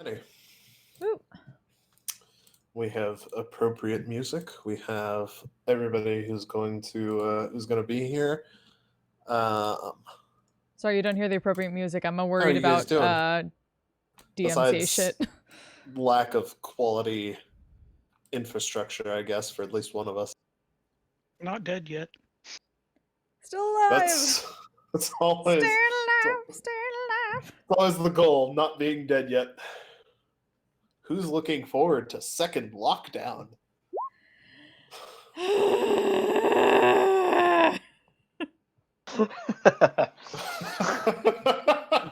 Ready. Ooh. We have appropriate music. We have everybody who's going to be here. Um, Sorry, you don't hear the appropriate music. I'm how are worried you guys about doing? DMCA Besides shit. lack of quality infrastructure, I guess, for at least one of us. Not dead yet. Still alive. That's always Still it's alive. Still alive. always the goal, not being dead yet. Who's looking forward to second lockdown?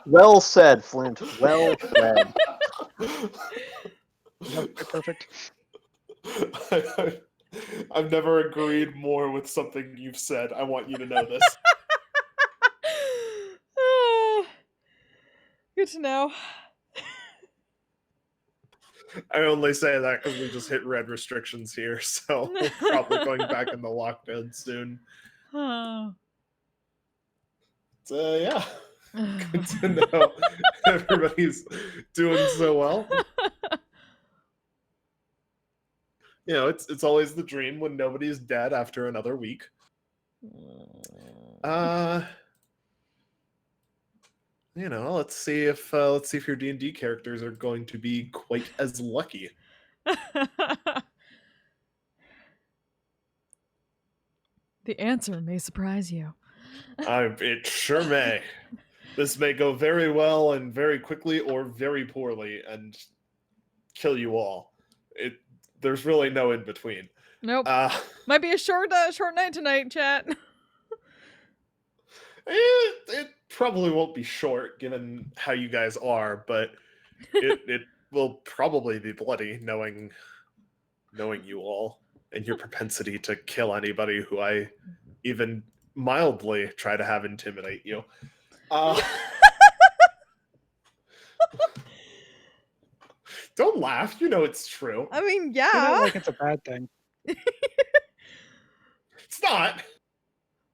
Well said, Flint. Well said. Yep, perfect. I've never agreed more with something you've said. I want you to know this. Good to know. I only say that because we just hit red restrictions here, so we're probably going back in the lockdown soon. Oh. So yeah, good to know everybody's doing so well. You know, it's always the dream when nobody's dead after another week. You know, let's see if your D&D characters are going to be quite as lucky. The answer may surprise you. It sure may. This may go very well and very quickly, or very poorly and kill you all. There's really no in between. Nope. Might be a short night tonight, chat. It probably won't be short, given how you guys are, but it will probably be bloody, knowing you all and your propensity to kill anybody who I even mildly try to have intimidate you. Don't laugh. You know it's true. I mean, Say that yeah. like it's a bad thing. It's not.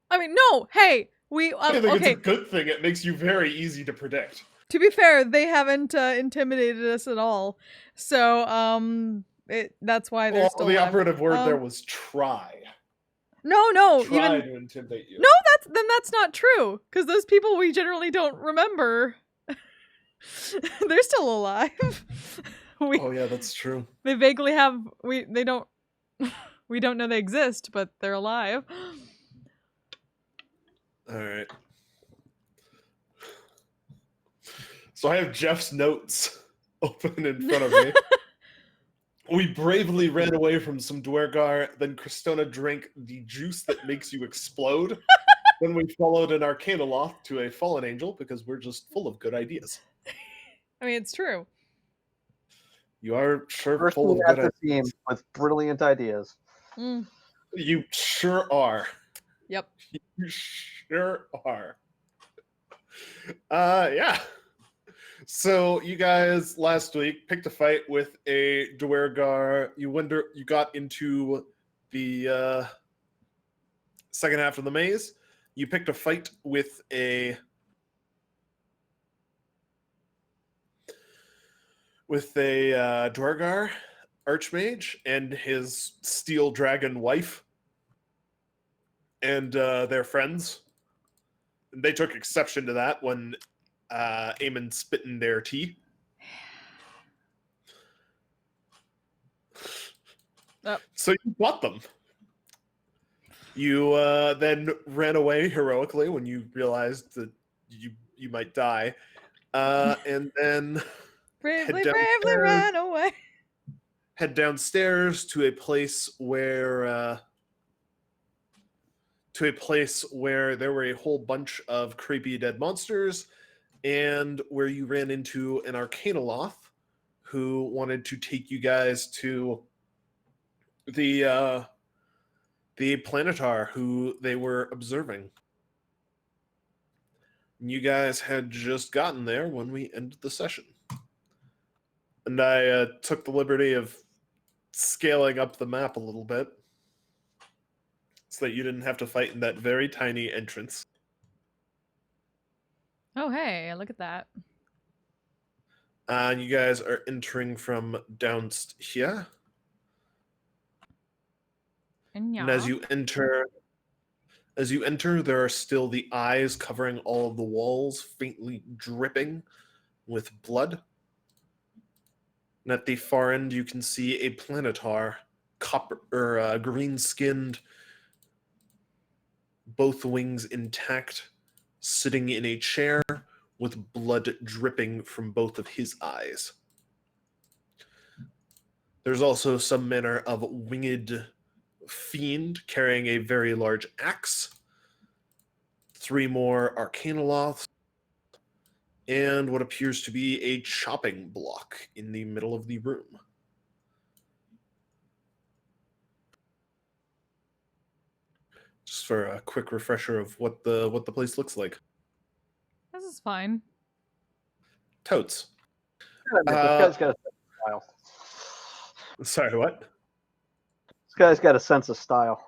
I mean, no. Hey, I think okay. it's a good thing. It makes you very easy to predict. To be fair, they haven't intimidated us at all. So, that's why they're still the alive. operative word there was try. No, Try even to intimidate you. no. That's not true. Because those people we generally don't remember. They're still alive. Oh yeah, that's true. They vaguely have. They don't. We don't know they exist, but they're alive. All right. So I have Jeff's notes open in front of me. We bravely ran away from some Dwergar, then Christona drank the juice that makes you explode. Then we followed an Arcanoloth to a fallen angel because we're just full of good ideas. I mean, it's true. You are sure First full of at good the team with brilliant ideas. Mm. You sure are. Yep. You sure are. Yeah. So you guys last week picked a fight with a Dwergar. You got into the second half of the maze. You picked a fight with a Dwergar archmage and his steel dragon wife and their friends. And they took exception to that when Eamon spit in their tea. So you fought them. You then ran away heroically when you realized that you might die, and then bravely ran away. Head downstairs to a place where there were a whole bunch of creepy dead monsters, and where you ran into an Arcanoloth who wanted to take you guys to the Planetar who they were observing. You guys had just gotten there when we ended the session. And I took the liberty of scaling up the map a little bit so that you didn't have to fight in that very tiny entrance. Oh, hey, look at that. And you guys are entering from downst here. And And as you enter, there are still the eyes covering all of the walls, faintly dripping with blood. And at the far end, you can see a planetar, green-skinned, both wings intact, sitting in a chair with blood dripping from both of his eyes. There's also some manner of winged fiend carrying a very large axe, 3 more arcanoloths, and what appears to be a chopping block in the middle of the room. Just for a quick refresher of what the place looks like. This is fine. This Totes. guy's got a sense of style. Sorry, what? This guy's got a sense of style.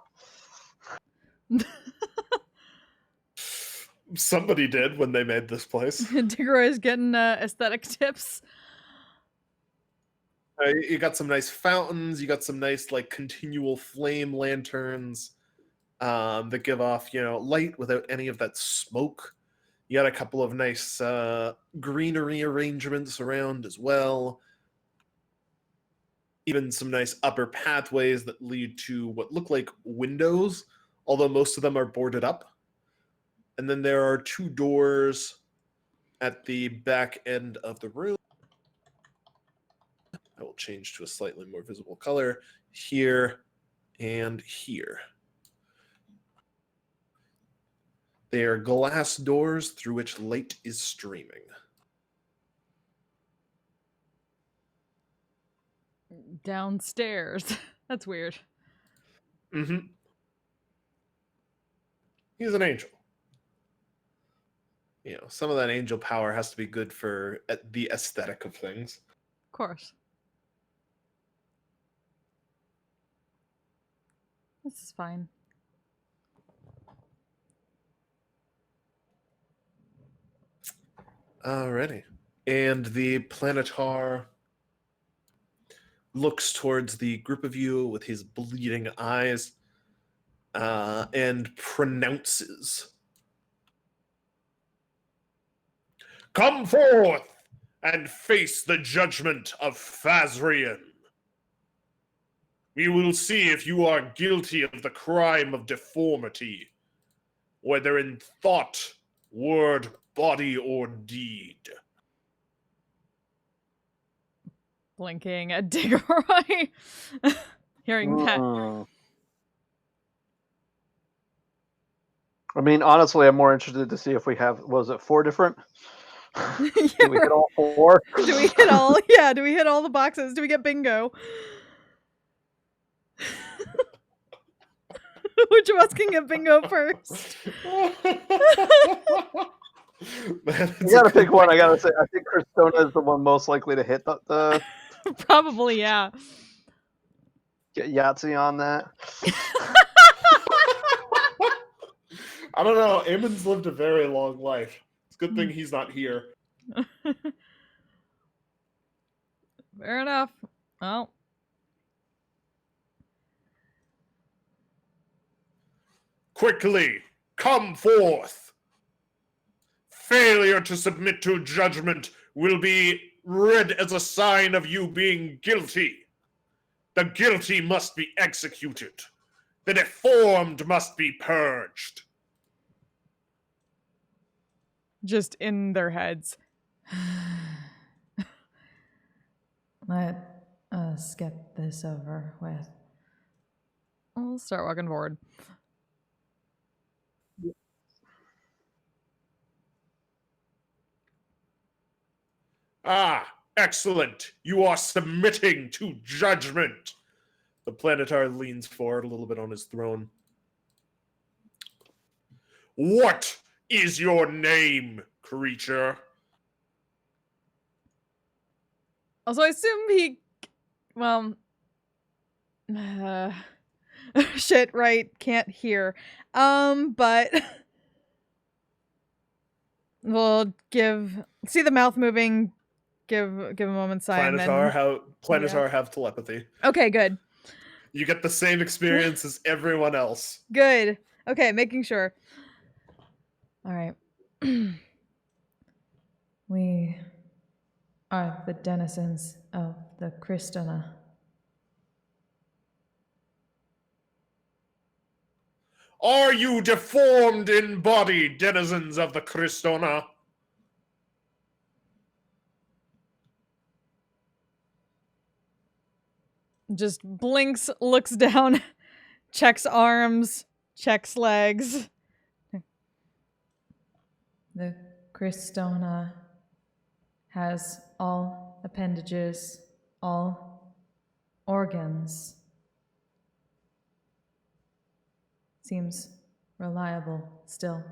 Somebody did when they made this place. Digger is getting aesthetic tips. You got some nice fountains. You got some nice, like, continual flame lanterns that give off, light without any of that smoke. You got a couple of nice greenery arrangements around as well. Even some nice upper pathways that lead to what look like windows, although most of them are boarded up. And then there are 2 doors at the back end of the room. I will change to a slightly more visible color here and here. They are glass doors through which light is streaming. Downstairs. That's weird. Mm-hmm. He's an angel. Some of that angel power has to be good for the aesthetic of things. Of course. This is fine. Alrighty. And the planetar looks towards the group of you with his bleeding eyes and pronounces, "Come forth and face the judgment of Phasrian. We will see if you are guilty of the crime of deformity, whether in thought, word, body, or deed." Blinking at Digger. Hearing that. I mean, honestly, I'm more interested to see if we have, was it 4 different? Yeah, Did we hit all 4? do we hit all? Yeah, do we hit all the boxes? Do we get bingo? Which of us can get bingo first? Man, You gotta pick one. I gotta say, I think Cristona is the one most likely to hit the Probably, yeah. get Yahtzee on that. I don't know. Eamon's lived a very long life. It's a good thing he's not here. Fair enough. Well. Quickly, come forth. Failure to submit to judgment will be read as a sign of you being guilty. The guilty must be executed. The deformed must be purged. Just in their heads. Let us get this over with. I'll start walking forward. Ah, excellent. You are submitting to judgment. The planetar leans forward a little bit on his throne. What is your name, creature? Also, I assume he. Well. Shit, right. Can't hear. But. We'll give. See the mouth moving. give a moment's sign. Planetar have telepathy. Okay, good. You get the same experience as everyone else. Good. Okay, making sure. All right. We are the denizens of the Kristona. Are you deformed in body, denizens of the Kristona? Just blinks, looks down, checks arms, checks legs. The Kristona has all appendages, all organs. Seems reliable still.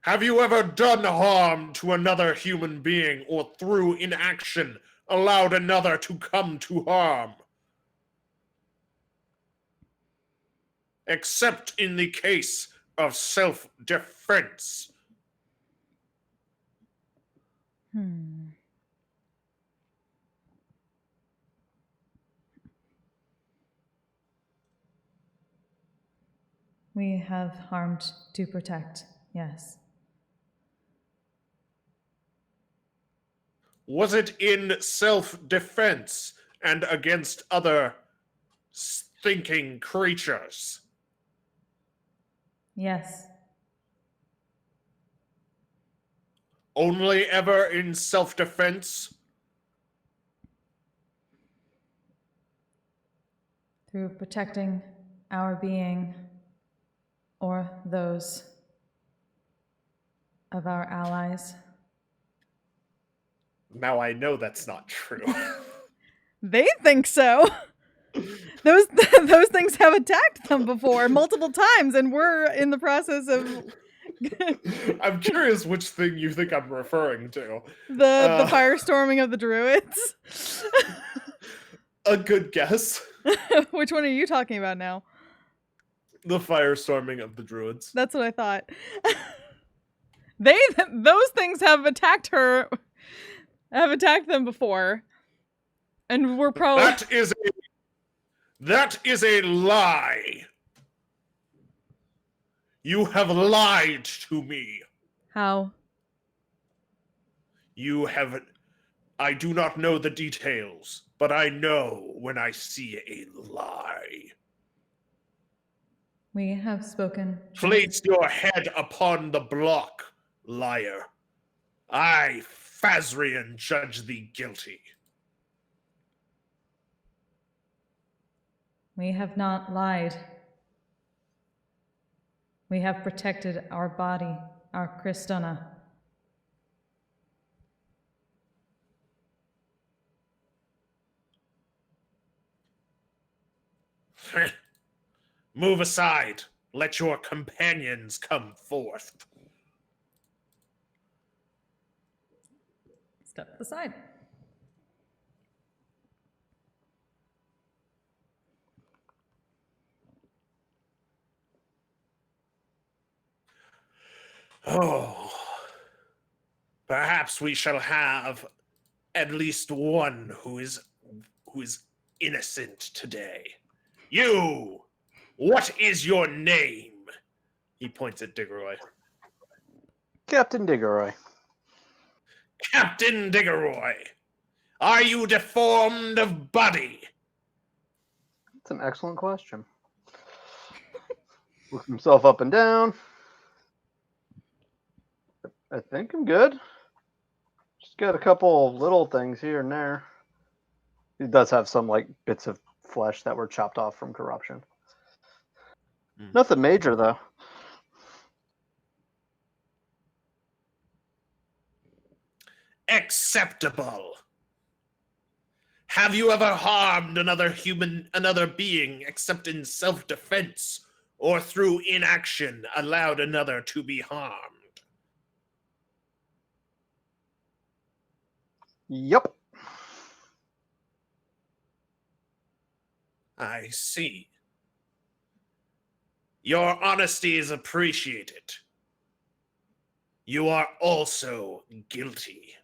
Have you ever done harm to another human being or through inaction allowed another to come to harm? Except in the case of self-defense. We have harmed to protect, yes. Was it in self-defense and against other thinking creatures? Yes. Only ever in self-defense? Through protecting our being or those of our allies. Now I know that's not true. They think so. Those things have attacked them before multiple times, and we're in the process of I'm curious which thing you think I'm referring to. the firestorming of the druids. A good guess. Which one are you talking about now? The firestorming of the druids. That's what I thought. Those things have attacked them before, and we're probably That is a lie. You have lied to me. How? I do not know the details, but I know when I see a lie. We have spoken. Place your head upon the block, liar. I, Phasrian, judge thee guilty. We have not lied. We have protected our body, our Kristona. Move aside. Let your companions come forth. Step aside. Oh, perhaps we shall have at least one who is innocent today. You, what is your name? He points at Diggeroy. Captain Diggeroy. Captain Diggeroy, are you deformed of body? That's an excellent question. Looks himself up and down. I think I'm good. Just got a couple little things here and there. He does have some like bits of flesh that were chopped off from corruption. Nothing major though. Acceptable. Have you ever harmed another being except in self-defense, or through inaction allowed another to be harmed? Yep. I see. Your honesty is appreciated. You are also guilty.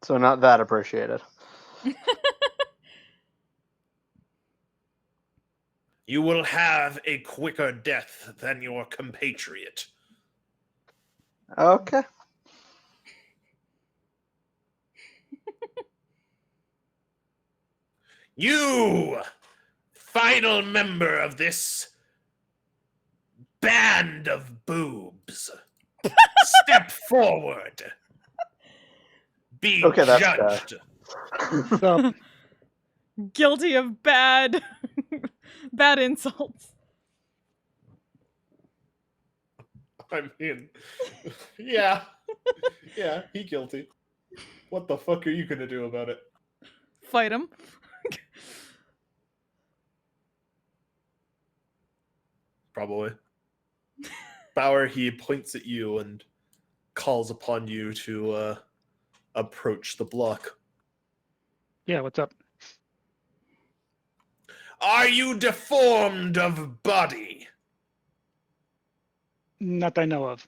So not that appreciated. You will have a quicker death than your compatriot. Okay. You, final member of this band of boobs, step forward. Be Okay, that's judged. So, Guilty of bad insults. I mean, yeah. Yeah, he guilty. What the fuck are you gonna do about it? Fight him. Probably. Bauer, he points at you and calls upon you to approach the block. yeah, what's up? Are you deformed of body? Not that I know of.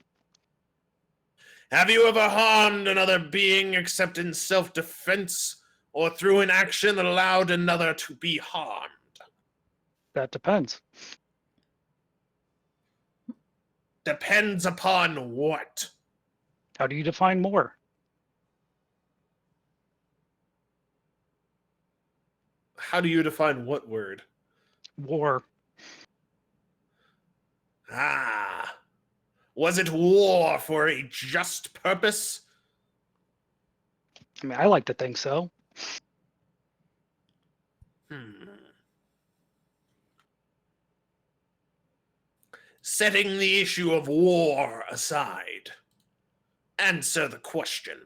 Have you ever harmed another being except in self-defense or through an action that allowed another to be harmed? That depends. Depends upon what? How do you define more? How do you define what word? War. Ah. Was it war for a just purpose? I mean, I like to think so. Setting the issue of war aside, answer the question.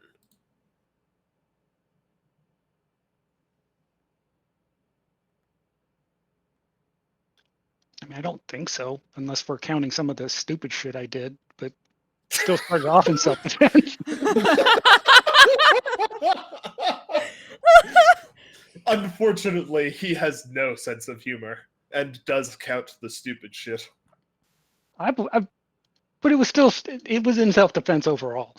I mean, I don't think so, unless we're counting some of the stupid shit I did, but still started off in self-defense. Unfortunately, he has no sense of humor and does count the stupid shit. But it was still, it was in self-defense overall.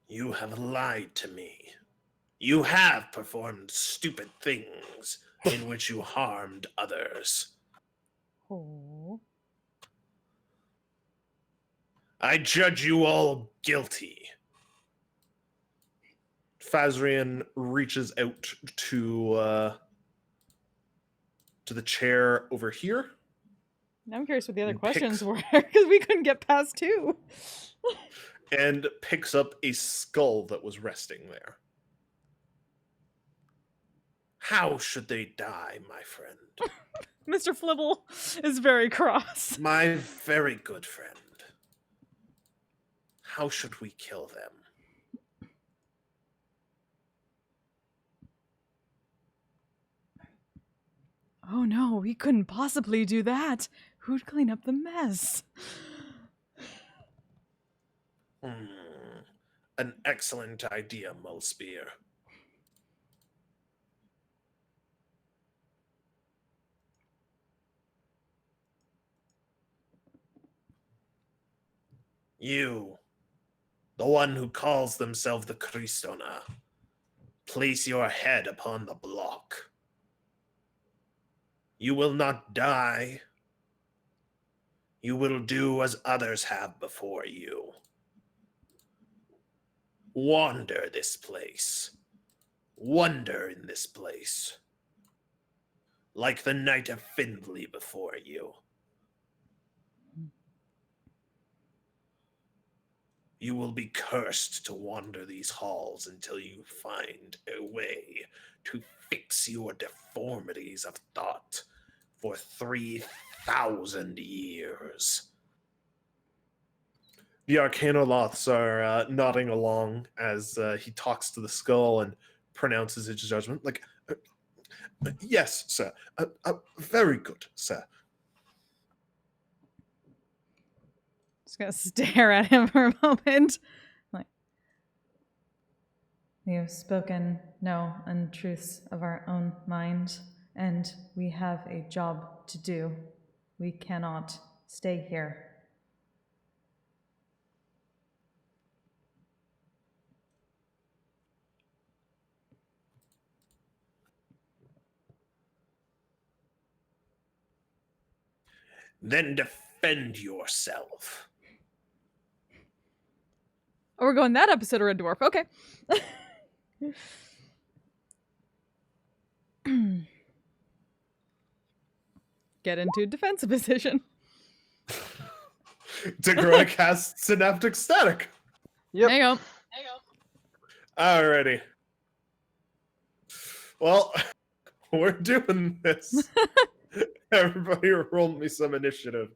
You have lied to me. You have performed stupid things in which you harmed others. Oh. I judge you all guilty. Fazrian reaches out to the chair over here. Now I'm curious what the other And questions picks- were, because we couldn't get past two. and picks up a skull that was resting there. How should they die, my friend? Mr. Flibble is very cross. My very good friend. How should we kill them? Oh no, we couldn't possibly do that. Who'd clean up the mess? An excellent idea, Mulspear. You, the one who calls themselves the Kristona, place your head upon the block. You will not die. You will do as others have before you. Wander this place. Wonder in this place. Like the Knight of Findley before you. You will be cursed to wander these halls until you find a way to fix your deformities of thought for 3,000 years. The Arcanoloths are nodding along as he talks to the skull and pronounces his judgment. Like, yes, sir. Very good, sir. Just gonna stare at him for a moment. Like, We have spoken no untruths of our own mind, and we have a job to do. We cannot stay here. Then defend yourself. oh, we're going that episode of Red Dwarf. Okay. Get into defensive position. Degroy casts Synaptic Static. Yep. There you go. Alrighty. Well, we're doing this. Everybody roll me some initiative.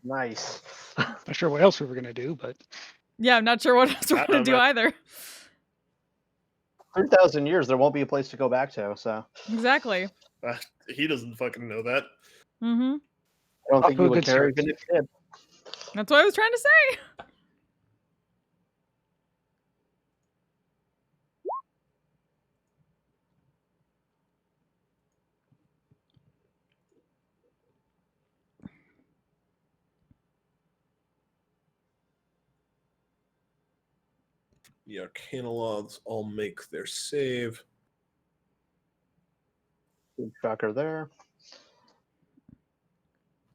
Nice. Not sure what else we were gonna do, but Yeah, I'm not sure what else we're I gonna don't do know. either. 3,000 years, there won't be a place to go back to. So Exactly. He doesn't fucking know that. Mm-hmm. I don't Off think to you a would good care start. even if you did. That's what I was trying to say. The Arcanoloths all make their save. Big shocker there.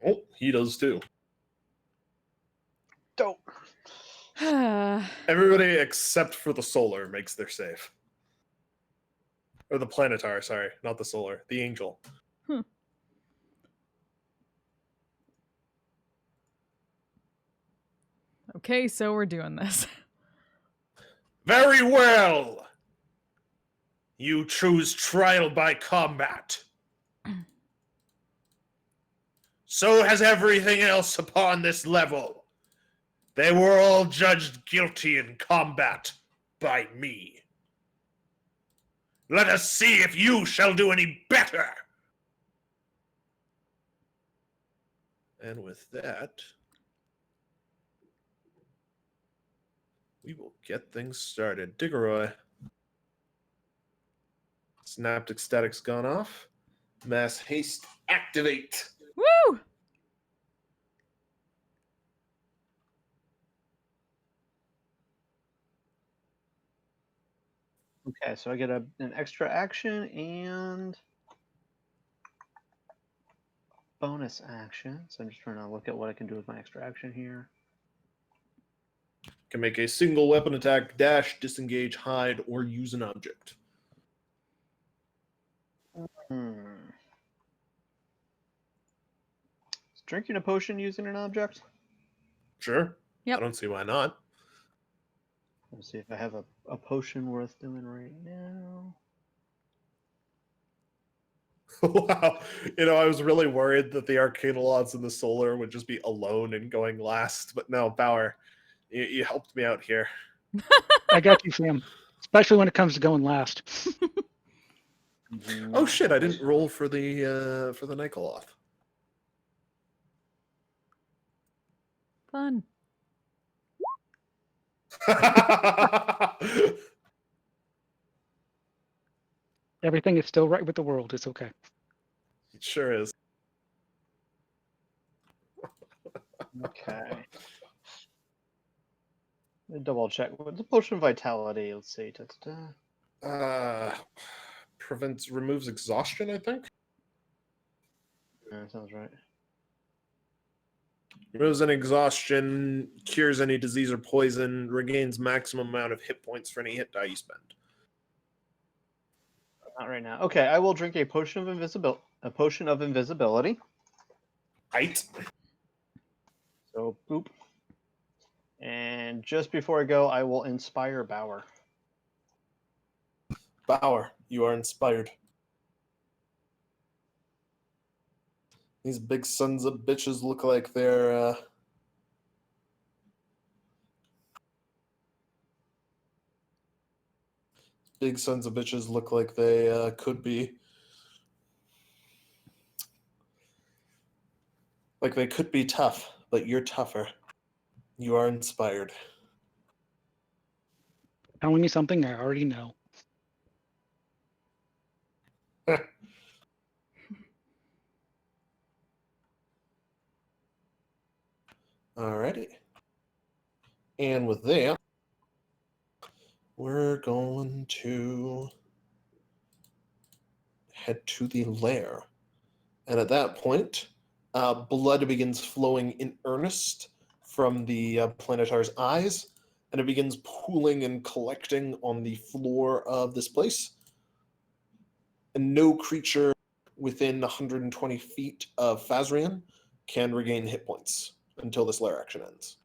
Oh, he does too. Dope. Everybody except for the Solar makes their save. Or the Planetar, sorry, not the Solar. The Angel. Okay, so we're doing this. Very well! You choose trial by combat. So has everything else upon this level. They were all judged guilty in combat by me. Let us see if you shall do any better. And with that, we will get things started. Diggeroy. Synaptic Static's gone off. Mass Haste activate. Woo! Okay, so I get an extra action and bonus action. So I'm just trying to look at what I can do with my extra action here. Can make a single weapon attack, dash, disengage, hide, or use an object. Is drinking a potion using an object? Sure. Yep. I don't see why not. Let's see if I have a potion worth doing right now. Wow. You know, I was really worried that the Arcanoloths and the Solar would just be alone and going last. But no, Bauer, you helped me out here. I got you, Sam. Especially when it comes to going last. Oh shit, I didn't roll for the Nikoloth. Fun. Everything is still right with the world. It's okay. It sure is. Okay. Let me double check. What's the potion of vitality? Let's see. Removes exhaustion, I think. Yeah, sounds right. Removes any exhaustion, cures any disease or poison, regains maximum amount of hit points for any hit die you spend. Not right now. Okay, I will drink a potion of invisibility. Right. So boop. And just before I go, I will inspire Bauer. Bauer, you are inspired. These big sons of bitches look like they're big sons of bitches look like they could be Like, they could be tough, but you're tougher. You are inspired. Telling me something I already know. Alrighty. And with that, we're going to head to the lair. And at that point, blood begins flowing in earnest from the Planetar's eyes, and it begins pooling and collecting on the floor of this place. And no creature within 120 feet of Fazrian can regain hit points until this lair action ends.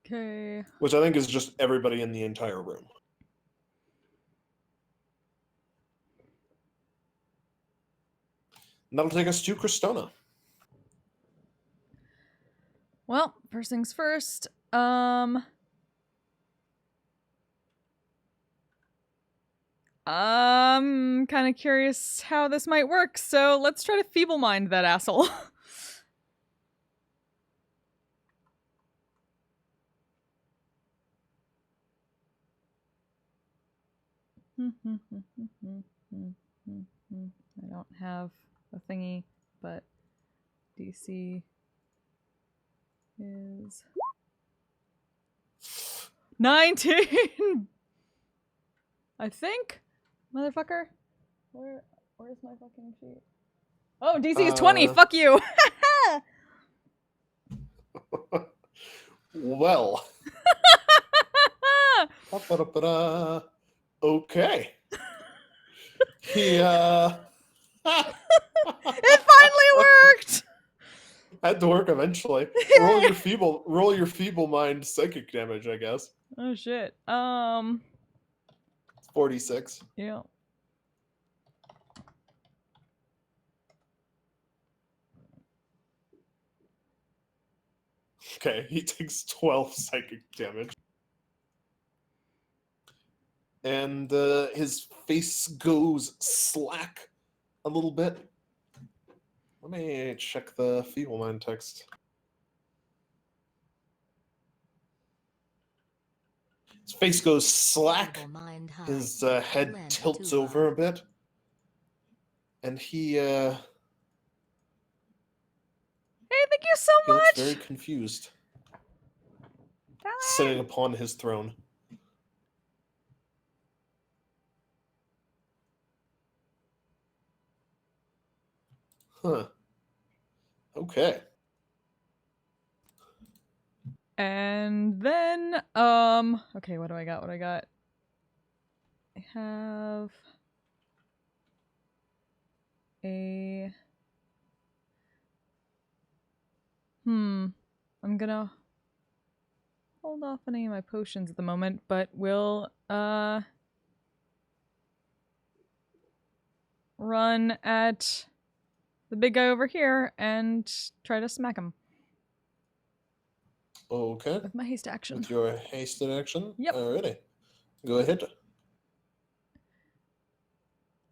Okay. Which I think is just everybody in the entire room. And that'll take us to Cristona. Well, first things first. I'm kind of curious how this might work, so let's try to feeble mind that asshole. I don't have a thingy, but DC is 19. I think, motherfucker. Where's my fucking sheet? Oh, DC is 20. Fuck you. Well. Okay. He It finally worked. had to work eventually. Roll your feeble mind psychic damage, I guess. Oh shit. It's 46. Yeah. Okay, he takes 12 psychic damage. And his face goes slack a little bit. Let me check the feeble mind text. His face goes slack. His head tilts over a bit. And he Hey, thank you so looks much. very confused, sitting upon his throne. Huh. Okay. And then, okay, what do I got? I have a, I'm gonna hold off any of my potions at the moment, but we'll, run at the big guy over here and try to smack him Okay. with my haste action. With your hasted action? Yep. Alrighty. Go ahead.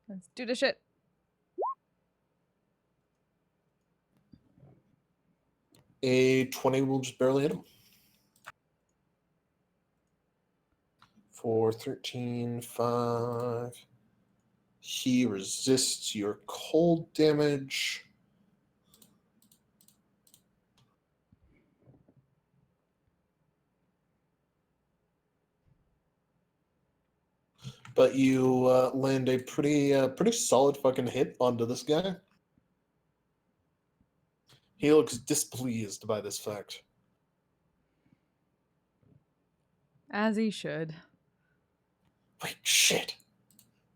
Let's do this shit. A 20 will just barely hit him. For 13, 5. He resists your cold damage. But you land a pretty solid fucking hit onto this guy. He looks displeased by this fact. As he should. Wait, shit.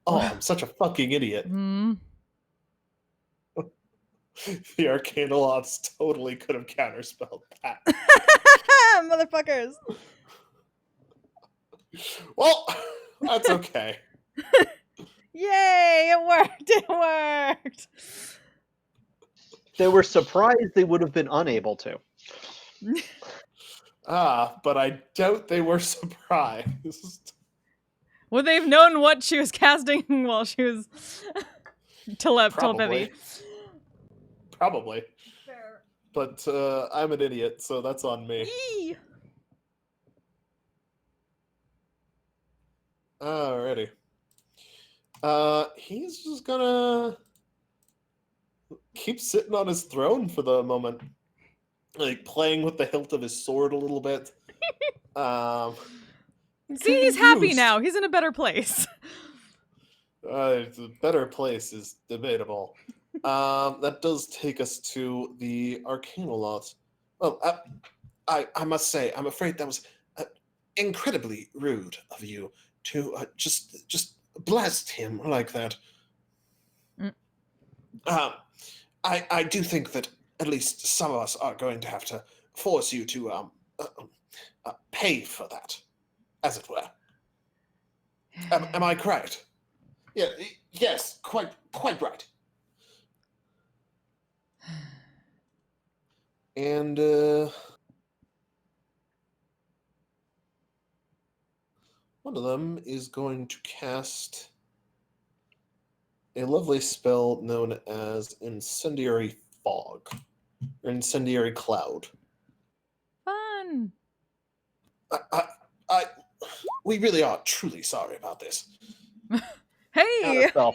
Oh, I'm such a fucking idiot. The Arcanolots totally could have counterspelled that. Motherfuckers. Well, that's okay. Yay, it worked. It worked. They were surprised they would have been unable to. But I doubt they were surprised. Would they've known what she was casting while she was telepathy? Probably. Fair. but I'm an idiot, so that's on me. Yee! Alrighty. He's just gonna keep sitting on his throne for the moment, like playing with the hilt of his sword a little bit. See, he's happy confused. now. He's in a better place. The better place is debatable. That does take us to the Arcanalot. Well, I must say, I'm afraid that was incredibly rude of you to just blast him like that. Mm. I do think that at least some of us are going to have to force you to pay for that, as it were. Am I correct? Yeah. Yes. Quite right. And one of them is going to cast a lovely spell known as Incendiary Fog, or Incendiary Cloud. Fun. I, we really are truly sorry about this. Hey. Counterspell.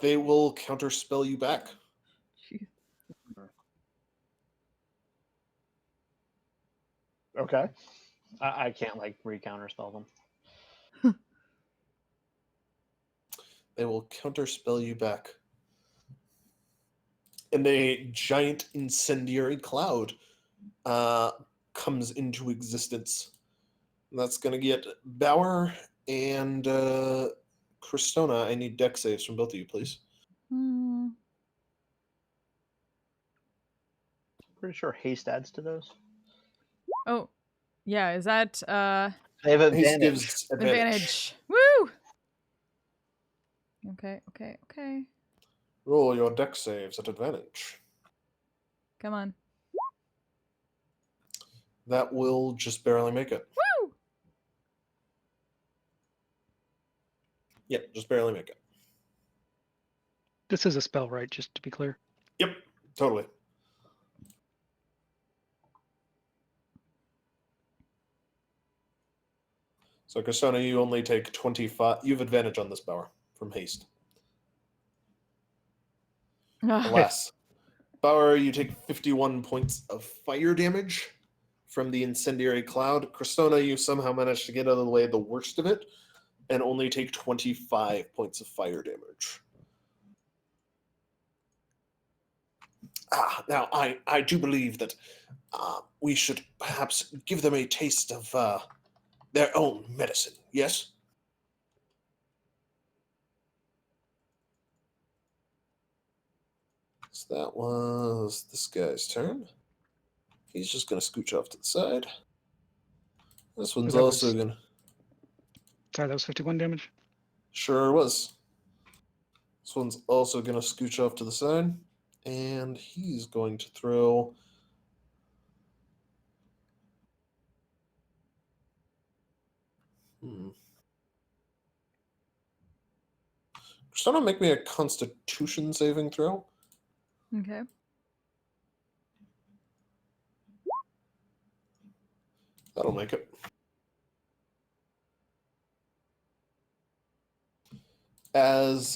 They will counterspell you back. Jeez. Okay. I can't like re-counterspell them. They will counterspell you back. And a giant incendiary cloud comes into existence. And that's going to get Bauer and Cristona. I need deck saves from both of you, please. Hmm. Pretty sure haste adds to those. Oh, yeah. Is that They have Haste advantage. gives advantage? Woo! Okay. Roll your deck saves at advantage. Come on. That will just barely make it. Woo! Yep, just barely make it. This is a spell, right? Just to be clear. Yep, totally. So, Cristona, you only take 25. You have advantage on this Bauer from haste. Alas. Bauer, you take 51 points of fire damage from the incendiary cloud. Cristona, you somehow managed to get out of the way the worst of it and only take 25 points of fire damage. Now, I do believe that we should perhaps give them a taste of their own medicine, yes? So that was this guy's turn. He's just going to scooch off to the side. This one's that also was- going to... Sorry, that was 51 damage. Sure was. This one's also going to scooch off to the side. And he's going to throw... Someone make me a Constitution saving throw. Okay. That'll make it. As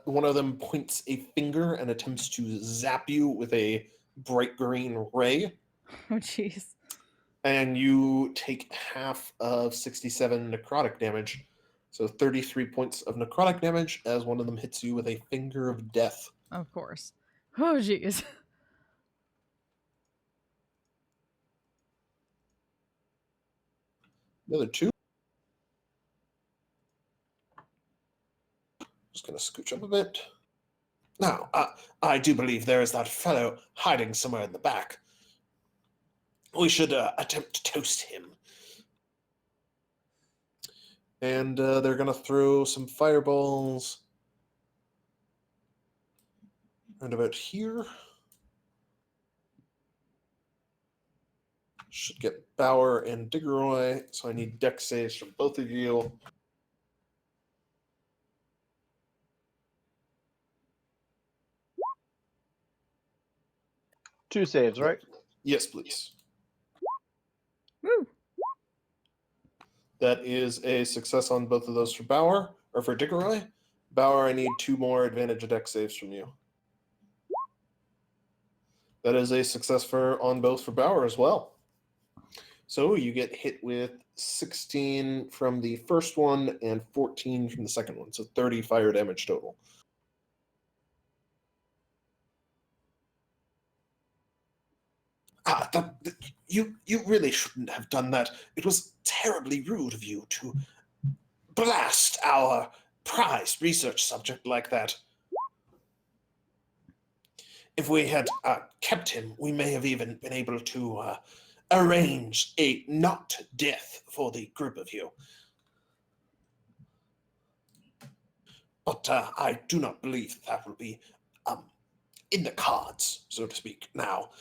one of them points a finger and attempts to zap you with a bright green ray, Oh, jeez. and you take half of 67 necrotic damage. So 33 points of necrotic damage as one of them hits you with a finger of death. Of course. Oh, jeez. The other two. Just going to scooch up a bit. Now, I do believe there is that fellow hiding somewhere in the back. We should attempt to toast him. And they're going to throw some fireballs right about here. Should get Bauer and Diggeroy, so I need deck saves from both of you. 2 saves, right? Yes, please. Woo. That is a success on both of those for Bauer, or for Dickeroy. Bauer, I need 2 more advantage deck saves from you. That is a success on both for Bauer as well. So you get hit with 16 from the first one and 14 from the second one. So 30 fire damage total. You really shouldn't have done that. It was terribly rude of you to blast our prized research subject like that. If we had kept him, we may have even been able to arrange a not death for the group of you. But I do not believe that will be in the cards, so to speak, now.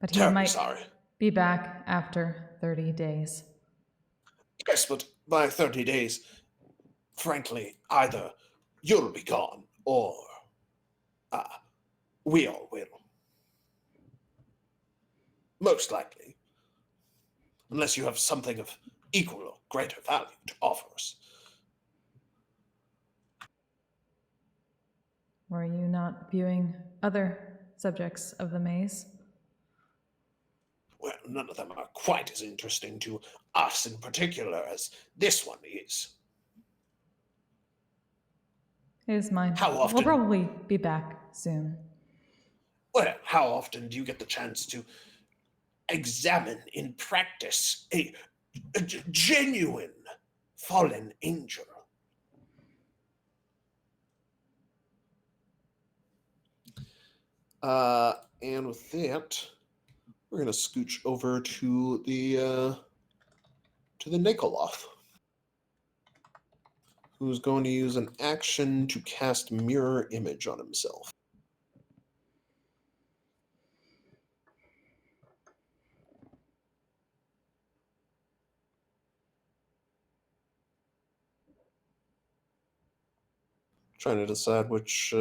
But he Terribly might sorry. be back after 30 days. Yes, but by 30 days, frankly, either you'll be gone or we all will. Most likely. Unless you have something of equal or greater value to offer us. Were you not viewing other subjects of the maze? Well, none of them are quite as interesting to us in particular as this one is. It is mine. How often? We'll probably be back soon. Well, how often do you get the chance to examine in practice a genuine fallen angel? And with that, we're gonna scooch over to the Nikoloth, who's going to use an action to cast Mirror Image on himself. Trying to decide which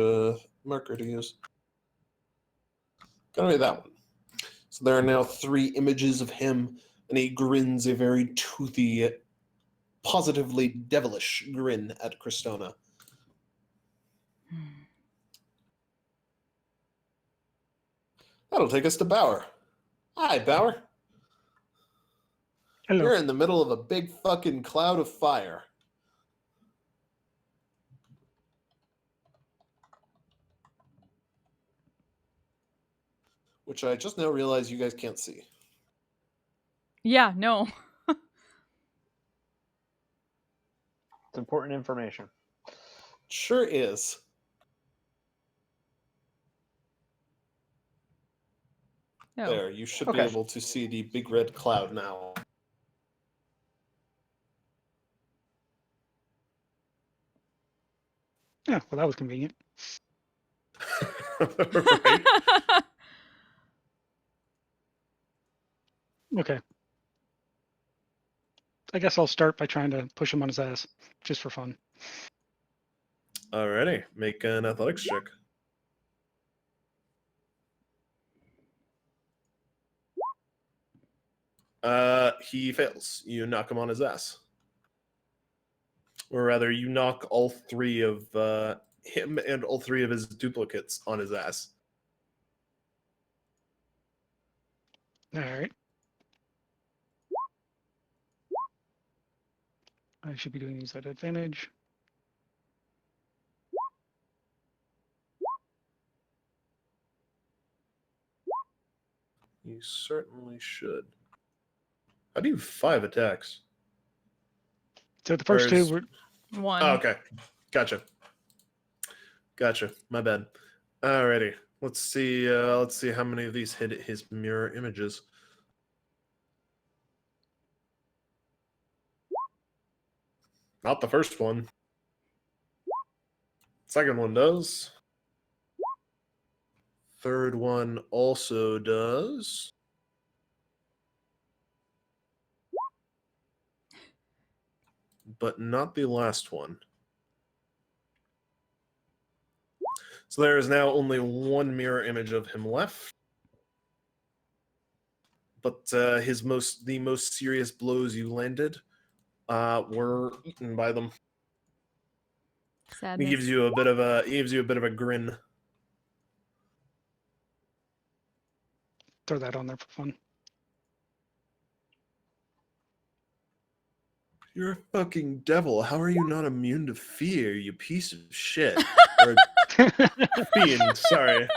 marker to use. Gotta be that one. So there are now 3 images of him, and he grins a very toothy, positively devilish grin at Christona. That'll take us to Bauer. Hi, Bauer. Hello. You're in the middle of a big fucking cloud of fire. Which I just now realize you guys can't see. Yeah, no. It's important information. Sure is. No. There, you should be Okay. able to see the big red cloud now. Yeah, well, that was convenient. Right? Okay. I guess I'll start by trying to push him on his ass, just for fun. Alrighty, make an athletics check. He fails. You knock him on his ass. Or rather, you knock all 3 of him and all 3 of his duplicates on his ass. All right. I should be doing these at advantage. You certainly should. How do you have 5 attacks? So the first 2 Whereas- were One. Oh, okay. Gotcha. My bad. Alrighty. Let's see how many of these hit his mirror images. Not the first one. Second one does. Third one also does. But not the last one. So there is now only 1 mirror image of him left. but the most serious blows you landed were eaten by them. Sadness. He gives you a bit of a grin. Throw that on there for fun. You're a fucking devil. How are you not immune to fear, you piece of shit? Or fiend, sorry.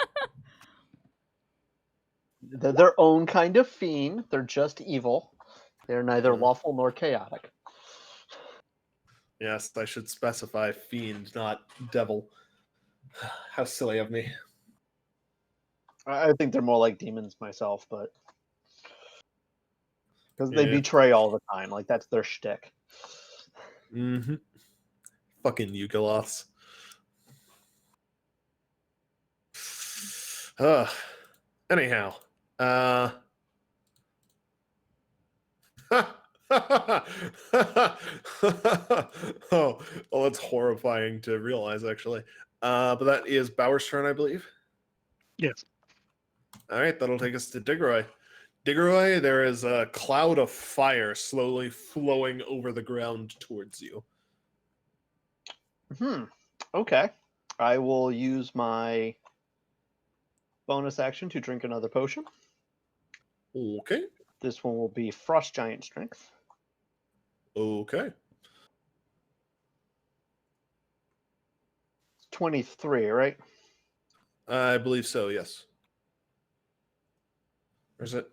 They're their own kind of fiend. They're just evil. They're neither lawful nor chaotic. Yes, I should specify fiend, not devil. How silly of me. I think they're more like demons myself, but because they Yeah. betray all the time. Like that's their shtick. Mm-hmm. Fucking Eucalos. Anyhow. Oh, well, that's horrifying to realize, actually. But that is Bauer's turn, I believe. Yes. All right, that'll take us to Digroy. Digroy, there is a cloud of fire slowly flowing over the ground towards you. Okay. I will use my bonus action to drink another potion. Okay. This one will be Frost Giant Strength. Okay. 23, right? I believe so, yes. Or is it?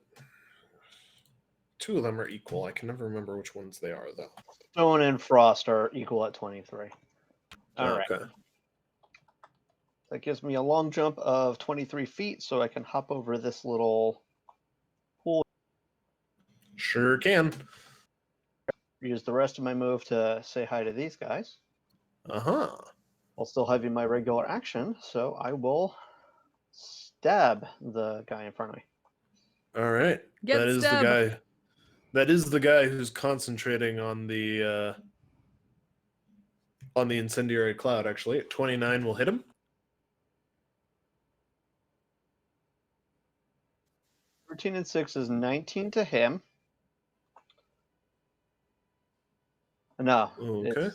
Two of them are equal. I can never remember which ones they are, though. Stone and Frost are equal at 23. All right. Okay. That gives me a long jump of 23 feet, so I can hop over this little pool. Sure can. Use the rest of my move to say hi to these guys. Uh-huh. While still having my regular action, so I will stab the guy in front of me. All right. Get That is the stabbed. guy. That is the guy who's concentrating on the incendiary cloud, actually. 29 will hit him. 13 and 6 is 19 to him. No, Okay. it's 13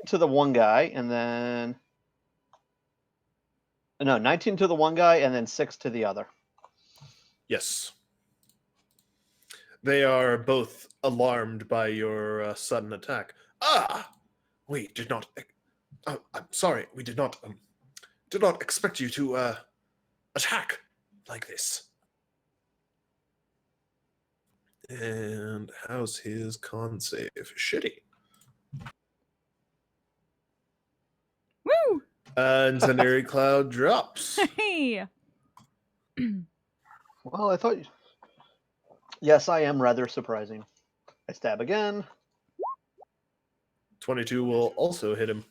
to the one guy, and then... No, 19 to the one guy, and then 6 to the other. Yes. They are both alarmed by your sudden attack. Ah! We did not... I'm sorry. We did not expect you to attack like this. And how's his con save? Shitty. Woo! Incendiary cloud drops. Hey. Well, I thought... Yes, I am rather surprising. I stab again. 22 will also hit him.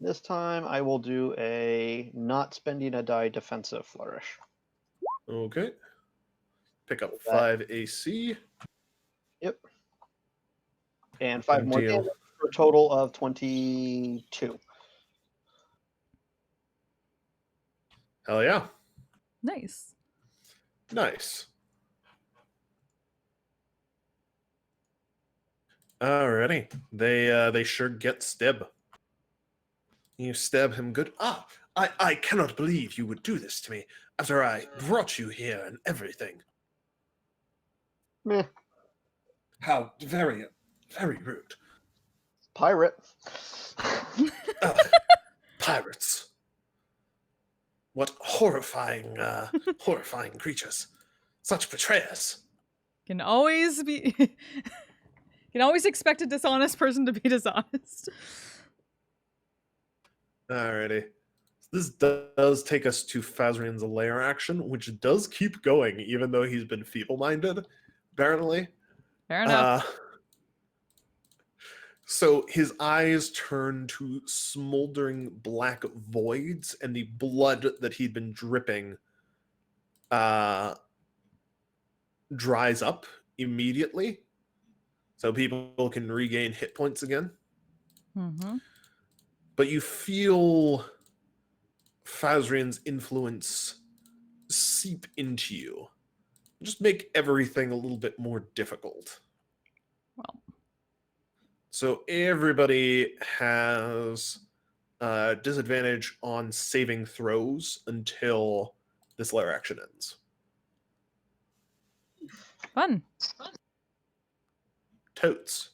This time I will do a not spending a die defensive flourish. Okay. Pick up That- 5 AC. Yep. And 5 more Deal. damage for a total of 22. Hell yeah. Nice. Nice. Alrighty. They sure get Stib. You stab him good. Ah, I cannot believe you would do this to me after I brought you here and everything. Meh. How very, very rude. Pirate. Ugh, pirates. What horrifying, horrifying creatures. Such betrayers. Can always be. Can always expect a dishonest person to be dishonest. Alrighty. This does take us to Fazrian's lair action, which does keep going, even though he's been feeble-minded, apparently. Fair enough. So his eyes turn to smoldering black voids, and the blood that he'd been dripping dries up immediately, so people can regain hit points again. Mm-hmm. But you feel Fazrian's influence seep into you, just make everything a little bit more difficult. Well, So everybody has disadvantage on saving throws until this lair action ends. fun. Totes.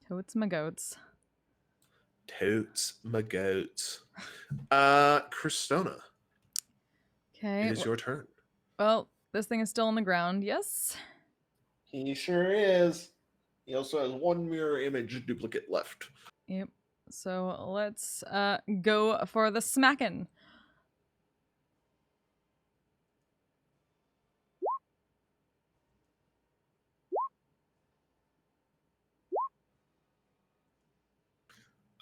Totes my goats. Totes my goats. Kristona, Okay. it is your turn. Well, this thing is still on the ground. Yes. He sure is. He also has one mirror image duplicate left. Yep. So let's go for the smacking.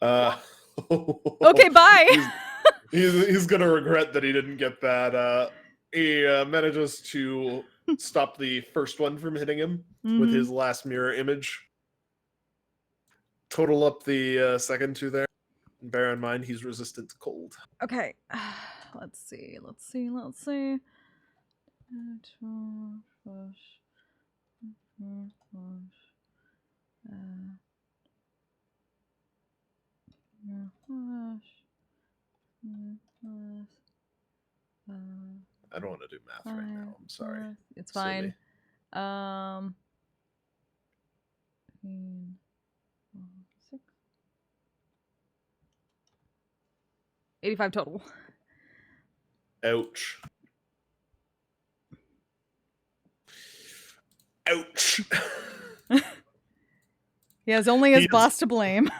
Okay, bye. He's gonna regret that he didn't get that. He manages to stop the first one from hitting him with his last mirror image. Total up the second two there. And bear in mind he's resistant to cold. Okay. Let's see. I don't want to do math right now. I'm sorry. It's Silly. fine. 6. 85 total. Ouch. Ouch. He has only his He boss to blame.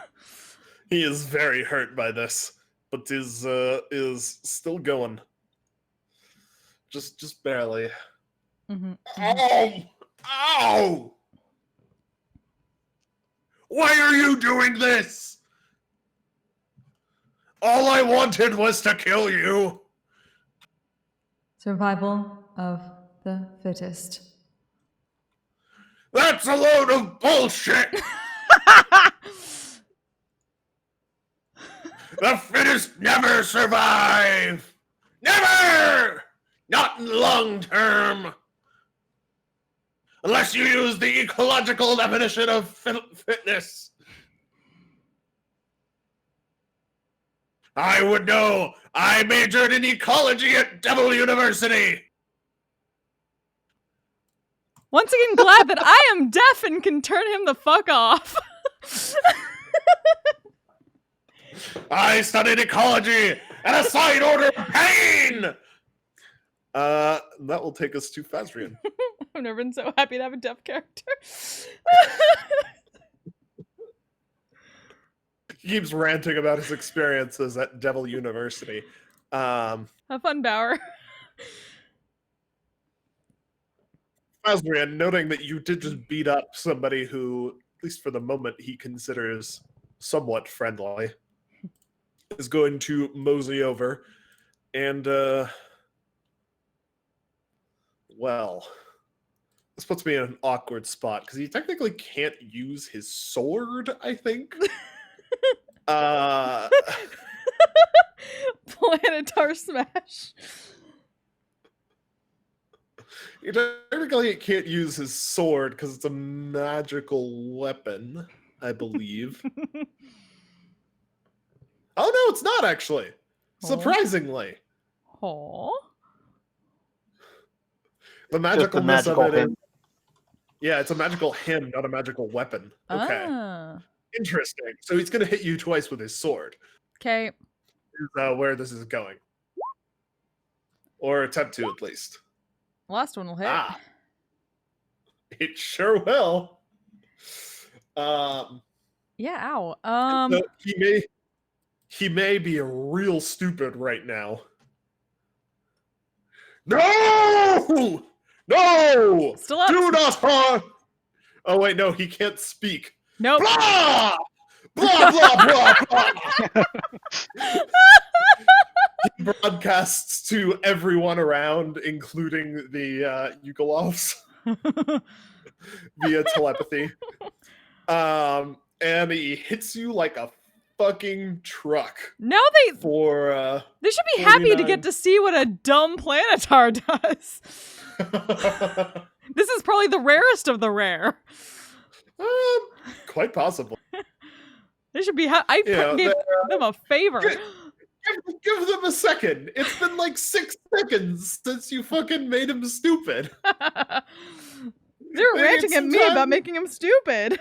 He is very hurt by this, but is still going. Just barely. Ow! Ow! Why are you doing this? All I wanted was to kill you. Survival of the fittest. That's a load of bullshit. The fittest never survive. Never! Not in long term. Unless you use the ecological definition of fitness. I would know. I majored in ecology at Devil University. Once again, glad that I am deaf and can turn him the fuck off. I studied ecology and a side order of pain. That will take us to Fazrian. I've never been so happy to have a deaf character. He keeps ranting about his experiences at Devil University. Have fun, Bauer. Fazrian, noting that you did just beat up somebody who, at least for the moment, he considers somewhat friendly, is going to mosey over and, well, this puts me in an awkward spot because he technically can't use his sword, I think. Planetar smash. He technically can't use his sword because it's a magical weapon, I believe. Oh no, it's not actually. Surprisingly. Oh. The Just the magicalness magical of it. hymn. Yeah, it's a magical hymn, not a magical weapon. Okay. Ah. Interesting. So he's going to hit you twice with his sword. Okay. Is where this is going. Or attempt to, at least. Last one will hit. Ah. It sure will. Yeah, ow. So he may be real stupid right now. No! No! Still up. Do not harm! Oh wait, no, he can't speak. Nope. Blah! Blah, blah, blah, blah! He broadcasts to everyone around, including the Yugolovs, via telepathy. And he hits you like a fucking truck. Now For they should be happy to 49. get to see what a dumb planetar does. This is probably the rarest of the rare. Quite possible. They should be. I Yeah, gave them a favor. Give them a second. It's been like 6 seconds since you fucking made him stupid. They were They ranting need at some me time. about making him stupid.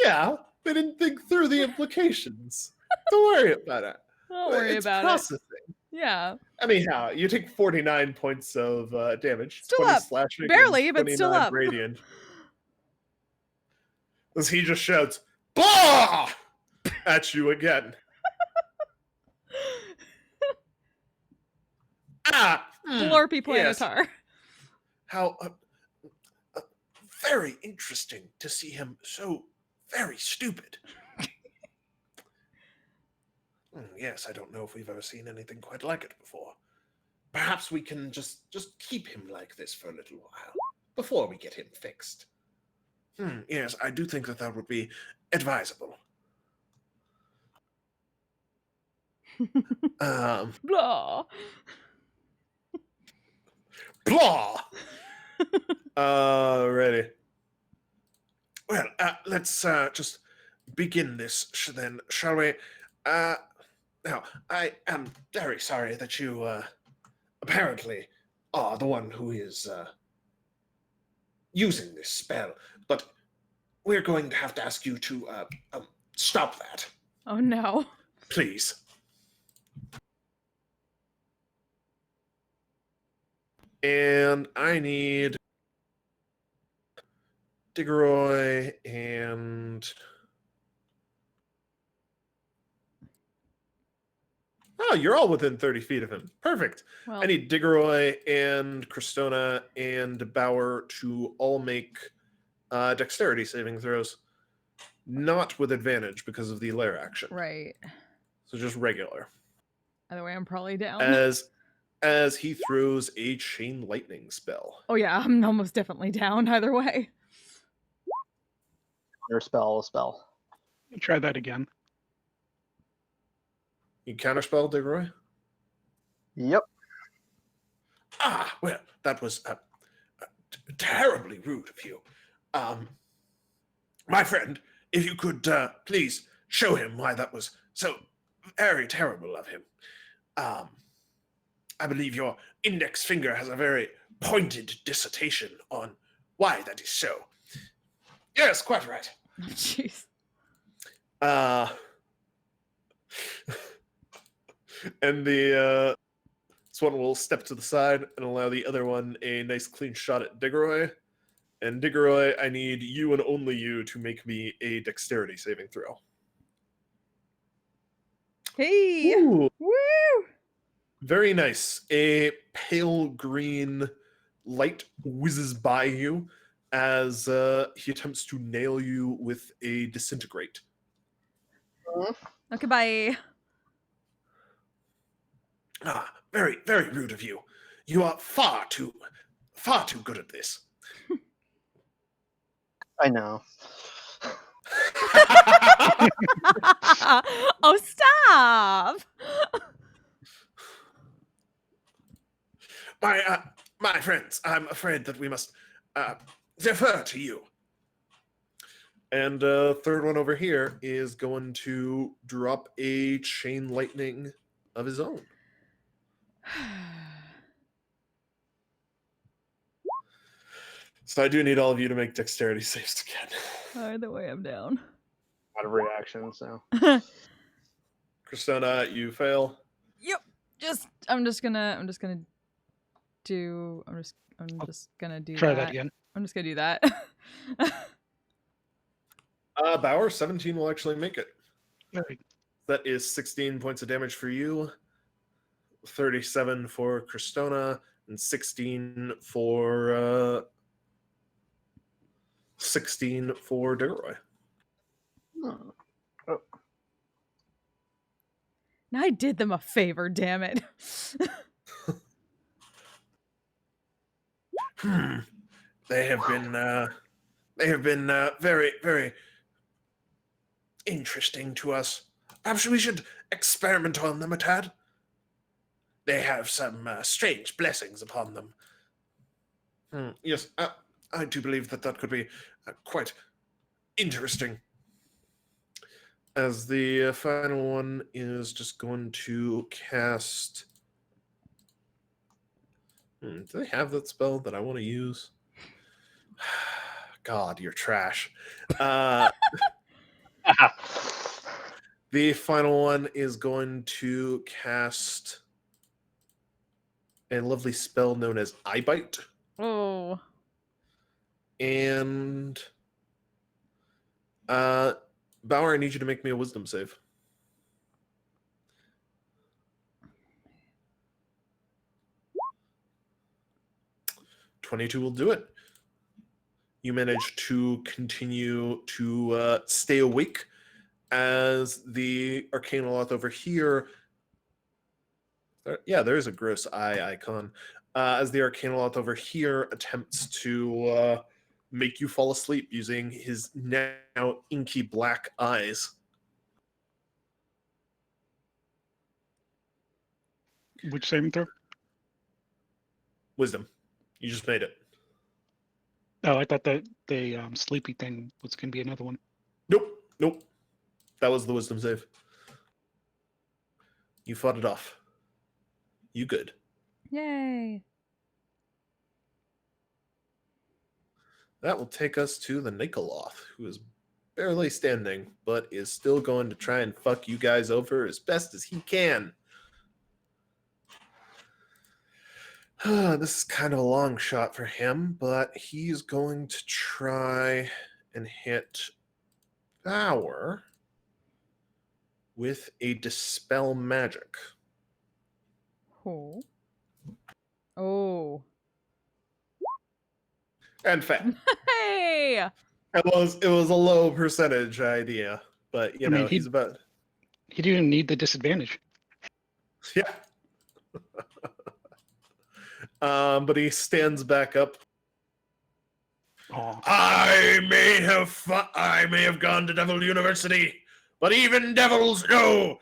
Yeah, they didn't think through the implications. Don't worry about it. Don't worry It's about processing. it. Yeah. Anyhow, you take 49 points of damage. Still 20 up. slashing. Barely, and but still 29 up. radiant. As he just shouts, "Bah!" at you again. Blorpy yes. Planetar. How very interesting to see him so very stupid. Yes, I don't know if we've ever seen anything quite like it before. Perhaps we can just keep him like this for a little while before we get him fixed. Yes, I do think that would be advisable. Blah. Blah. Ready. Well, let's just begin this then, shall we? Now, I am very sorry that you apparently are the one who is using this spell, but we're going to have to ask you to stop that, Oh no. please. And I need Diggeroy and... Oh, you're all within 30 feet of him. Perfect. Well, I need Diggeroy and Cristona and Bauer to all make dexterity saving throws. Not with advantage because of the lair action. right. So just regular. Either way, I'm probably down. As he throws a chain lightning spell. Oh yeah, I'm almost definitely down either way. Your spell, a spell. Try that again. You counterspell, Diggeroy? Yep. Well, that was terribly rude of you. My friend, if you could please show him why that was so very terrible of him. I believe your index finger has a very pointed dissertation on why that is so. Yes, quite right. Jeez. And the this one will step to the side and allow the other one a nice clean shot at Diggeroy. And Diggeroy, I need you and only you to make me a dexterity saving throw. Hey. Ooh, Woo. very nice. A pale green light whizzes by you as he attempts to nail you with a disintegrate. Okay, bye. Very, very rude of you. You are far too good at this. I know. Oh, stop. My friends, I'm afraid that we must defer to you. And third one over here is going to drop a chain lightning of his own. So I do need all of you to make dexterity saves again. Either way, I'm down. Out of reaction, so. Cristona, you fail. Yep. I'm just gonna do Try that. that again. I'm just gonna do that. Bauer, 17 will actually make it. All right. That is 16 points of damage for you, 37 for Cristona, and 16 for Diggeroy. Oh. Now I did them a favor, damn it. They have been very, very interesting to us. Perhaps we should experiment on them a tad. They have some strange blessings upon them. Yes, I do believe that could be quite interesting. As the final one is just going to cast. Do they have that spell that I want to use? God, you're trash. The final one is going to cast a lovely spell known as Eye Bite. Oh. And Bauer, I need you to make me a wisdom save. "22 will do it. You manage to continue to stay awake as the Arcanoloth over here. There is a gross eye icon. As the Arcanoloth over here attempts to make you fall asleep using his now inky black eyes. Which saving throw? Wisdom. You just made it. Oh, I thought that the sleepy thing was going to be another one. Nope. That was the wisdom save. You fought it off. You good. Yay. That will take us to the Nikoloth, who is barely standing, but is still going to try and fuck you guys over as best as he can. This is kind of a long shot for him, but he's going to try and hit Bauer with a Dispel Magic. Oh. And fail. Hey! It was a low percentage idea, but you I mean, know, he's about. He didn't need the disadvantage. Yeah. But he stands back up. Oh, I may have gone to Devil University, but even devils know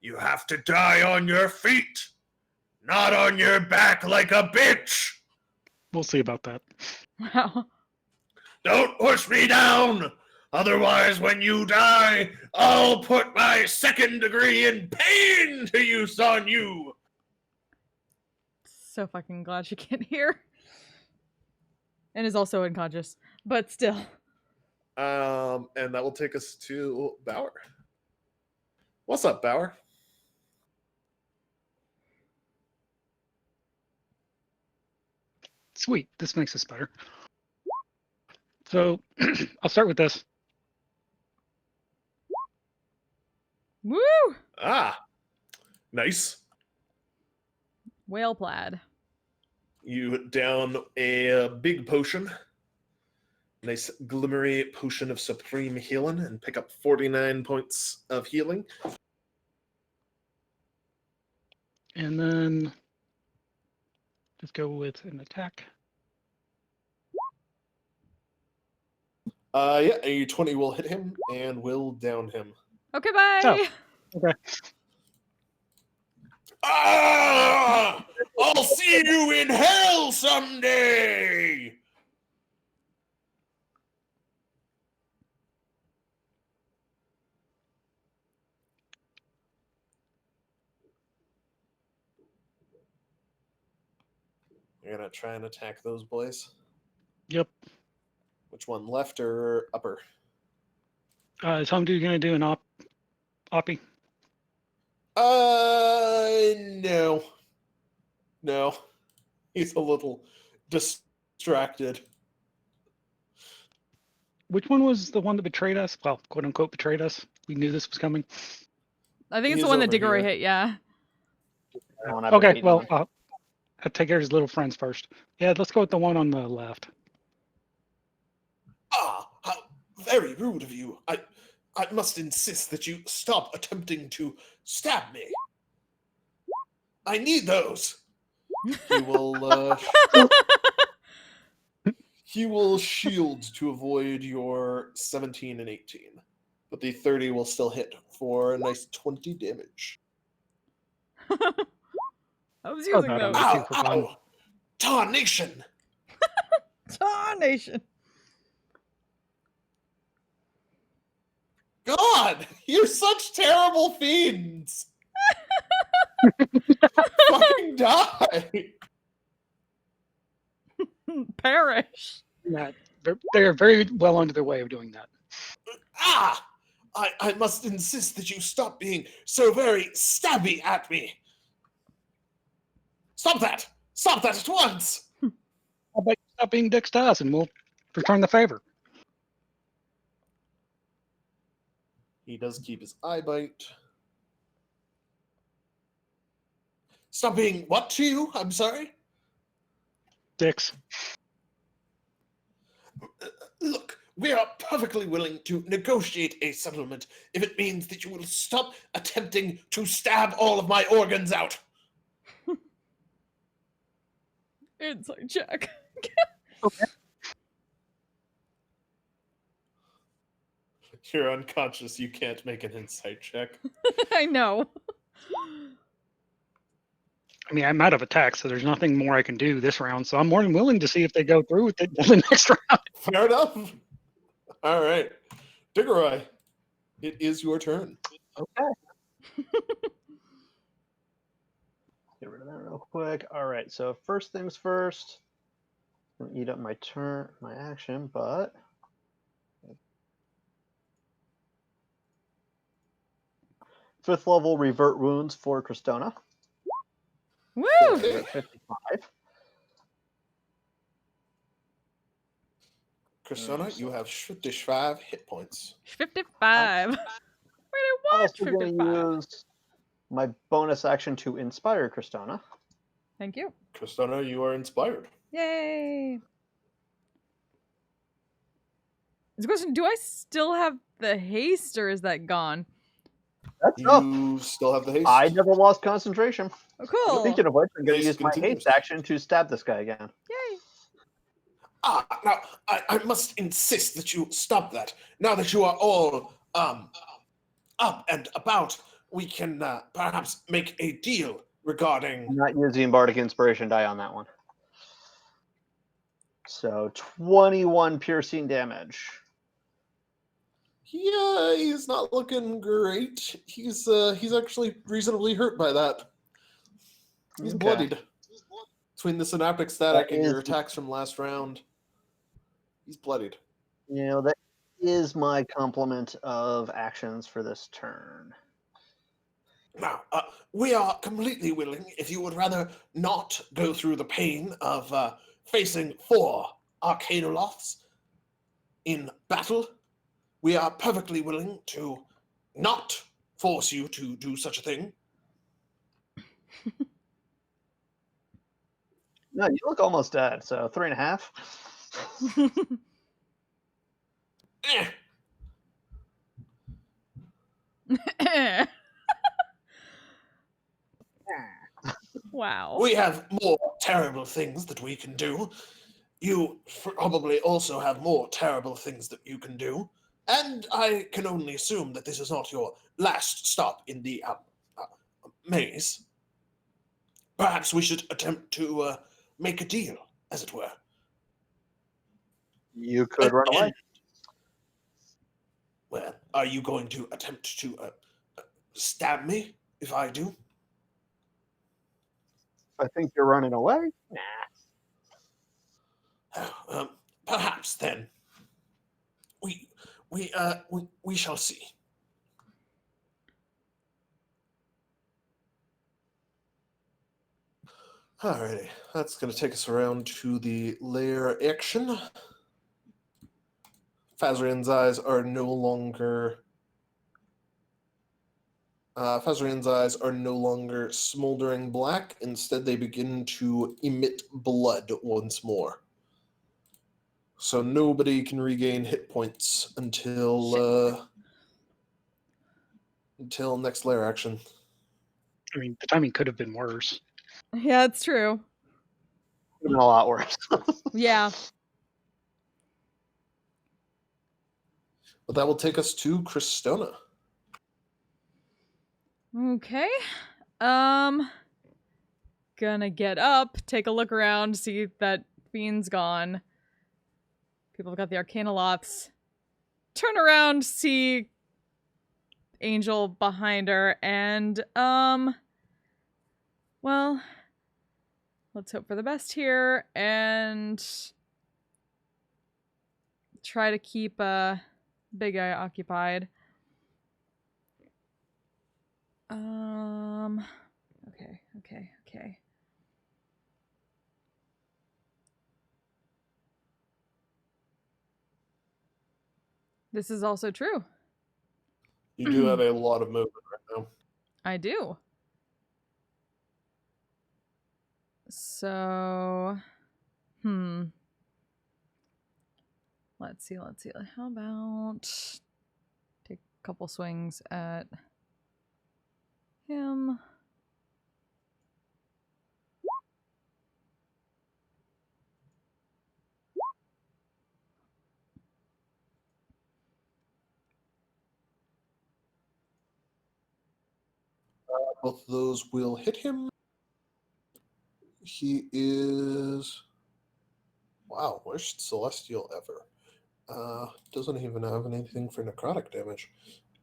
you have to die on your feet, not on your back like a bitch. we'll see about that. Wow. Don't push me down. Otherwise, when you die, I'll put my second degree in pain to use on you. So fucking glad she can't hear. And is also unconscious. But still. And that will take us to Bauer. What's up, Bauer? Sweet, this makes us better. So I'll start with this. Woo! Nice. Whale plaid. You down a big potion. Nice glimmery potion of supreme healing and pick up 49 points of healing. And then just go with an attack. A 20 will hit him and will down him. Okay, bye! Oh. Okay. I'll see you in hell someday! You're gonna try and attack those boys? Yep. Which one, left or upper? Is Home Dude going to do an oppie? No. No. He's a little distracted. Which one was the one that betrayed us? Well, quote unquote, betrayed us. We knew this was coming. I think it's He's the one that over Diggory here. hit, yeah. I don't have a Okay, beat well, on it. I'll take care of his little friends first. Yeah, let's go with the one on the left. How very rude of you. I must insist that you stop attempting to stab me. I need those. He will he will shield to avoid your 17 and 18. But the 30 will still hit for a nice 20 damage. I was Oh, using no, those. no. Looking for fun. Tarnation! Tarnation. God, you're such terrible fiends. Fucking die. Perish. Yeah, they're very well under their way of doing that. Ah! I must insist that you stop being so very stabby at me. Stop that! Stop that at once! How about you stop being dicks to us and we'll return the favor? He does keep his eye bite. Stop being what to you? I'm sorry? Dicks. Look, we are perfectly willing to negotiate a settlement if it means that you will stop attempting to stab all of my organs out. Insight check. Okay. You're unconscious. You can't make an insight check. I know. I mean, I'm out of attack, so there's nothing more I can do this round. So I'm more than willing to see if they go through with it the next round. Fair enough. All right. Diggeroy, it is your turn. Okay. Get rid of that real quick. All right. So first things first. I'm gonna eat up my turn, my action, but 5th level revert wounds for Cristona. Woo! Okay. 55. Kristona, you have 55 hit points. 55. Where did I watch Also going 55? to use my bonus action to inspire Cristona. Thank you. Kristona, you are inspired. Yay. Is the question, do I still have the haste or is that gone? That's up. You still have the haste. I never lost concentration. Oh, cool. Speaking of which, I'm going to Haste use my continues. haste action to stab this guy again. Yay. Now, I must insist that you stop that. Now that you are all up and about, we can perhaps make a deal regarding... I'm not using Bardic Inspiration die on that one. So 21 piercing damage. Yeah, he's not looking great. He's actually reasonably hurt by that. He's Okay. bloodied. Between the synaptic static That and your is- attacks from last round, he's bloodied. You know, that is my complement of actions for this turn. Now, we are completely willing, if you would rather not go through the pain of facing 4 Arcanoloths in battle, we are perfectly willing to not force you to do such a thing. No, you look almost dead, so 3.5. Eh, Wow. we have more terrible things that we can do. You probably also have more terrible things that you can do. And I can only assume that this is not your last stop in the maze. Perhaps we should attempt to make a deal, as it were. You could run away. Well, are you going to attempt to stab me if I do? I think you're running away. Perhaps then. We shall see. Alrighty, that's going to take us around to the lair action. Fazrian's eyes are no longer. Fazrian's eyes are no longer smoldering black. Instead, they begin to emit blood once more. So nobody can regain hit points until next lair action. I mean, the timing could have been worse. Yeah, it's true. Could have been a lot worse. Yeah. But that will take us to Cristona. Okay. Gonna get up, take a look around, see that fiend's gone. People have got the Arcanoloths. Turn around, see Angel behind her, and well, let's hope for the best here and try to keep Big Eye occupied. Okay. This is also true. You do have a lot of movement right now. I do. So, let's see. How about take a couple swings at him? Both of those will hit him. He is... Wow, worst Celestial ever. Doesn't even have anything for necrotic damage.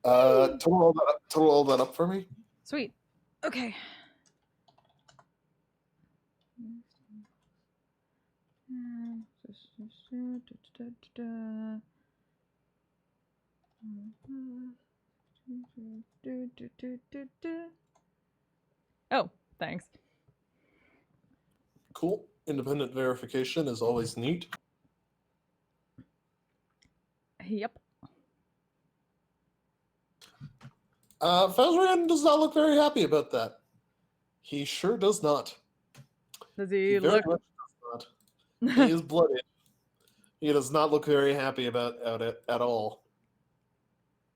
Total all that up for me. Sweet. Okay. Oh, thanks. Cool. Independent verification is always neat. Yep. Fazran does not look very happy about that. He sure does not. Does He he very look? much does not. He is blooded. He does not look very happy about it at all.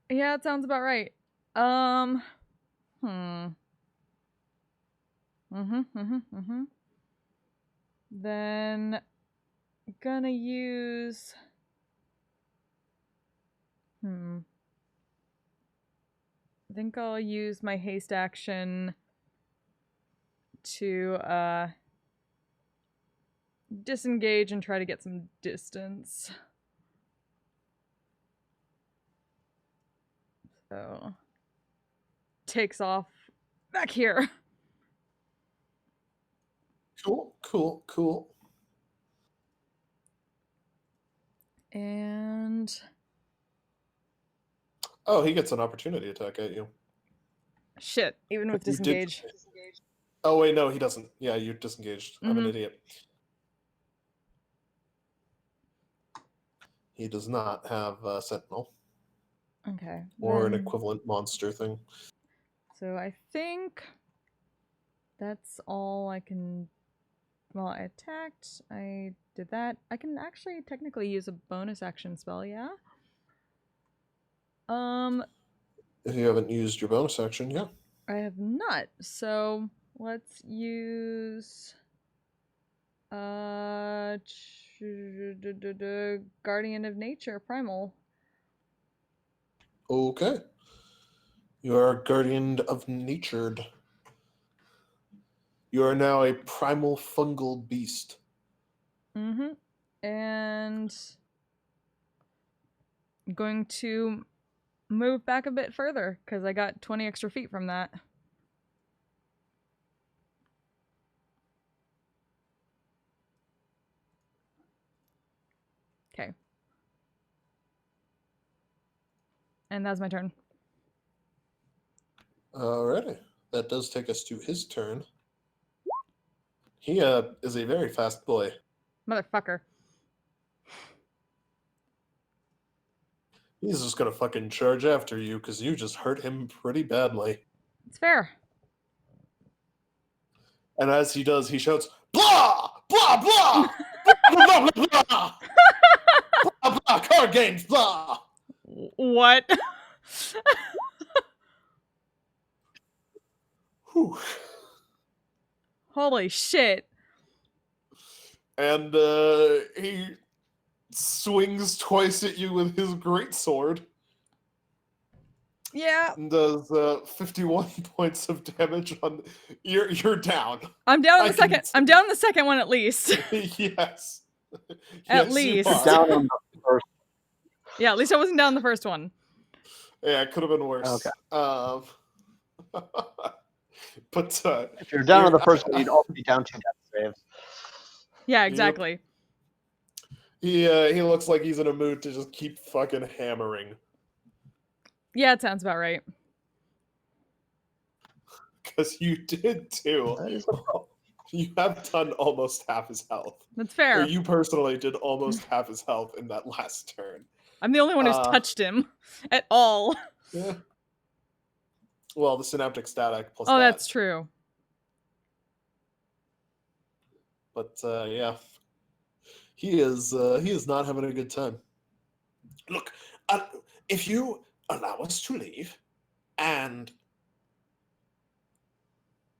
Yeah, it sounds about right. Then gonna use I think I'll use my haste action to disengage and try to get some distance. So takes off back here. Cool. And Oh, he gets an opportunity attack at you. shit, even with You did- disengage. Oh wait, no, he doesn't. Yeah, you're disengaged. I'm an idiot. He does not have Sentinel Okay. or an then- equivalent monster thing. So I think that's all I can. Well, I attacked. I did that. I can actually technically use a bonus action spell, yeah? If you haven't used your bonus action, yeah. I have not. So let's use Guardian of Nature Primal. Okay. You are Guardian of Natured. You are now a primal fungal beast. And I'm going to move back a bit further because I got 20 extra feet from that. Okay. And that's my turn. Alrighty. That does take us to his turn. He is a very fast boy. Motherfucker. He's just gonna fucking charge after you because you just hurt him pretty badly. It's fair. And as he does, he shouts, "Blah! Blah! Blah! Blah! Blah! Blah! Blah! Blah! Blah! Card games! Blah!" What? Whew. Holy shit. And he swings twice at you with his greatsword Yeah. and does 51 points of damage on. You're down. I'm down on I the second. can- I'm down on the second one at least. Yes. At Yes, you least. are. Down on Yeah, at least I wasn't down the first one. Yeah, it could have been worse. Okay. But If you're down on here- the first one, you'd also be down 2 death saves. Yeah, exactly. he looks like he's in a mood to just keep fucking hammering. Yeah, it sounds about right. Because you did too. That is a problem. You have done almost half his health. That's Or fair. you personally did almost half his health in that last turn. I'm the only one who's touched him at all. Yeah. Well, the synaptic static plus Oh, that. that's true. But yeah, he is not having a good time. Look, if you allow us to leave, and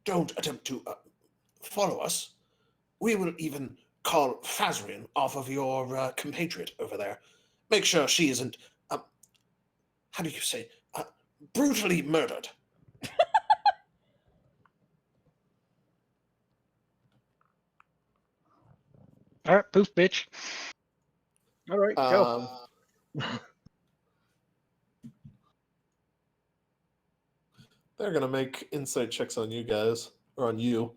don't attempt to follow us, we will even call Fazrin off of your compatriot over there. Make sure she isn't, how do you say, brutally murdered. All right, poof, bitch. All right, go. They're gonna make insight checks on you guys, or on you.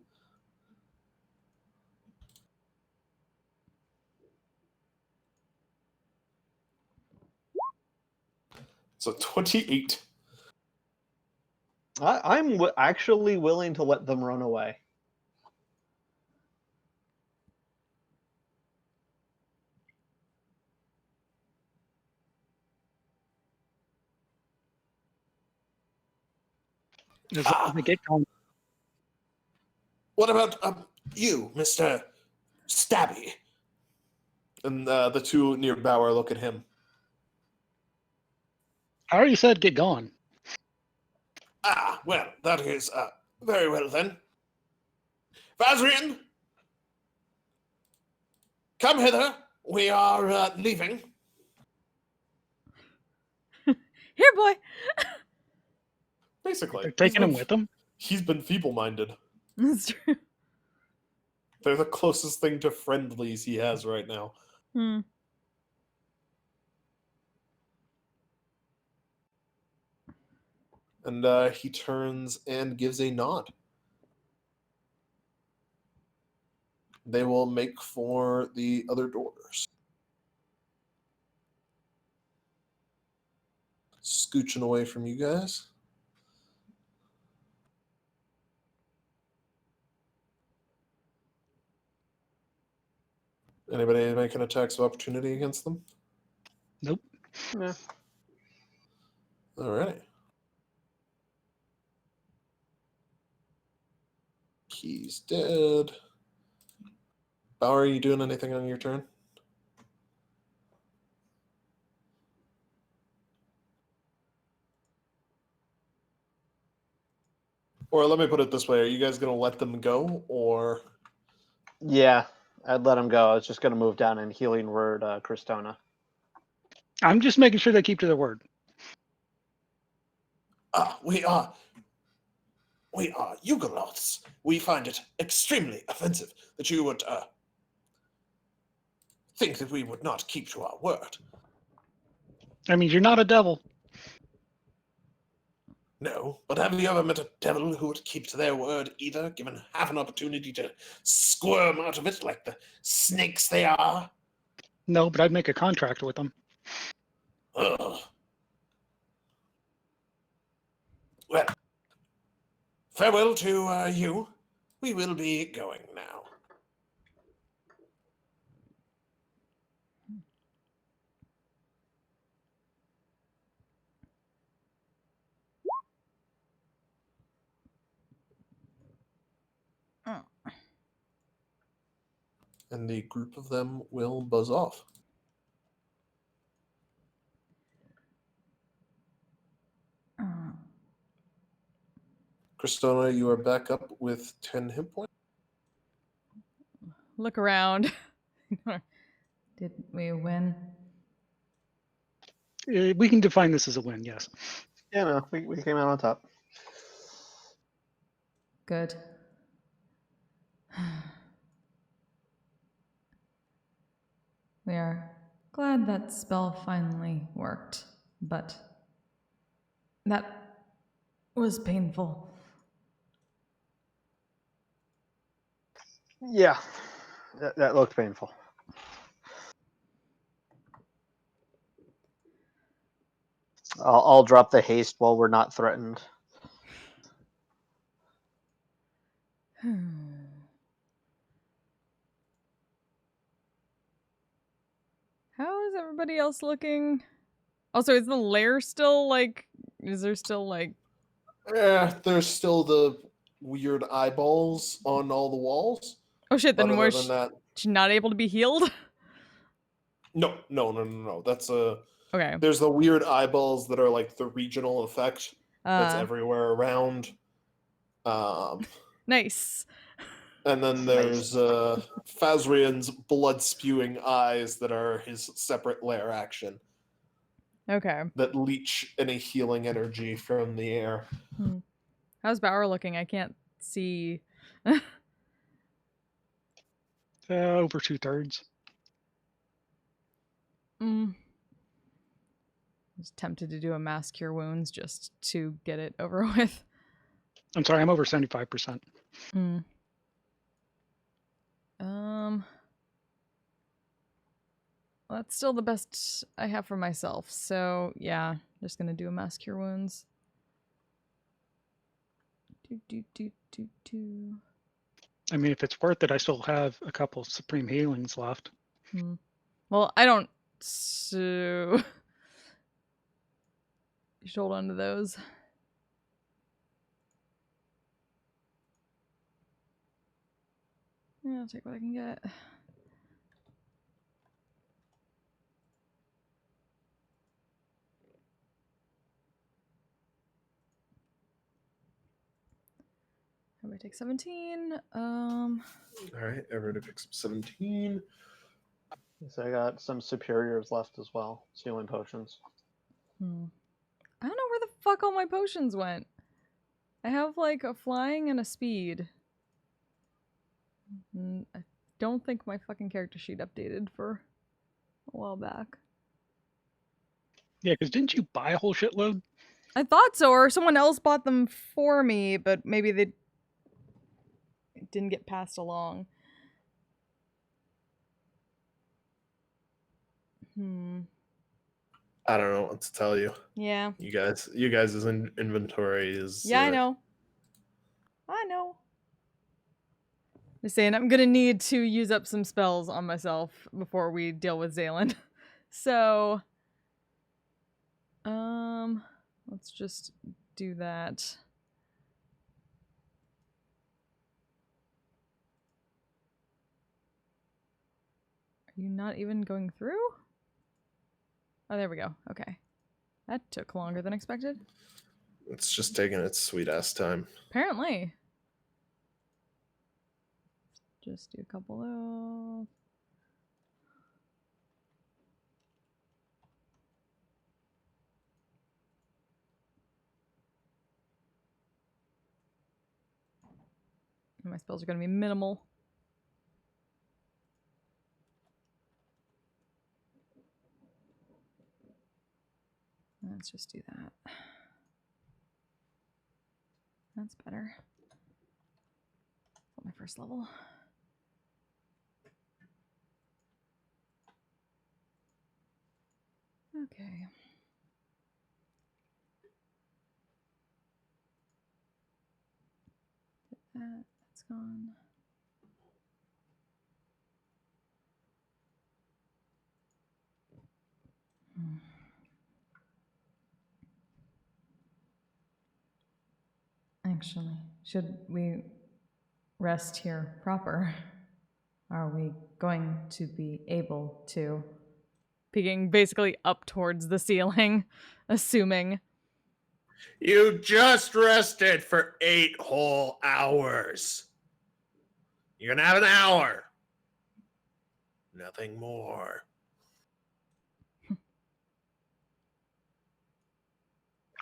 So 28. I'm actually willing to let them run away. As long as they get going. What about you, Mr. Stabby? And the two near Bauer look at him. I already said get going. Ah, well, that is very well then. Vazrian, come hither. We are leaving. Here, boy. Basically, They're taking him with them. He's been feeble-minded. That's true. They're the closest thing to friendlies he has right now. Hmm. And he turns and gives a nod. They will make for the other doors. Scooching away from you guys. Anybody making attacks of opportunity against them? Nope. Yeah. All right. He's dead. Bauer, are you doing anything on your turn? Or let me put it this way: are you guys going to let them go, or? Yeah, I'd let him go. I was just going to move down and healing word Cristona. I'm just making sure they keep to their word. We are Yugoloths. We find it extremely offensive that you would think that we would not keep to our word. I mean, you're not a devil. No, but have you ever met a devil who would keep to their word either, given half an opportunity to squirm out of it like the snakes they are? No, but I'd make a contract with them. Ugh. Well, farewell to you. We will be going now. Oh. And the group of them will buzz off. Cristona, you are back up with 10 hit points. Look around. Did we win? We can define this as a win, yes. Yeah, no, we came out on top. Good. We are Glad that spell finally worked, but that was painful. Yeah, that looked painful. I'll drop the haste while we're not threatened. How is everybody else looking? Also, is the lair still like? Is there still like? There's still the weird eyeballs on all the walls. Oh shit! But Then other was than that, she not able to be healed? no. That's Okay. there's the weird eyeballs that are like the regional effect that's Uh, everywhere around. nice. And then there's Fazrian's blood spewing eyes that are his separate lair action Okay. that leech any healing energy from the air. How's Bauer looking? I can't see. Over 2/3. I was tempted to do a mass cure wounds just to get it over with. I'm sorry, I'm over 75%. Well, that's still the best I have for myself. So yeah, just gonna do a mass cure wounds. I mean, if it's worth it, I still have a couple supreme healings left. Well, I don't. So you should hold on to those. Yeah, I'll take what I can get. Everybody take 17. All right, everybody picks up 17. So I got some superiors left as well. Healing potions. I don't know where the fuck all my potions went. I have like a flying and a speed. I don't think my fucking character sheet updated for a while back. Yeah, because didn't you buy a whole shitload? I thought so, or someone else bought them for me, but maybe they didn't get passed along. I don't know what to tell you. Yeah. You guys' inventory is. Yeah, I know. Just saying, I'm gonna need to use up some spells on myself before we deal with Zaylan. So, let's just do that. Are you not even going through? Oh, there we go. Okay. That took longer than expected. It's just taking its sweet ass time. Apparently. Just do a couple of... My spells are going to be minimal. Let's just do that. That's better. My first level. Okay. That's gone. Actually, should we rest here proper? Are we going to be able to? Peeking basically up towards the ceiling, assuming. You just rested for 8 whole hours. You're gonna have an hour. Nothing more.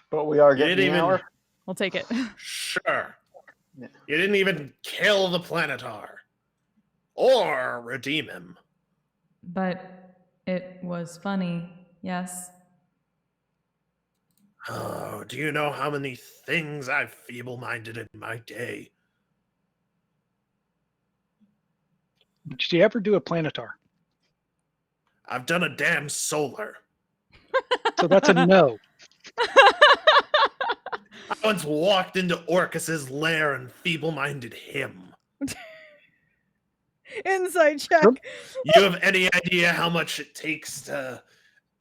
But we are You getting didn't an even. hour. I'll take it. Sure. Yeah. You didn't even kill the Planetar. Or redeem him. But It was funny, yes. Oh, do you know how many things I've feeble-minded in my day? Did you ever do a planetar? I've done a damn solar. So that's a no. I once walked into Orcus's lair and feeble-minded him. Insight check. Nope. You have any idea how much it takes to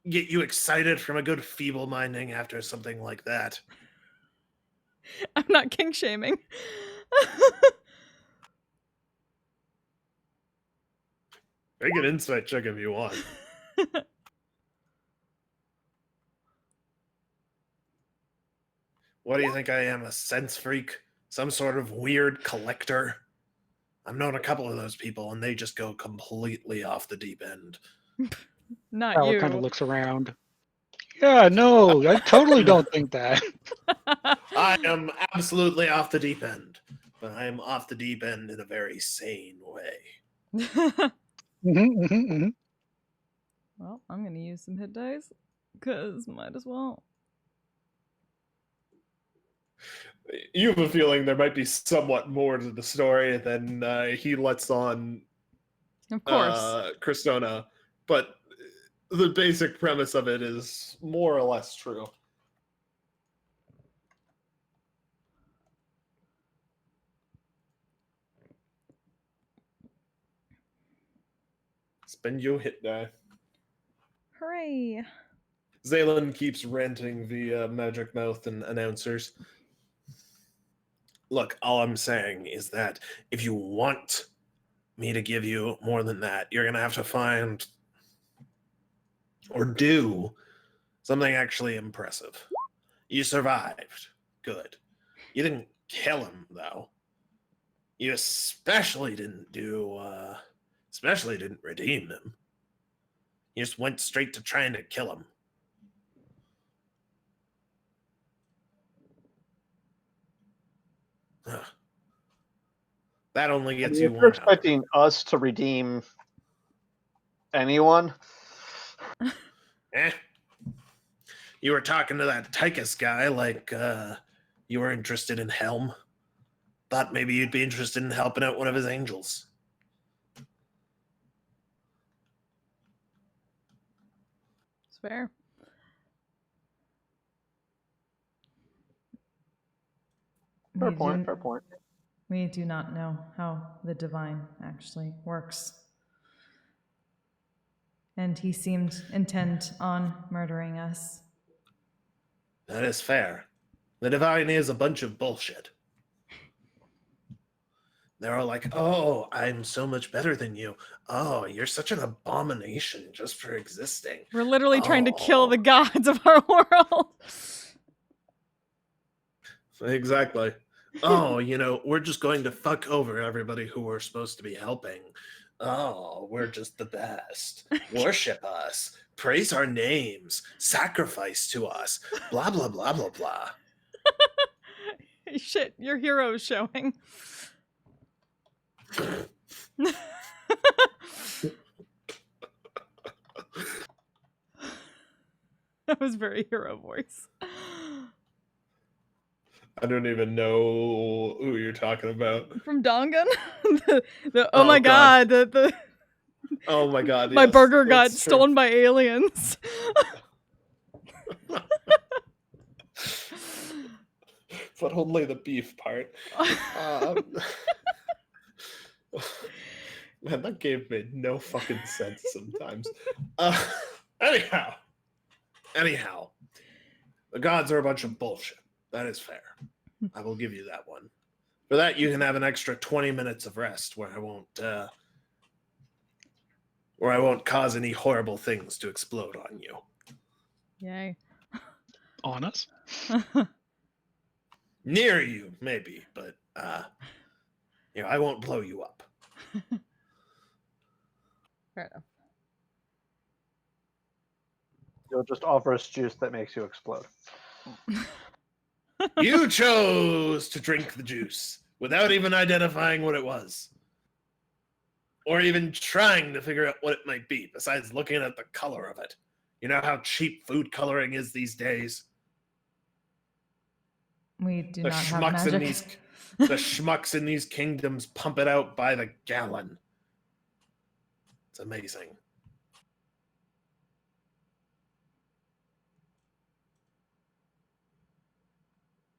get you excited from a good feeble-minding after something like that? I'm not kink shaming. Make an insight check if you want. What do you think I am, a sense freak? Some sort of weird collector? I've known a couple of those people, and they just go completely off the deep end. Not Tyler you. kind of looks around. Yeah, no, I totally don't think that. I am absolutely off the deep end, but I am off the deep end in a very sane way. Well, I'm gonna use some hit dice, cause might as well. You have a feeling there might be somewhat more to the story than he lets on Of course. Cristona, but the basic premise of it is more or less true. Spend your hit die. Hooray! Zaylan keeps ranting via magic mouth and announcers. Look, all I'm saying is that if you want me to give you more than that, you're going to have to find or do something actually impressive. You survived. Good. You didn't kill him, though. You especially didn't redeem him. You just went straight to trying to kill him. Ugh. That only gets you If one you're out. expecting us to redeem anyone, Eh? You were talking to that Tychus guy like you were interested in Helm. Thought maybe you'd be interested in helping out one of his angels. It's fair. fair point, fair point. We do not know how the divine actually works. And he seemed intent on murdering us. That is fair. The divine is a bunch of bullshit. They're all like, oh, I'm so much better than you. Oh, you're such an abomination just for existing. We're literally trying to kill the gods of our world. Exactly. Oh, we're just going to fuck over everybody who we're supposed to be helping. Oh, we're just the best. Worship us. Praise our names. Sacrifice to us. Blah, blah, blah, blah, blah. Shit, your hero's showing. That was very hero voice. I don't even know who you're talking about. From Dongan? oh Oh, my God. god, Oh my god, my yes, burger got that's true. stolen by aliens. But only the beef part. Man, that game made no fucking sense sometimes. Anyhow, the gods are a bunch of bullshit. That is fair. I will give you that one. For that, you can have an extra 20 minutes of rest where I won't cause any horrible things to explode on you. Yay. On us? Near you, maybe, but I won't blow you up. Fair enough. You'll just offer us juice that makes you explode. You chose to drink the juice without even identifying what it was. or even trying to figure out what it might be, besides looking at the color of it. You know how cheap food coloring is these days? We do The not have schmucks in magic. the schmucks in these kingdoms pump it out by the gallon. It's amazing.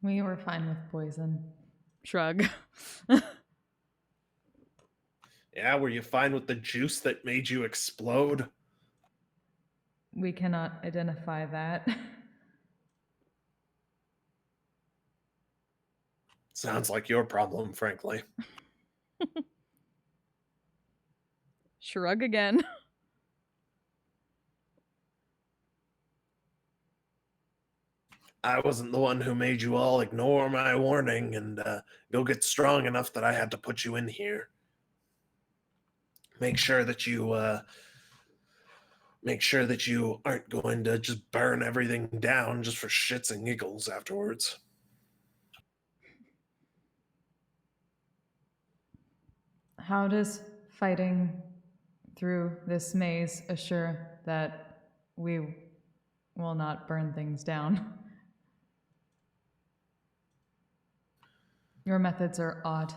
We were fine with poison. Shrug. Yeah, were you fine with the juice that made you explode? We cannot identify that. Sounds like your problem, frankly. Shrug again. I wasn't the one who made you all ignore my warning and go get strong enough that I had to put you in here. Make sure that you aren't going to just burn everything down just for shits and giggles afterwards. How does fighting through this maze assure that we will not burn things down? Your methods are odd.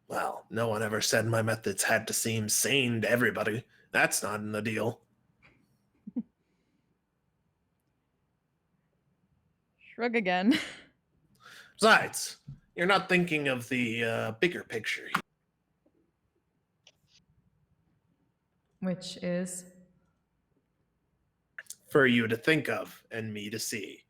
Well, no one ever said my methods had to seem sane to everybody. That's not in the deal. Shrug again. Besides, you're not thinking of the bigger picture. Which is? For you to think of and me to see.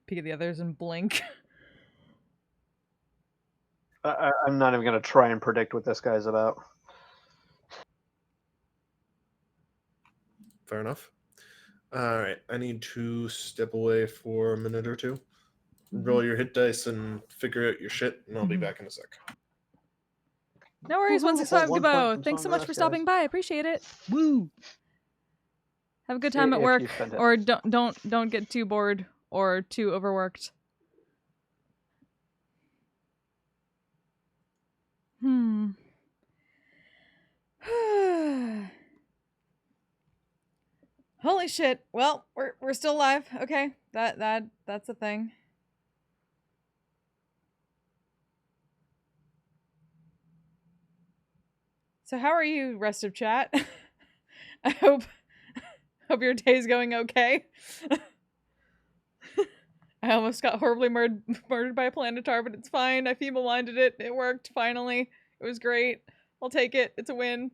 Peek at the others and blink. I'm not even going to try and predict what this guy's about. Fair enough. All right, I need to step away for a minute or two. Roll your hit dice and figure out your shit, and I'll be back in a sec. No worries, Woohoo, 165 1 point Gabo. from Thanks so Song much for Grass, stopping guys. by. I appreciate it. Woo! Have a good time at If you work, spend it. or don't get too bored or too overworked. Holy shit. Well, we're still alive. Okay. That's a thing. So how are you, rest of chat? I hope your day's going okay. I almost got horribly murdered by a planetar, but it's fine. I feeble-minded it. It worked, finally. It was great. I'll take it. It's a win.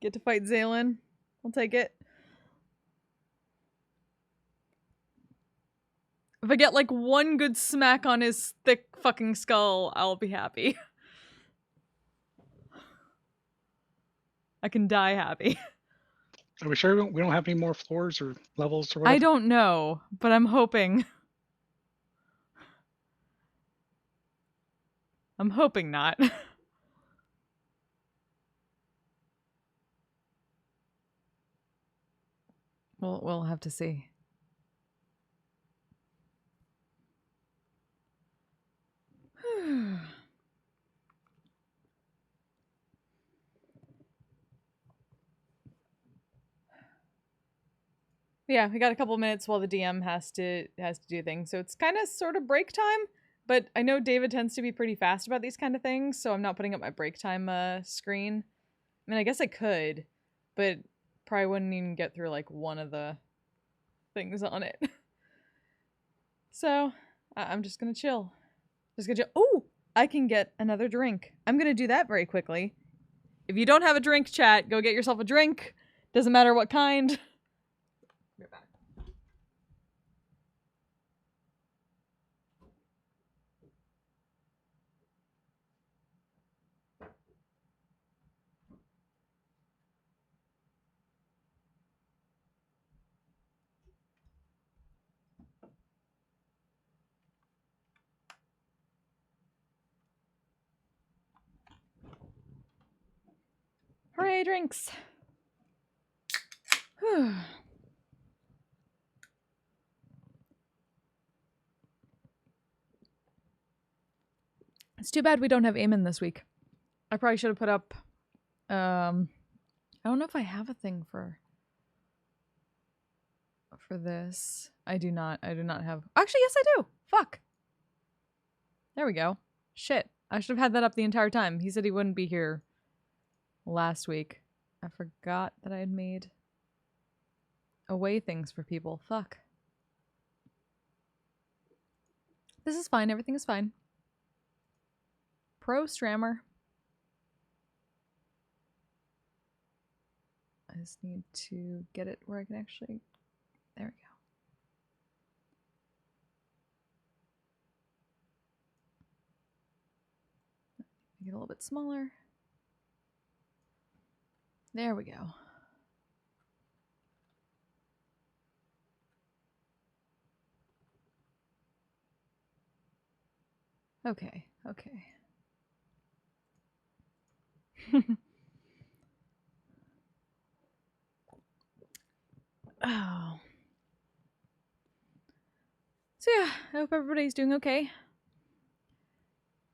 Get to fight Zalen. I'll take it. If I get like one good smack on his thick fucking skull, I'll be happy. I can die happy. Are we sure we don't have any more floors or levels or whatever? I don't know, but I'm hoping. I'm hoping not. We'll have to see. Yeah, we got a couple minutes while the DM has to do things. So it's kind of sort of break time, but I know David tends to be pretty fast about these kind of things, so I'm not putting up my break time screen. I mean, I guess I could, but probably wouldn't even get through like one of the things on it. So I'm just gonna chill. Oh, I can get another drink. I'm gonna do that very quickly. If you don't have a drink, chat, go get yourself a drink. Doesn't matter what kind. We're back. Hooray, drinks. Whew. It's too bad we don't have Eamon this week. I probably should have put up I don't know if I have a thing for this. I do not have. Actually, yes I do. Fuck. There we go. Shit. I should have had that up the entire time. He said he wouldn't be here last week. I forgot that I had made away things for people. Fuck. This is fine. Everything is fine. Pro Strammer. I just need to get it where I can actually... There we go. Make it a little bit smaller. There we go. Okay, okay. Oh. So yeah, I hope everybody's doing okay.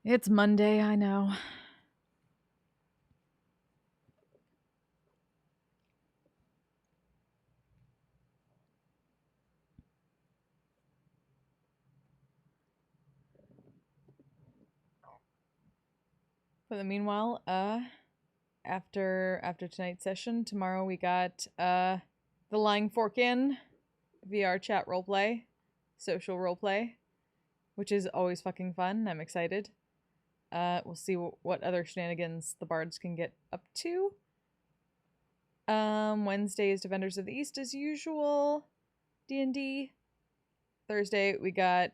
It's Monday, I know. For the meanwhile, after tonight's session, tomorrow we got the Lying Fork Inn VR chat roleplay, social roleplay, which is always fucking fun. I'm excited. We'll see what other shenanigans the bards can get up to. Wednesday is Defenders of the East as usual. D&D. Thursday we got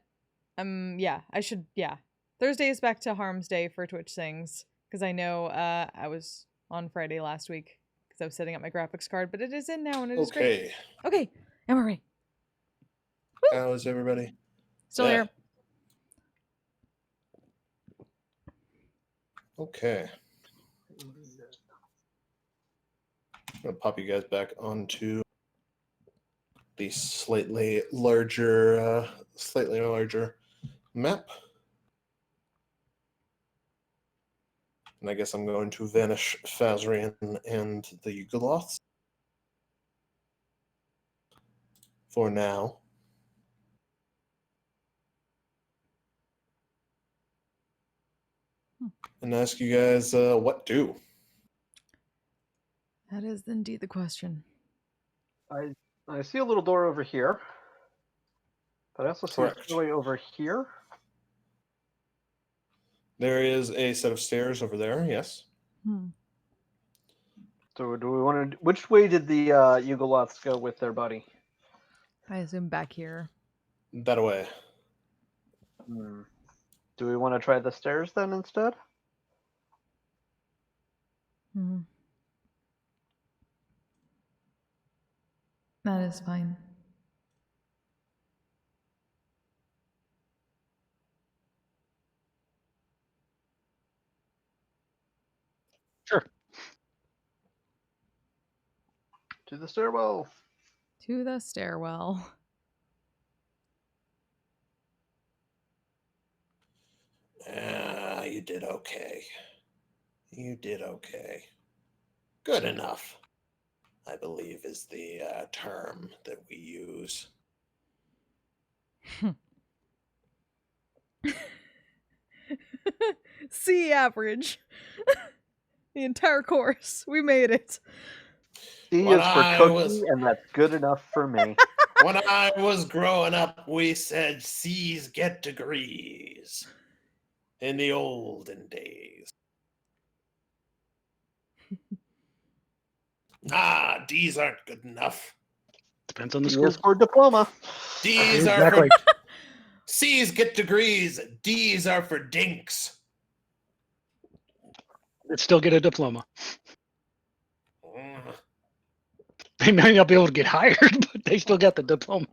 Thursday is back to Harm's Day for Twitch Sings, because I know I was on Friday last week because I was setting up my graphics card, but it is in now and it is great. Okay, and we're ready. Woo! How is everybody? Still here. Okay. I'm gonna pop you guys back onto the slightly larger map. And I guess I'm going to vanish Fazrian and the Yugoloths for now. And ask you guys what do. That is indeed the question. I see a little door over here, but I also see a Correct. doorway over here. There is a set of stairs over there, yes. So do we want to? Which way did the Yugoloths go with their buddy? I assume back here. That away. Do we want to try the stairs then instead? That is fine. Sure. To the stairwell. To the stairwell. You did okay. You did okay. Good enough, I believe, is the term that we use. C average. The entire course. We made it. C is for cookie, and that's good enough for me. When I was growing up, we said C's get degrees. In the olden days. D's aren't good enough. Depends on the C school. is for diploma. D's Exactly. are for C's get degrees. D's are for dinks. They'd still get a diploma. Mm. They may not be able to get hired, but they still got the diploma.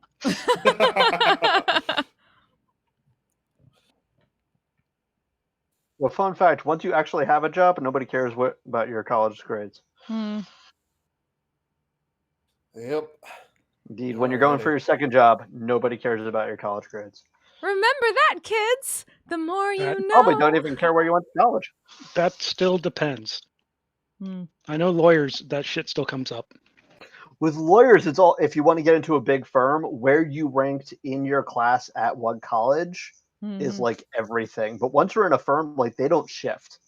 Well, fun fact: once you actually have a job, nobody cares about your college grades. Hmm. Yep. Indeed, when you're going for Alrighty. your second job, nobody cares about your college grades. Remember that, kids. The more That you know. Probably don't even care where you went to college. that still depends. Hmm. I know lawyers, that shit still comes up. With lawyers, it's all if you want to get into a big firm, where you ranked in your class at what college is Mhm. like everything. But once you're in a firm, like they don't shift.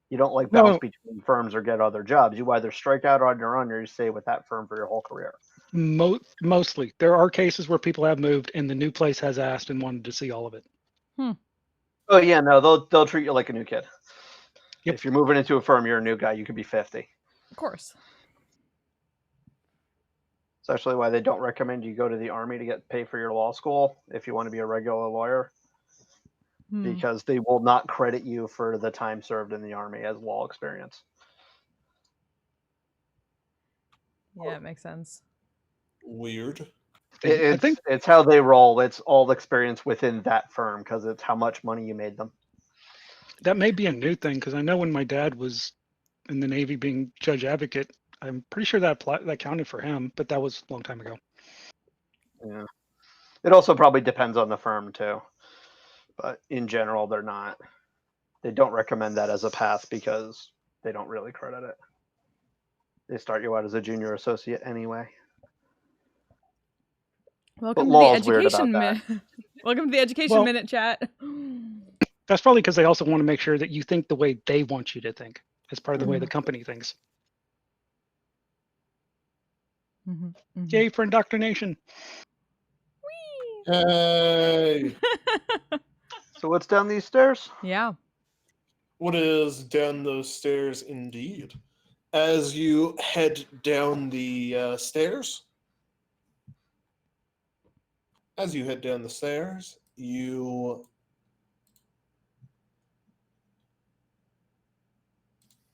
You don't like bounce No, between firms or get other jobs. You either strike out on your own or you stay with that firm for your whole career. mostly. There are cases where people have moved and the new place has asked and wanted to see all of it. Oh yeah, no, they'll treat you like a new kid. Yep. If you're moving into a firm, you're a new guy. You could be 50. Of course. It's actually why they don't recommend you go to the army to get paid for your law school if you want to be a regular lawyer, Hmm. because they will not credit you for the time served in the army as law experience. Yeah, it makes sense. Weird. I think It's how they roll. It's all experience within that firm because it's how much money you made them. that may be a new thing because I know when my dad was in the Navy being judge advocate, I'm pretty sure that counted for him, but that was a long time ago. Yeah. It also probably depends on the firm too, but in general, they're not. They don't recommend that as a path because they don't really credit it. They start you out as a junior associate anyway. Welcome to the law's weird about education that. minute. Welcome to the education Well- minute chat. That's probably because they also want to make sure that you think the way they want you to think as part of the way the Mhm. company thinks. Mhm, mhm. Yay for indoctrination. Hey, So what's down these stairs? Yeah. what is down those stairs indeed? As you head down the stairs, you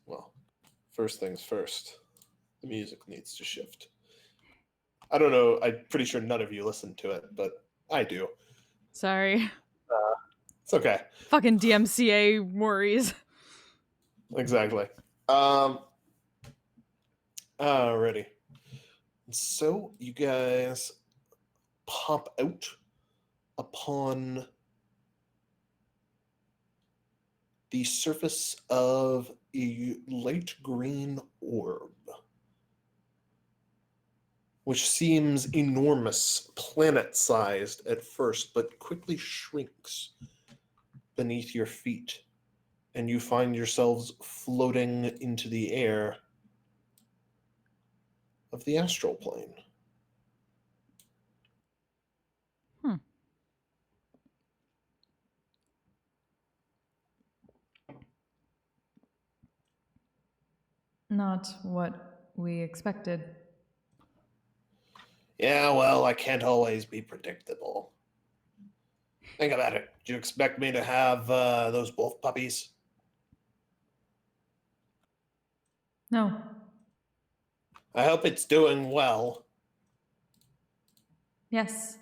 well, first things first, the music needs to shift. I don't know. I'm pretty sure none of you listen to it, but I do. Sorry. It's okay. Fucking DMCA worries. Exactly. Alrighty. So you guys pop out upon the surface of a light green orb, which seems enormous, planet-sized at first, but quickly shrinks beneath your feet, and you find yourselves floating into the air of the astral plane. Not what we expected. Yeah, well, I can't always be predictable. Think about it. Do you expect me to have those wolf puppies? No. I hope it's doing well. Yes.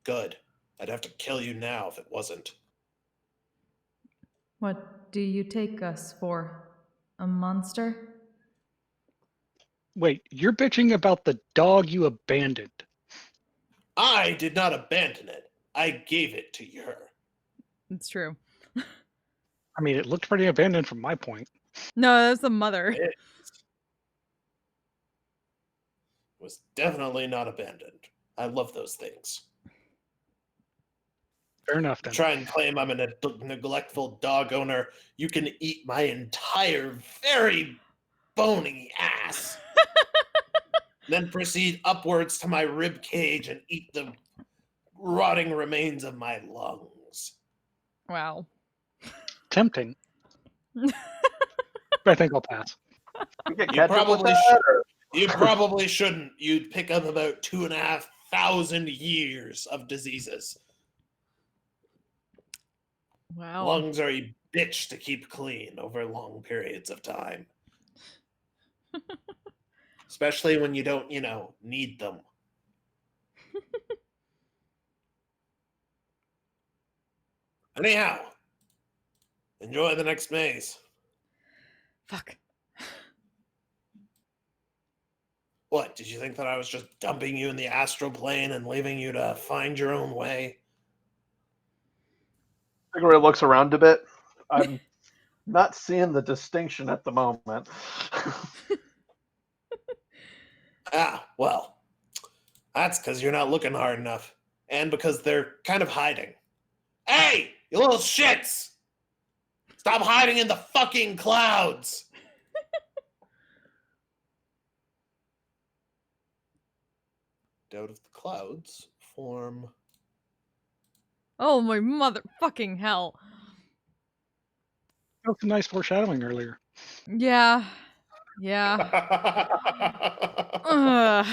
Good. I'd have to kill you now if it wasn't. What do you take us for? A monster? Wait, you're bitching about the dog you abandoned. I did not abandon it. I gave it to her. It's true. I mean, it looked pretty abandoned from my point. No, that's the mother. It was definitely not abandoned. I love those things. Fair enough You then. try and claim I'm a neglectful dog owner, you can eat my entire very bony ass. Then proceed upwards to my rib cage and eat the rotting remains of my lungs. Wow. Tempting. But I think I'll pass. You get You ketchup with probably that? Or? You probably shouldn't. You'd pick up about 2,500 years of diseases. Wow. Lungs are a bitch to keep clean over long periods of time. Especially when you don't, need them. Anyhow, enjoy the next maze. Fuck. What, did you think that I was just dumping you in the astral plane and leaving you to find your own way? Figure looks around a bit. I'm not seeing the distinction at the moment. Ah, well, that's because you're not looking hard enough. And because they're kind of hiding. Hey, you little shits! Stop hiding in the fucking clouds! Out of the clouds form... Oh my motherfucking hell. That was some nice foreshadowing earlier. Yeah. Yeah. Ugh.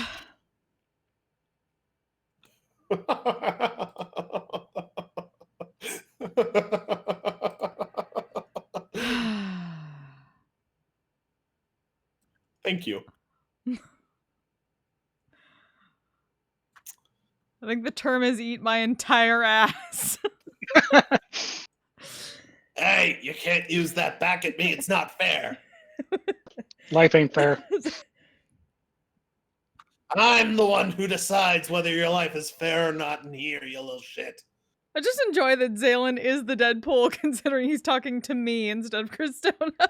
Thank you. I think the term is eat my entire ass. Hey, you can't use that back at me. It's not fair. Life ain't fair. I'm the one who decides whether your life is fair or not in here, you little shit. I just enjoy that Zalen is the Deadpool, considering he's talking to me instead of Christona.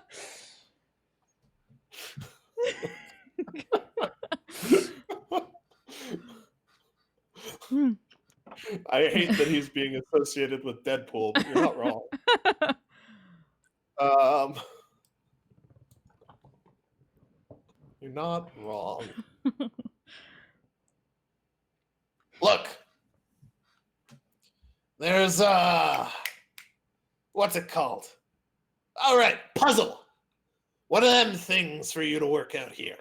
I hate that he's being associated with Deadpool, but you're not wrong. You're not wrong. Look. There's, what's it called? All right, puzzle. What are them things for you to work out here?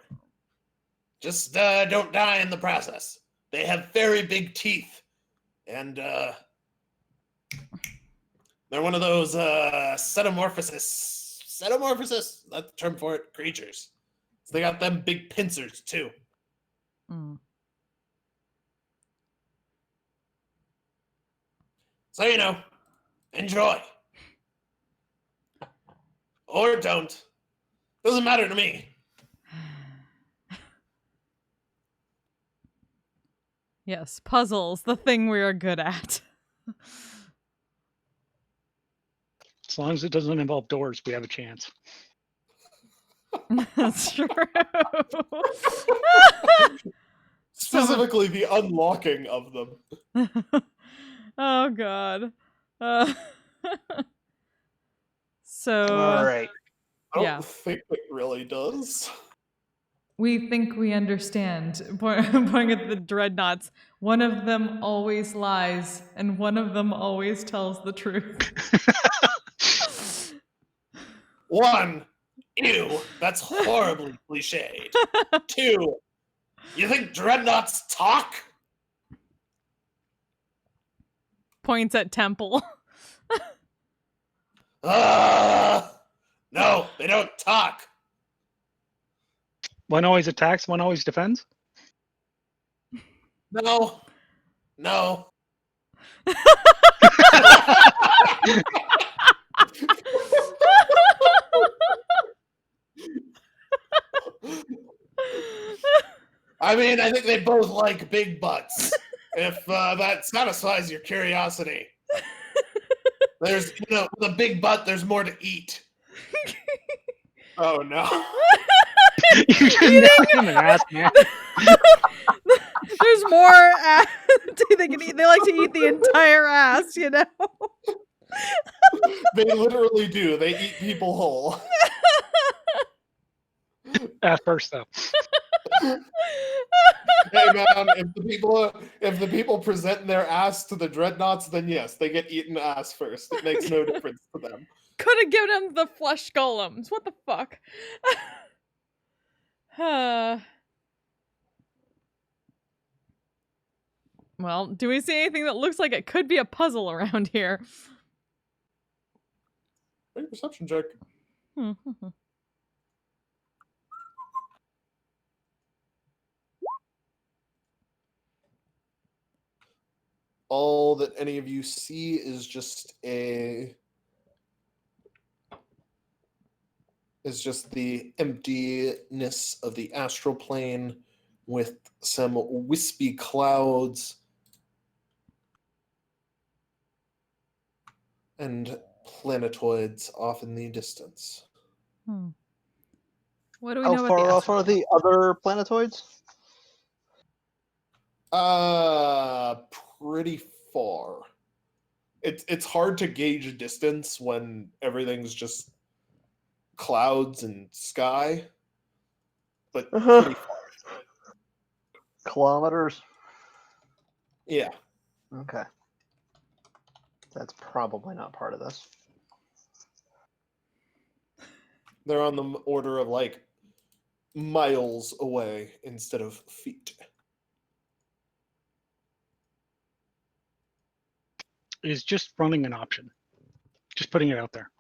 Just, don't die in the process. They have very big teeth. And, they're one of those, Cetamorphosis, that's the term for it, creatures. So they got them big pincers, too. Mm. So, you know, enjoy. Or don't. Doesn't matter to me. Yes, puzzles, the thing we are good at. As long as it doesn't involve doors, we have a chance. That's true. Specifically, the unlocking of them. Oh god. So All right. I don't yeah. think it really does. We think we understand. Pointing at the dreadnoughts. One of them always lies, and one of them always tells the truth. One, ew, that's horribly cliched. Two, you think dreadnoughts talk? Points at Temple. No, they don't talk. One always attacks, one always defends. No. I mean, I think they both like big butts. If that satisfies your curiosity. There's, with a big butt, there's more to eat. Oh, no. You just knocked him an ass, man. There's more ass. They can eat. They like to eat the entire ass, you know. They literally do. They eat people whole. At first, though. Hey man, if the people present their ass to the dreadnoughts, then yes, they get eaten ass first. It makes no difference to them. Could have given him the flesh golems. What the fuck? Well, do we see anything that looks like it could be a puzzle around here? Make a perception check. All that any of you see is just the emptiness of the astral plane. with some wispy clouds and planetoids off in the distance. What do we How know about far the off are the other planetoids? Pretty far. It's hard to gauge distance when everything's just clouds and sky, but pretty far. Kilometers? Yeah. Okay. That's probably not part of this. They're on the order of like miles away instead of feet. Is just running an option. Just putting it out there.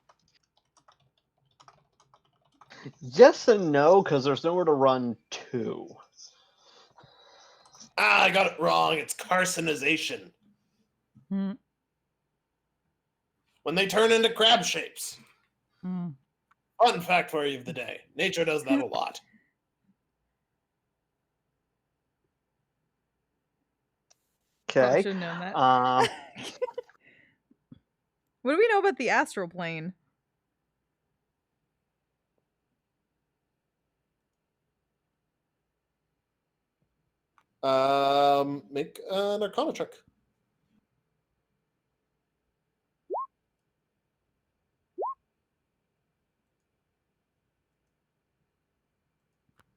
Yes and no, because there's nowhere to run to. I got it wrong. It's carcinization. Hmm. When they turn into crab shapes. Hmm. Fun fact for you of the day. Nature does that a lot. Probably Okay. should have known that. What do we know about the astral plane? Make an Arcana check.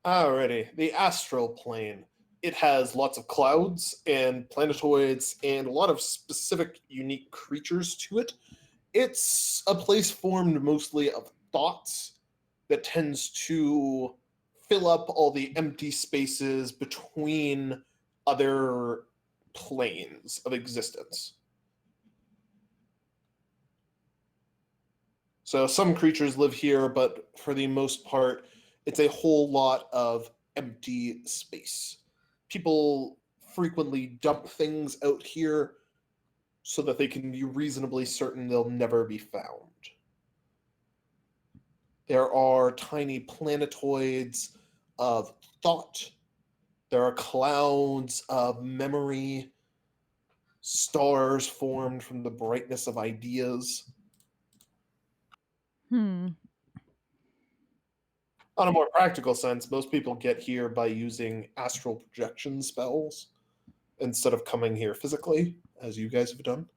Alrighty, the astral plane. It has lots of clouds and planetoids and a lot of specific unique creatures to it. It's a place formed mostly of thoughts that tends to fill up all the empty spaces between other planes of existence. So some creatures live here, but for the most part, it's a whole lot of empty space. People frequently dump things out here so that they can be reasonably certain they'll never be found. There are tiny planetoids of thought. There are clouds of memory, stars formed from the brightness of ideas. On a more practical sense, most people get here by using astral projection spells instead of coming here physically, as you guys have done.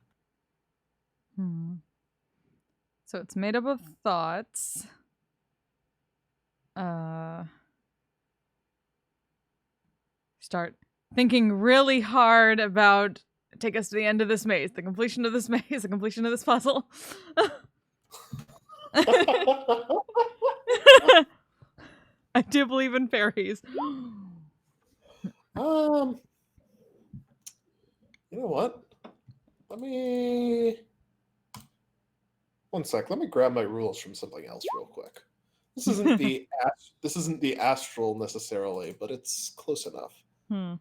So it's made up of thoughts. Start thinking really hard about take us to the end of this maze, the completion of this maze, the completion of this puzzle. I do believe in fairies. You know what? Let me... One sec. Let me grab my rules from something else real quick. This isn't the this isn't the astral necessarily, but it's close enough. Okay.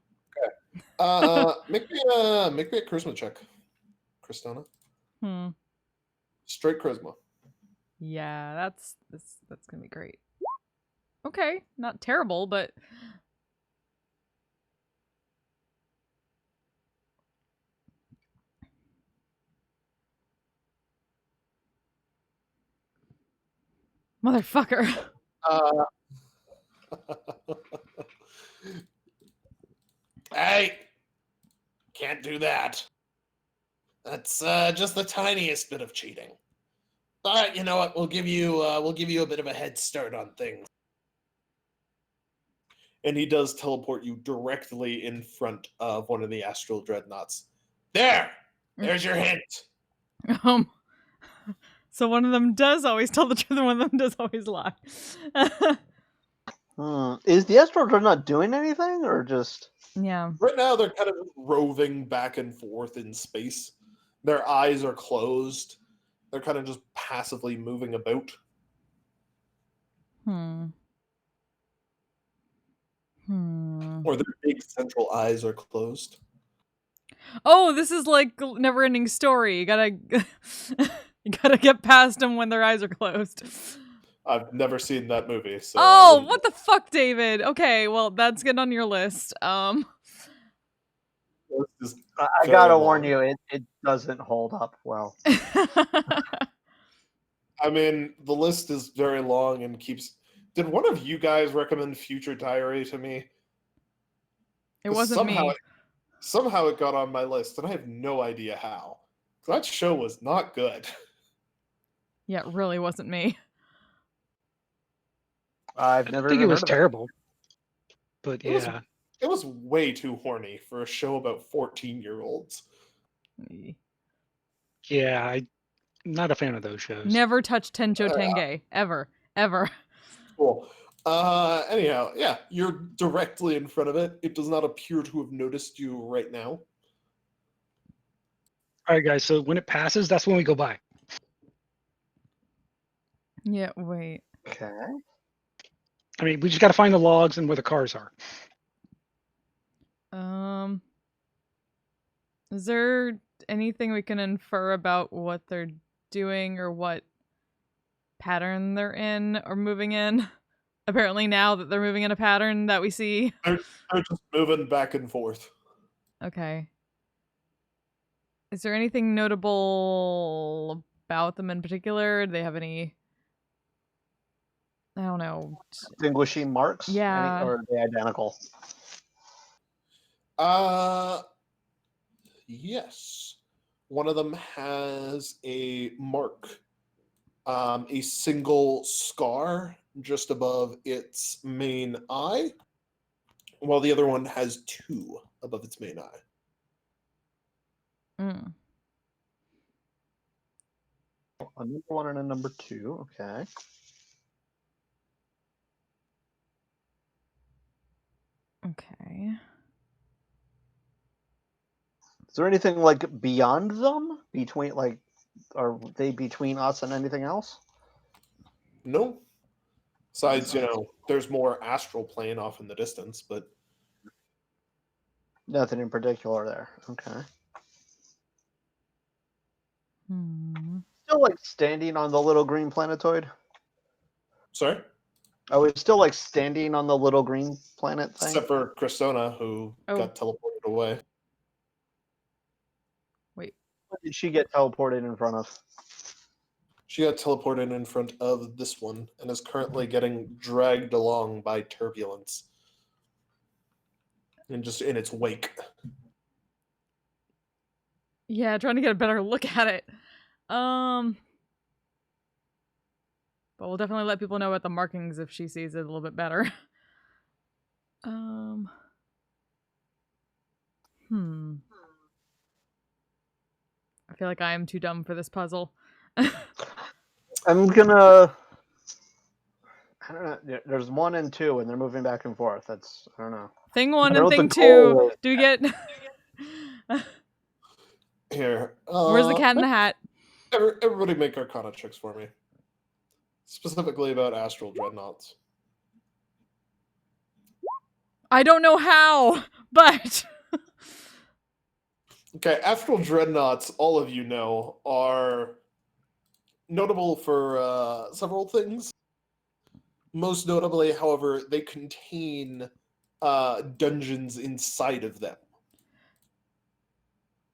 Make me a charisma check, Kristona. Straight charisma. Yeah, that's gonna be great. Okay, not terrible, but motherfucker. Hey, can't do that. That's just the tiniest bit of cheating. But you know what? We'll give you a bit of a head start on things. And he does teleport you directly in front of one of the astral dreadnoughts. There's your hint. So one of them does always tell the truth, and one of them does always lie. Is the astral dreadnought doing anything, or just? Yeah. Right now, they're kind of roving back and forth in space. Their eyes are closed. They're kind of just passively moving about. Or their big central eyes are closed. Oh, this is like never-ending story. You gotta get past them when their eyes are closed. I've never seen that movie, so I Oh, wouldn't what the fuck, David? Okay, well, that's good on your list. know. This is I very gotta warn long. you, it doesn't hold up well. I mean, the list is very long and keeps. Did one of you guys recommend Future Diary to me? It 'Cause wasn't me. somehow it got on my list, and I have no idea how. That show was not good. Yeah, it really wasn't me. I've I never think it even was heard of it. terrible. But It was yeah, it was way too horny for a show about 14-year-olds. yeah, I'm not a fan of those shows. Never touch Tencho Tenge. Ever. Ever. Cool. Anyhow, yeah, you're directly in front of it. It does not appear to have noticed you right now. All right, guys. So when it passes, that's when we go by. Yeah, wait. Okay. I mean, we just got to find the logs and where the cars are. Is there anything we can infer about what they're doing or what pattern they're in or moving in? Apparently now that they're moving in a pattern that we see. They're just moving back and forth. Okay. Is there anything notable about them in particular? Do they have any, I don't know. Distinguishing marks? Yeah. Or are they identical? Yes. One of them has a mark, a single scar just above its main eye, while the other one has two above its main eye. Mm. A number one and a number two. Okay. Okay. Is there anything like beyond them? Between like, are they between us and anything else? No. Besides, there's more astral plane off in the distance, but Nothing in particular there. Okay. Still like standing on the little green planetoid? sorry? I was still like standing on the little green planet thing. Except for Cristona, who Oh. got teleported away. Wait. What did she get teleported in front of? She got teleported in front of this one and is currently getting dragged along by turbulence. And just in its wake. Yeah, trying to get a better look at it. But we'll definitely let people know about the markings if she sees it a little bit better. I feel like I am too dumb for this puzzle. I'm gonna. I don't know. There's 1 and 2, and they're moving back and forth. That's I don't know. Thing 1 I know and what the thing goal 2. is. Do we get? Here. Where's the cat in the hat? Everybody make Arcana checks for me. Specifically about astral dreadnoughts. I don't know how, but Okay, astral dreadnoughts, all of you know, are notable for several things. Most notably, however, they contain dungeons inside of them.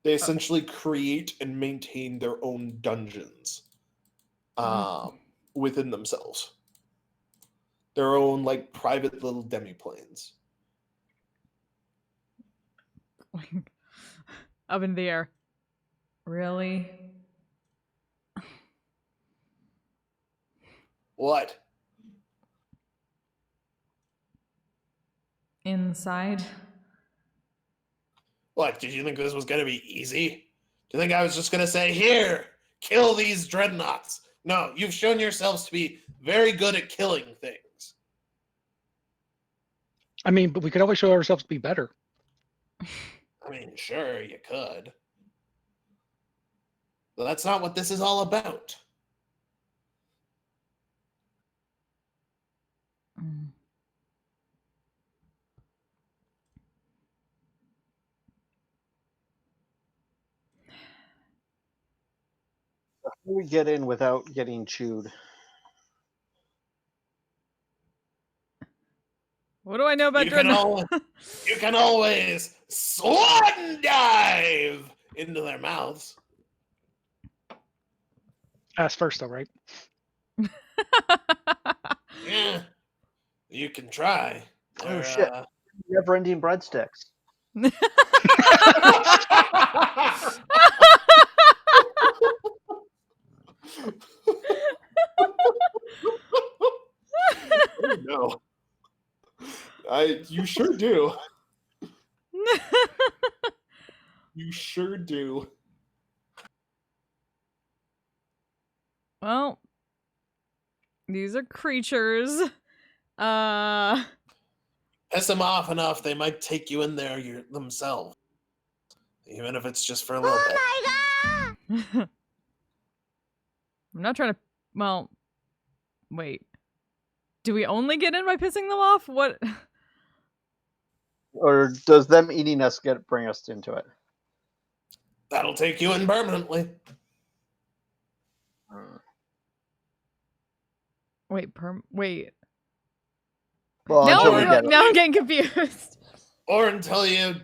They essentially create and maintain their own dungeons within themselves. Their own, like, private little demiplanes. up in the air. Really? What? Inside? What, did you think this was going to be easy? Do you think I was just going to say, here, kill these dreadnoughts? No, you've shown yourselves to be very good at killing things. I mean, but we could always show ourselves to be better. I mean, sure, you could. But that's not what this is all about. How do we get in without getting chewed? What do I know about You can, dreadnoughts? you can always swan dive into their mouths. Ask first, though, right? Yeah, you can try. Oh shit! Never-ending breadsticks. Oh no. You sure do. You sure do. Well, these are creatures. Piss them off enough, they might take you in there themselves. Even if it's just for a little bit. I'm not trying to. Well, wait. Do we only get in by pissing them off? What? Or does them eating us bring us into it? That'll take you in permanently. Wait, wait. Well, Now, until we get now I'm getting confused. Or until you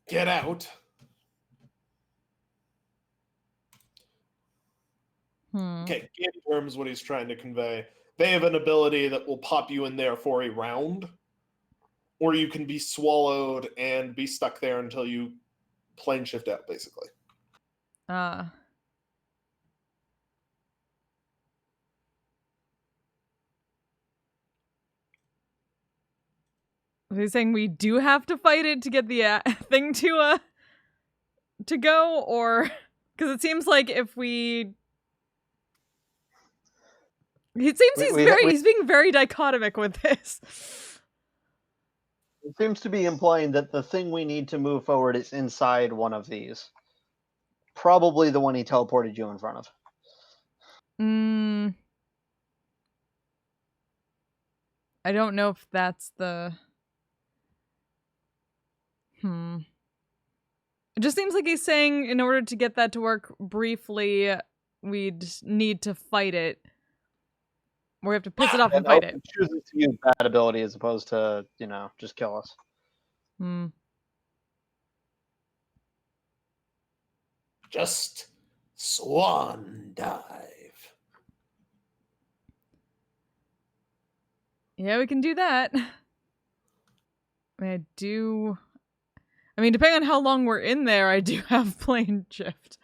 get out. Okay, in terms what he's trying to convey. They have an ability that will pop you in there for a round. Or you can be swallowed and be stuck there until you plane shift out, basically. Are they saying we do have to fight it to get the thing to go, or because it seems like if we, it seems he's being very dichotomic with this. It seems to be implying that the thing we need to move forward is inside one of these. Probably the one he teleported you in front of. I don't know if that's the... It just seems like he's saying in order to get that to work briefly, we'd need to fight it. Or we have to piss it off and fight it. Chooses to use that ability as opposed to, just kill us. Just swan dive. Yeah, we can do that. I mean, depending on how long we're in there, I do have plane shift.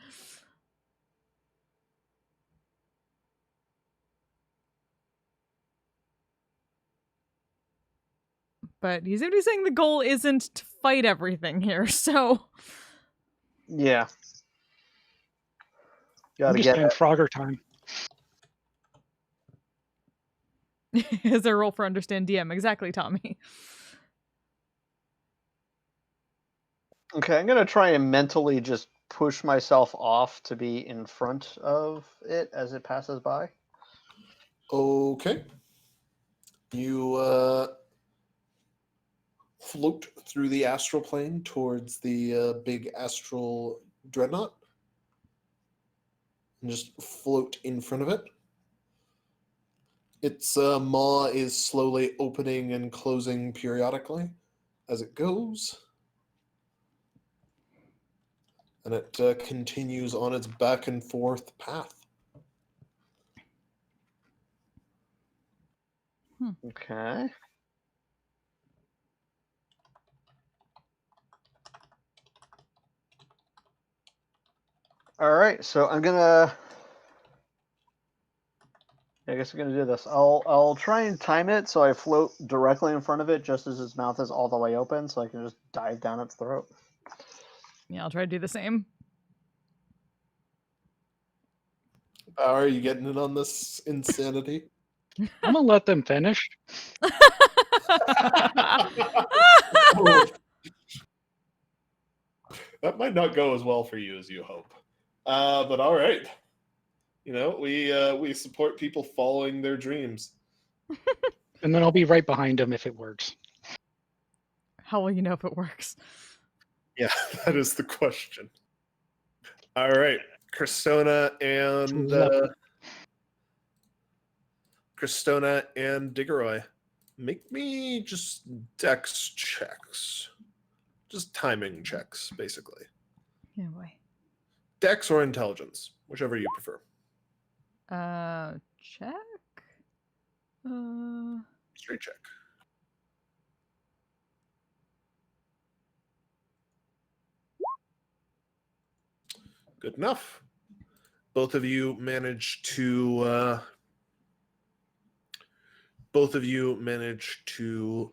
But he's already saying the goal isn't to fight everything here, so... Yeah. I'm just saying Frogger time. Is there a role for understand DM? Exactly, Tommy. Okay, I'm going to try and mentally just push myself off to be in front of it as it passes by. Okay. You float through the astral plane towards the big astral dreadnought. And just float in front of it. Its maw is slowly opening and closing periodically as it goes. And it continues on its back and forth path. Okay. All right, so I'm gonna. I guess I'm gonna do this. I'll try and time it so I float directly in front of it, just as its mouth is all the way open, so I can just dive down its throat. Yeah, I'll try to do the same. Are you getting in on this insanity? I'm gonna let them finish. That might not go as well for you as you hope. But all right. We support people following their dreams. And then I'll be right behind them if it works. How will you know if it works? Yeah, that is the question. All right. Cristona and Diggeroy. Make me just dex checks. Just timing checks, basically. Yeah, boy. Dex or intelligence, whichever you prefer. Check. Straight check. Good enough. Both of you manage to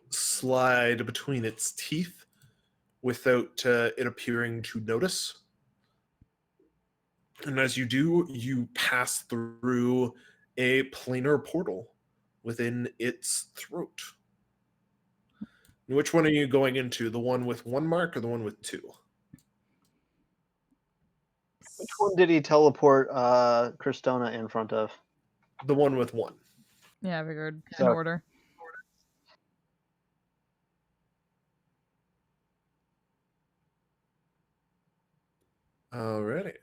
slide between its teeth without it appearing to notice. And as you do, you pass through a planar portal within its throat. Which one are you going into? The one with 1 mark or the one with 2? Which one did he teleport Christona in front of? The one with 1. Yeah, I figured in So- order. Alrighty.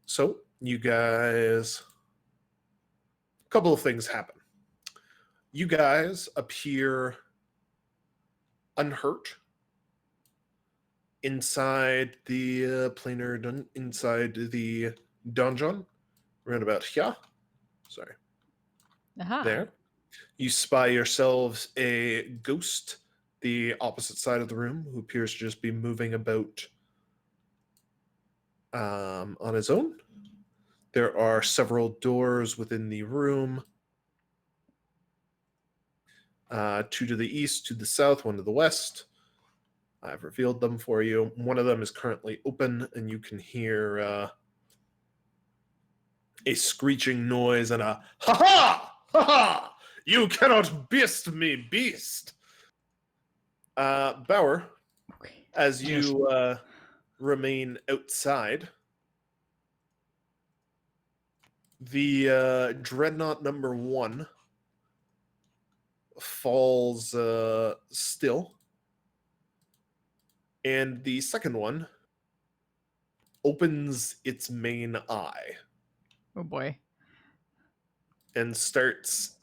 So, you guys... A couple of things happen. You guys appear unhurt inside the inside the dungeon, right about here. Sorry, Aha. there. You spy yourselves a ghost, the opposite side of the room, who appears to just be moving about on his own. There are several doors within the room. 2 to the east, 2 to the south, 1 to the west. I've revealed them for you. One of them is currently open, and you can hear a screeching noise and a "Ha-ha! Ha-ha! You cannot beast me, beast!" Bauer, Okay. as Yes. you remain outside, the Dreadnought number 1 falls still, and the second one opens its main eye Oh boy. and starts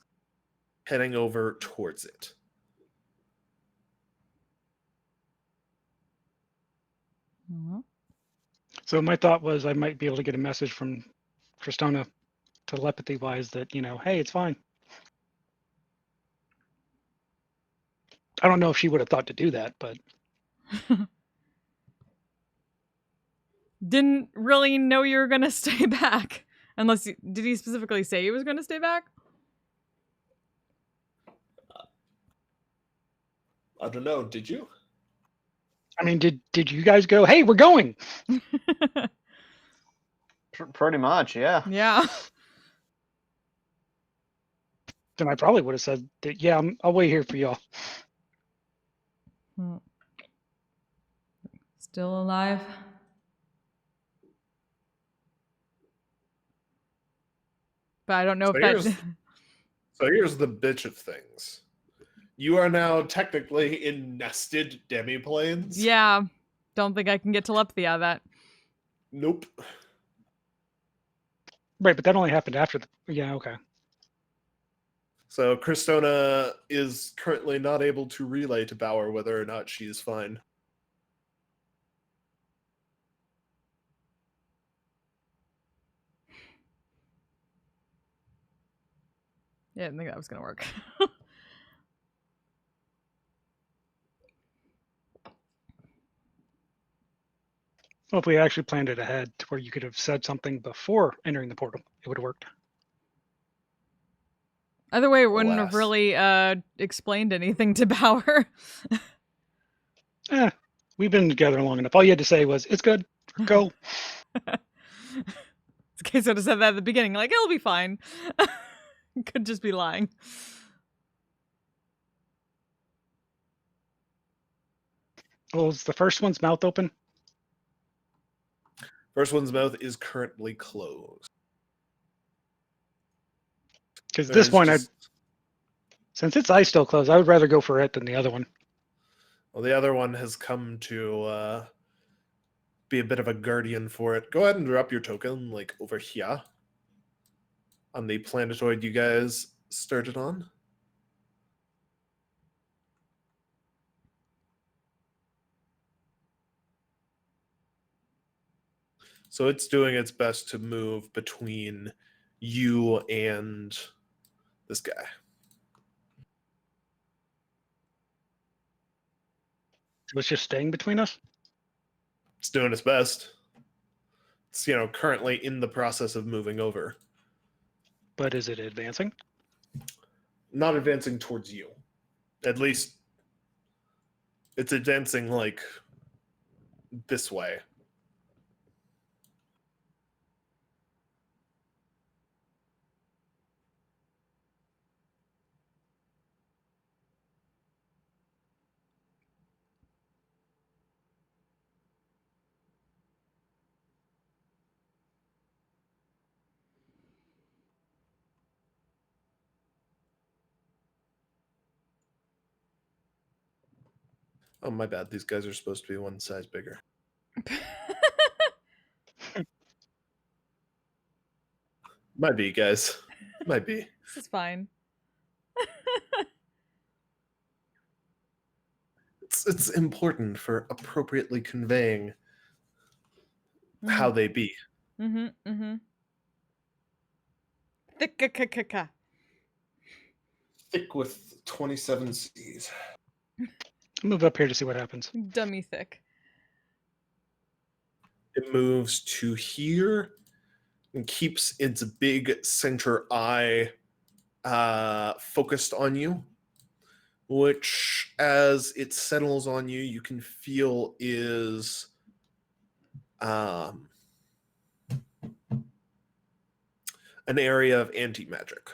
heading over towards it. Mhm. So my thought was I might be able to get a message from Tristona telepathy-wise that, hey, it's fine. I don't know if she would have thought to do that, but Didn't really know you were gonna stay back. Unless did he specifically say he was gonna stay back? I don't know. Did you? I mean, did you guys go, hey, we're going? Pretty much, yeah. Yeah. Then I probably would have said that, yeah, I'll wait here for y'all. Still alive? But I don't know So if that. here's the bitch of things. You are now technically in nested demiplanes. Yeah. Don't think I can get telepathy out of that. Nope. Right, but that only happened after yeah, okay. So Christona is currently not able to relay to Bauer whether or not she is fine. Yeah, I didn't think that was gonna work. Well, if we actually planned it ahead to where you could have said something before entering the portal, it would have worked. Either way, it wouldn't have Alas. really explained anything to Bauer. We've been together long enough. All you had to say was, it's good, go. In case I would have said that at the beginning, like, it'll be fine. Could just be lying. Well, is the first one's mouth open? First one's mouth is currently closed. Because at this point, since its eye's still closed, I would rather go for it than the other one. Well, the other one has come to be a bit of a guardian for it. Go ahead and drop your token, like, over here. on the planetoid you guys started on. So it's doing its best to move between you and this guy. So it's just staying between us? It's doing its best. It's, currently in the process of moving over. But is it advancing? Not advancing towards you. At least it's advancing like this way. Oh, my bad. These guys are supposed to be one size bigger. Might be, guys. Might be. This is fine. It's important for appropriately conveying how they be. Mm-hmm. Thick with 27 C's. I'll move up here to see what happens. Dummy thick. It moves to here and keeps its big center eye focused on you, which, as it settles on you, you can feel is an area of anti-magic.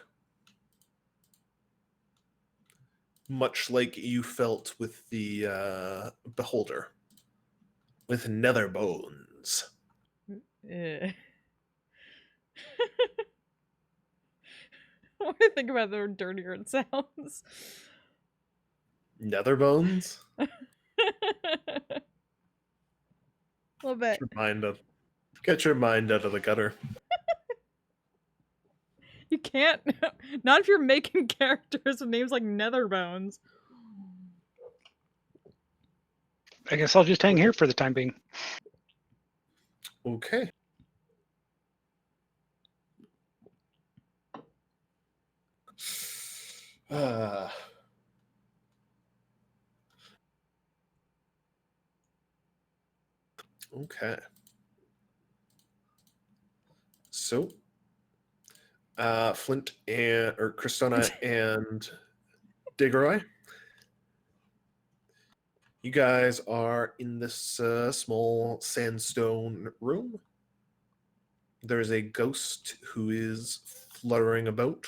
Much like you felt with the beholder, with nether bones. I want to think about the dirtier it sounds. Nether bones? A little bit. Get your mind out of the gutter. You can't. Not if you're making characters with names like Netherbones. I guess I'll just hang here for the time being. Okay. Okay. So, Flint or Kristona and Diggeroy, you guys are in this small sandstone room. There's a ghost who is fluttering about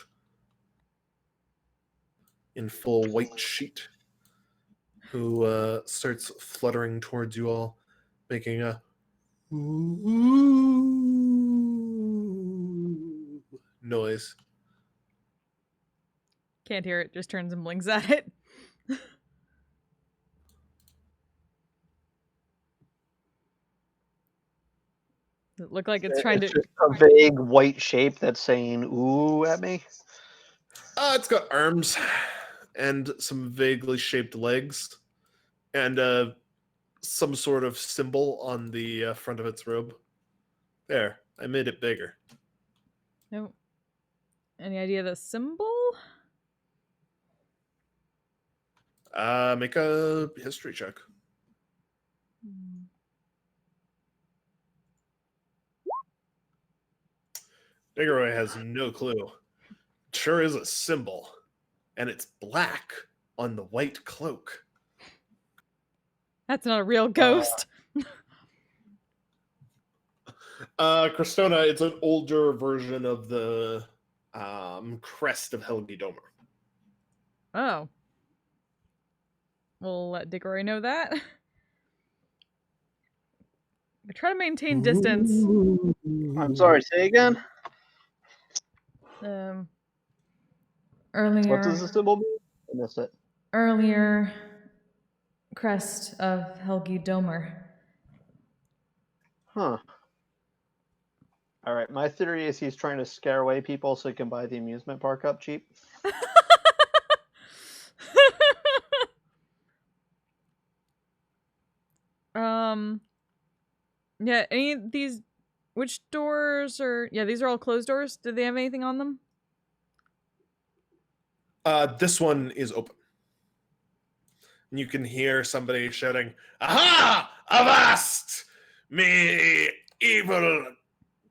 in full white sheet, who starts fluttering towards you all, making a noise. Can't hear it, just turns and blinks at it. Does it look like it's trying It's to... just a vague white shape that's saying "ooh" at me. It's got arms and some vaguely shaped legs and some sort of symbol on the front of its robe. There, I made it bigger. No. Any idea of the symbol? Make a history check. Diggeroy has no clue. It sure is a symbol, and it's black on the white cloak. That's not a real ghost. Kristona, it's an older version of the crest of Helgi Domer. Oh. We'll let Diggory know that. I try to maintain distance. I'm sorry. Say again. Earlier, What does the symbol mean? I missed it. earlier crest of Helgi Domer. Huh. All right, my theory is he's trying to scare away people so he can buy the amusement park up cheap. Yeah, any of these, which doors are, yeah, these are all closed doors. Did they have anything on them? This one is open. And you can hear somebody shouting, "Aha! Avast! Me evil,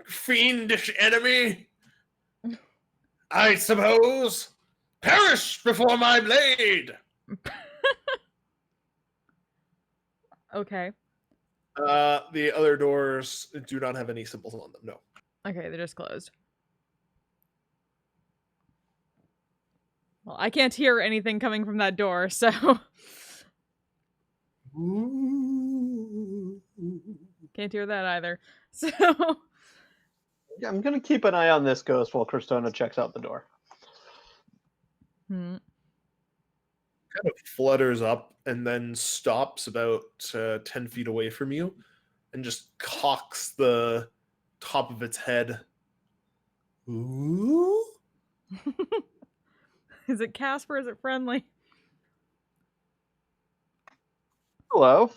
fiendish enemy! I suppose, perish before my blade!" Okay. The other doors do not have any symbols on them, no. Okay, they're just closed. Well, I can't hear anything coming from that door, so... Can't hear that either. So... Yeah, I'm gonna keep an eye on this ghost while Cristona checks out the door. Hmm. Kind of flutters up and then stops about 10 feet away from you and just cocks the top of its head. Ooh. Is it Casper? Is it friendly? Hello.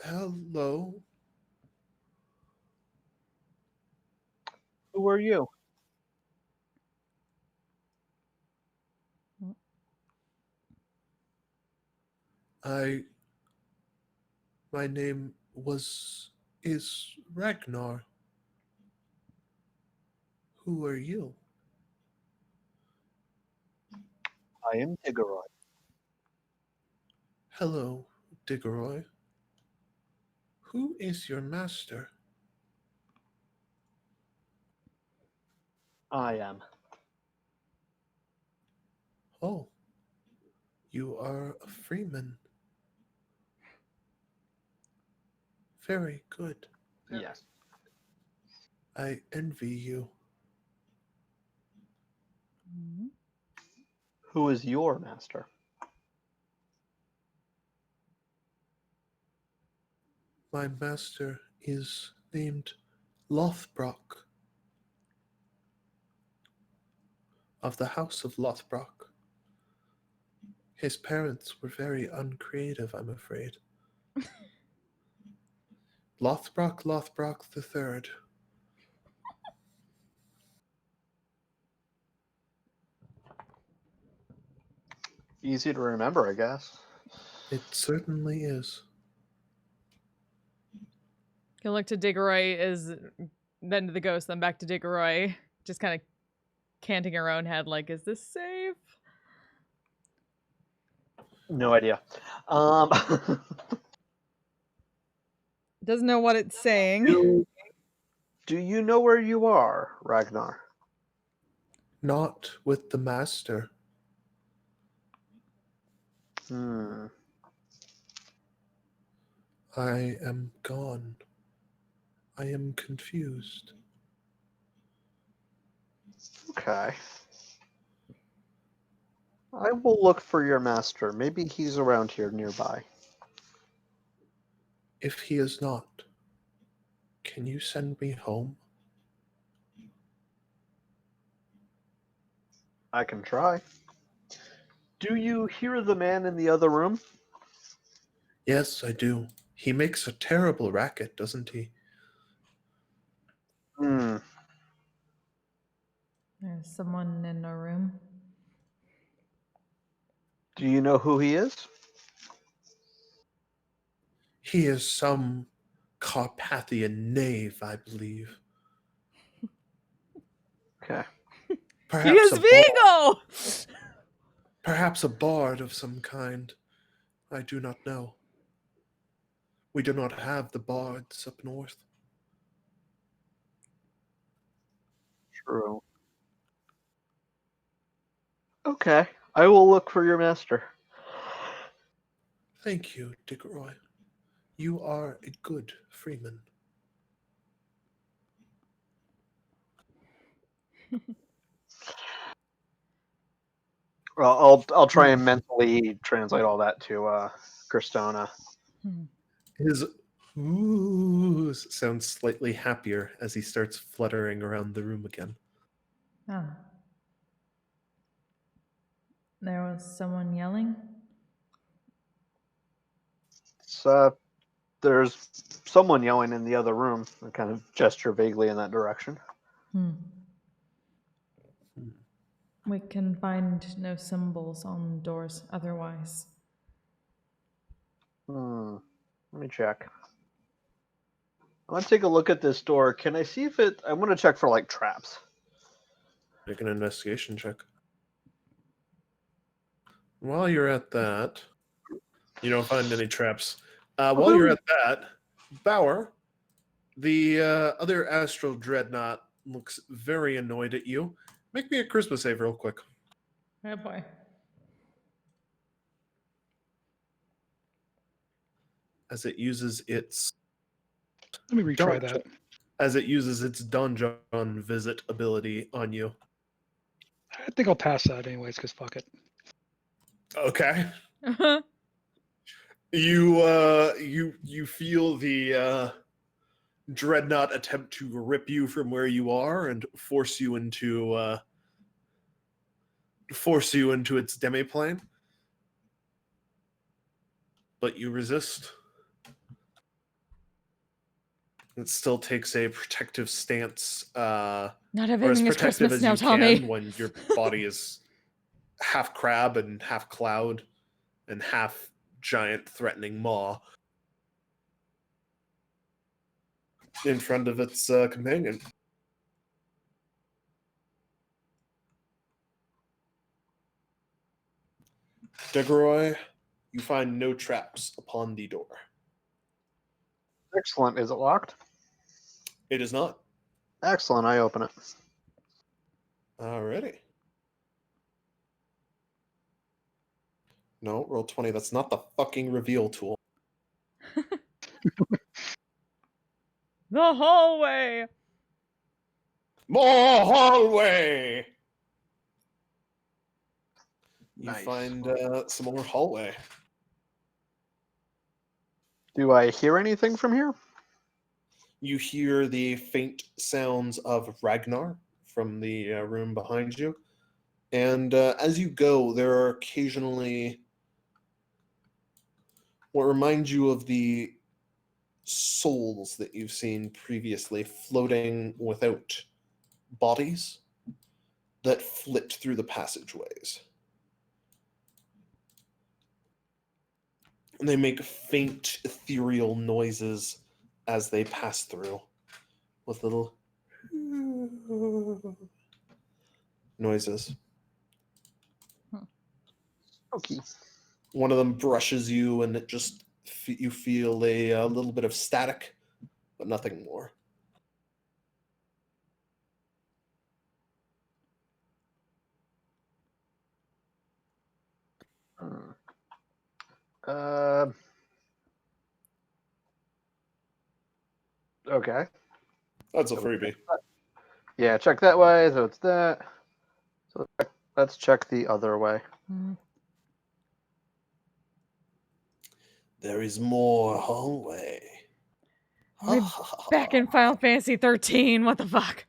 Hello. Who are you? My name is Ragnar. Who are you? I am Tiggeroy. Hello, Diggeroy. Who is your master? I am. Oh, you are a freeman. Very good. Yes. I envy you. Who is your master? My master is named Lothbrock of the House of Lothbrock. His parents were very uncreative, I'm afraid. Lothbrock III. Easy to remember, I guess. It certainly is. He'll look to Diggeroy, then to the ghost, then back to Diggeroy, just kind of canting her own head like, is this safe? No idea. Doesn't know what it's saying. Do you know where you are, Ragnar? Not with the master. I am gone. I am confused. Okay. I will look for your master. Maybe he's around here nearby. If he is not, can you send me home? I can try. Do you hear the man in the other room? Yes, I do. He makes a terrible racket, doesn't he? There's someone in a room. Do you know who he is? He is some Carpathian knave, I believe. Okay. He is Vigo! Perhaps a bard of some kind. I do not know. We do not have the bards up north. True. Okay. I will look for your master. Thank you, Diggeroy. You are a good freeman. Well, I'll try and mentally translate all that to Cristona. His Ooh, sounds slightly happier as he starts fluttering around the room again. Ah. There was someone yelling? So there's someone yelling in the other room. I kind of gesture vaguely in that direction. Hmm. We can find no symbols on doors otherwise. Let me check. I want to take a look at this door. Can I see if it... I want to check for, like, traps. Make an investigation check. While you're at that, you don't find any traps. While you're at that, Bauer, the other astral dreadnought, looks very annoyed at you. Make me a charisma save real quick. Oh boy. As it uses its Let me retry Don't. that. as it uses its donjon visit ability on you. I think I'll pass that anyways, because fuck it. Okay. You feel the dreadnought attempt to rip you from where you are and force you into its demiplane, but you resist. It still takes a protective stance, Not or as everything is protective Christmas as now, you Tommy. can when your body is half crab and half cloud and half giant threatening maw in front of its companion. Degroy, you find no traps upon the door. Excellent. Is it locked? It is not. Excellent. I open it. Alrighty. No, roll 20. That's not the fucking reveal tool. The hallway. More hallway! You Nice. find some more hallway. Do I hear anything from here? You hear the faint sounds of Ragnar from the room behind you. And as you go, there are occasionally what reminds you of the souls that you've seen previously floating without bodies that flit through the passageways. And they make faint, ethereal noises as they pass through, with little noises. Okay. One of them brushes you, and it just you feel a little bit of static, but nothing more. Okay. That's a freebie. Yeah, check that way. So it's that. So let's check the other way. There is more hallway. We're back in Final Fantasy 13. What the fuck?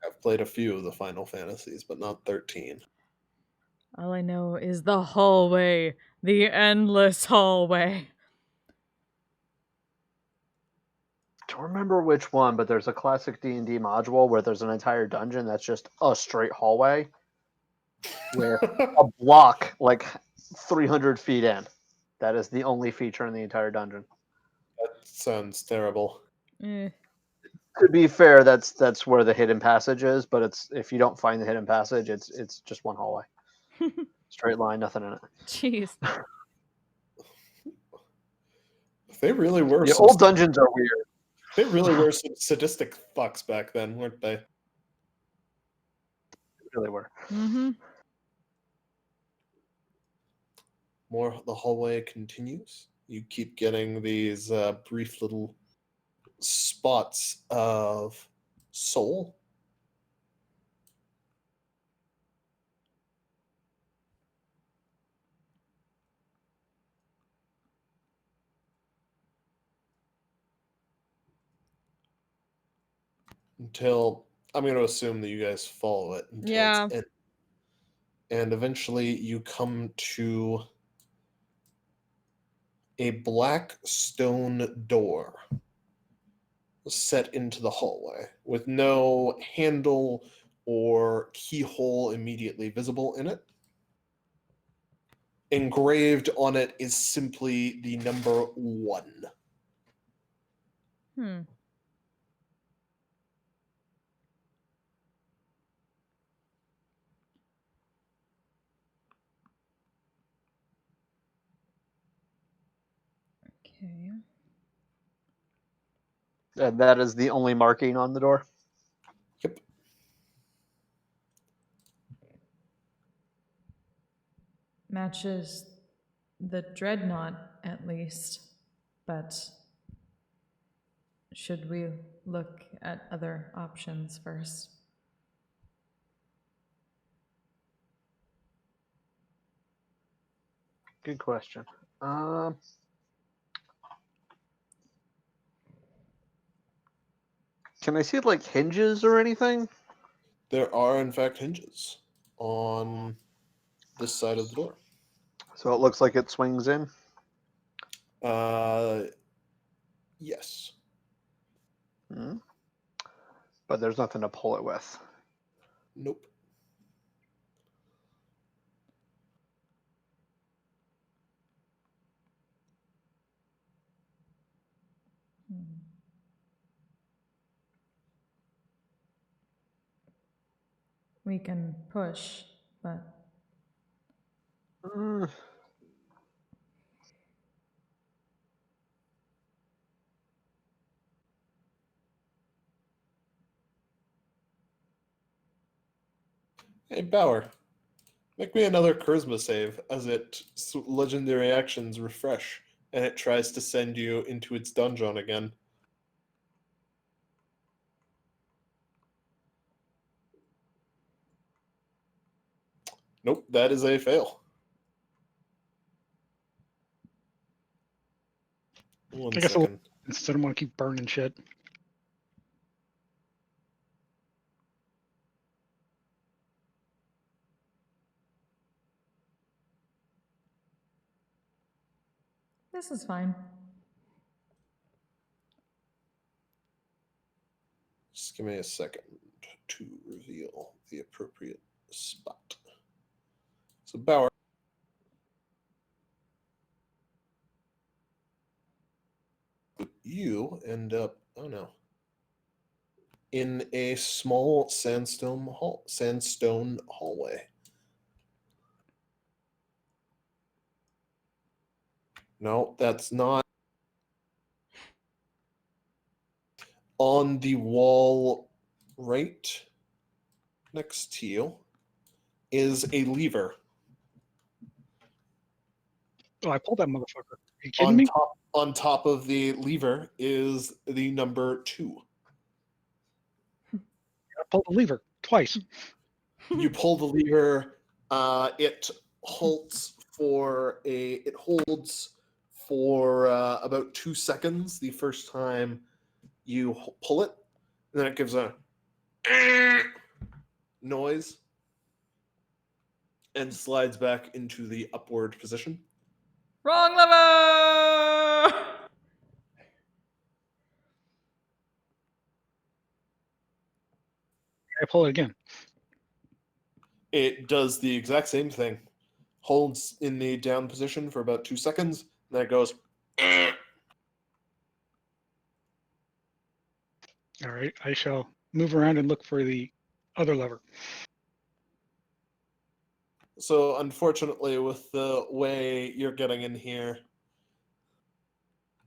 I've played a few of the Final Fantasies, but not 13. All I know is the hallway. The endless hallway. Don't remember which one, but there's a classic D&D module where there's an entire dungeon that's just a straight hallway with a block like 300 feet in. That is the only feature in the entire dungeon. That sounds terrible. Eh. To be fair, that's where the hidden passage is, but it's if you don't find the hidden passage, it's just one hallway. Straight line, nothing in it. Jeez. They really were The some, old dungeons are weird. they really were some sadistic fucks back then, weren't they? They really were. Mm-hmm. More the hallway continues. You keep getting these brief little spots of soul. until I'm going to assume that you guys follow it until Yeah. it's in. And eventually you come to a black stone door set into the hallway with no handle or keyhole immediately visible in it. Engraved on it is simply the number 1. Hmm. Okay. And that is the only marking on the door. Yep. Matches the dreadnought, at least. But should we look at other options first? Good question. Can I see like hinges or anything? There are, in fact, hinges on this side of the door. So it looks like it swings in. Yes. Hmm. But there's nothing to pull it with. Nope. We can push, but Uh, Hey, Bauer, make me another charisma save as legendary actions refresh and it tries to send you into its dungeon again. Nope, that is a fail. One I guess I'll second. instead of want to keep burning shit. this is fine. Just give me a second to reveal the appropriate spot. So, Bauer, you end up, oh no, in a small sandstone hallway. No, that's not. On the wall right next to you is a lever. Oh, I pulled that motherfucker. Are you kidding me? On top of the lever is the number 2. I pulled the lever twice. You pull the lever, it holds for about 2 seconds the first time you pull it, and then it gives a noise and slides back into the upward position. Wrong lever! I pull it again. It does the exact same thing. Holds in the down position for about 2 seconds, then it goes. All right, I shall move around and look for the other lever. So, unfortunately, with the way you're getting in here,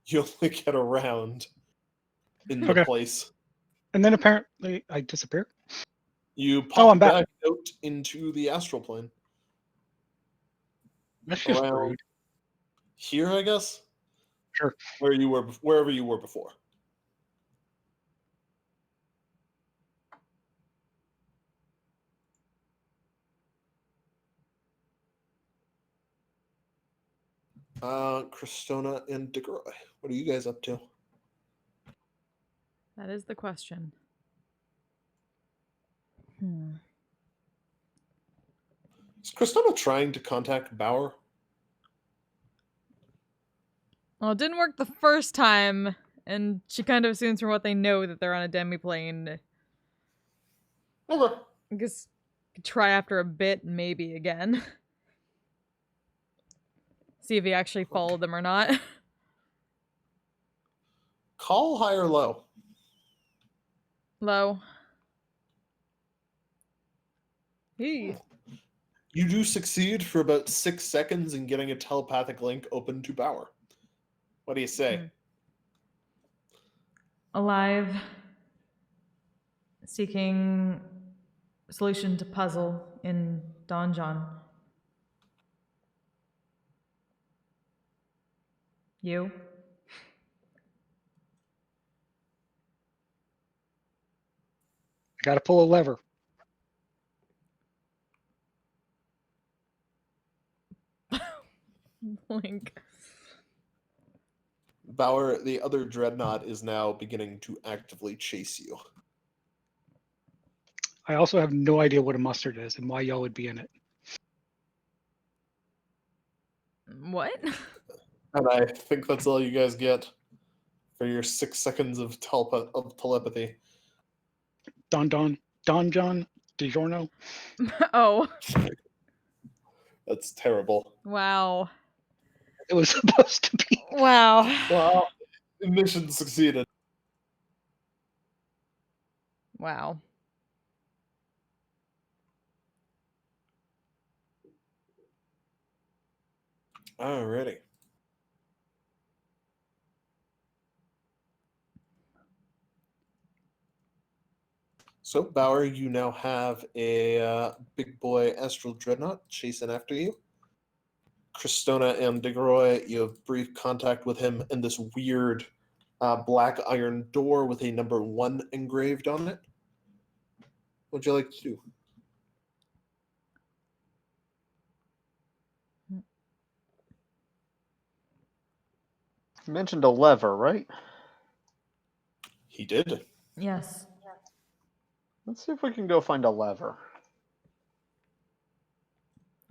you only get around in the Okay. place. And then apparently I disappear. You Oh, pop I'm back. back out into the astral plane. That's just Around rude. here, I guess? Sure. Wherever you were before. Christona and DeGroy, what are you guys up to? That is the question. Is Christina trying to contact Bauer? Well, it didn't work the first time, and she kind of assumes from what they know that they're on a demi-plane. Okay. I guess try after a bit, maybe again. See if he actually followed them or not. Call high or low? Low. He. You do succeed for about 6 seconds in getting a telepathic link open to Bauer. What do you say? Alive. Seeking solution to puzzle in Donjon. You? I got to pull a lever. Link. Bauer, the other dreadnought, is now beginning to actively chase you. I also have no idea what a mustard is and why y'all would be in it. What? And I think that's all you guys get for your 6 seconds of telepathy. Don John DiGiorno. Oh. That's terrible. Wow. It was supposed to be. Wow. Well, mission succeeded. Wow. Alrighty. So, Bauer, you now have a big boy astral dreadnought chasing after you. Christona and Degroy, you have brief contact with him in this weird black iron door with a number 1 engraved on it. What would you like to do? You mentioned a lever, right? He did. Yes. Let's see if we can go find a lever.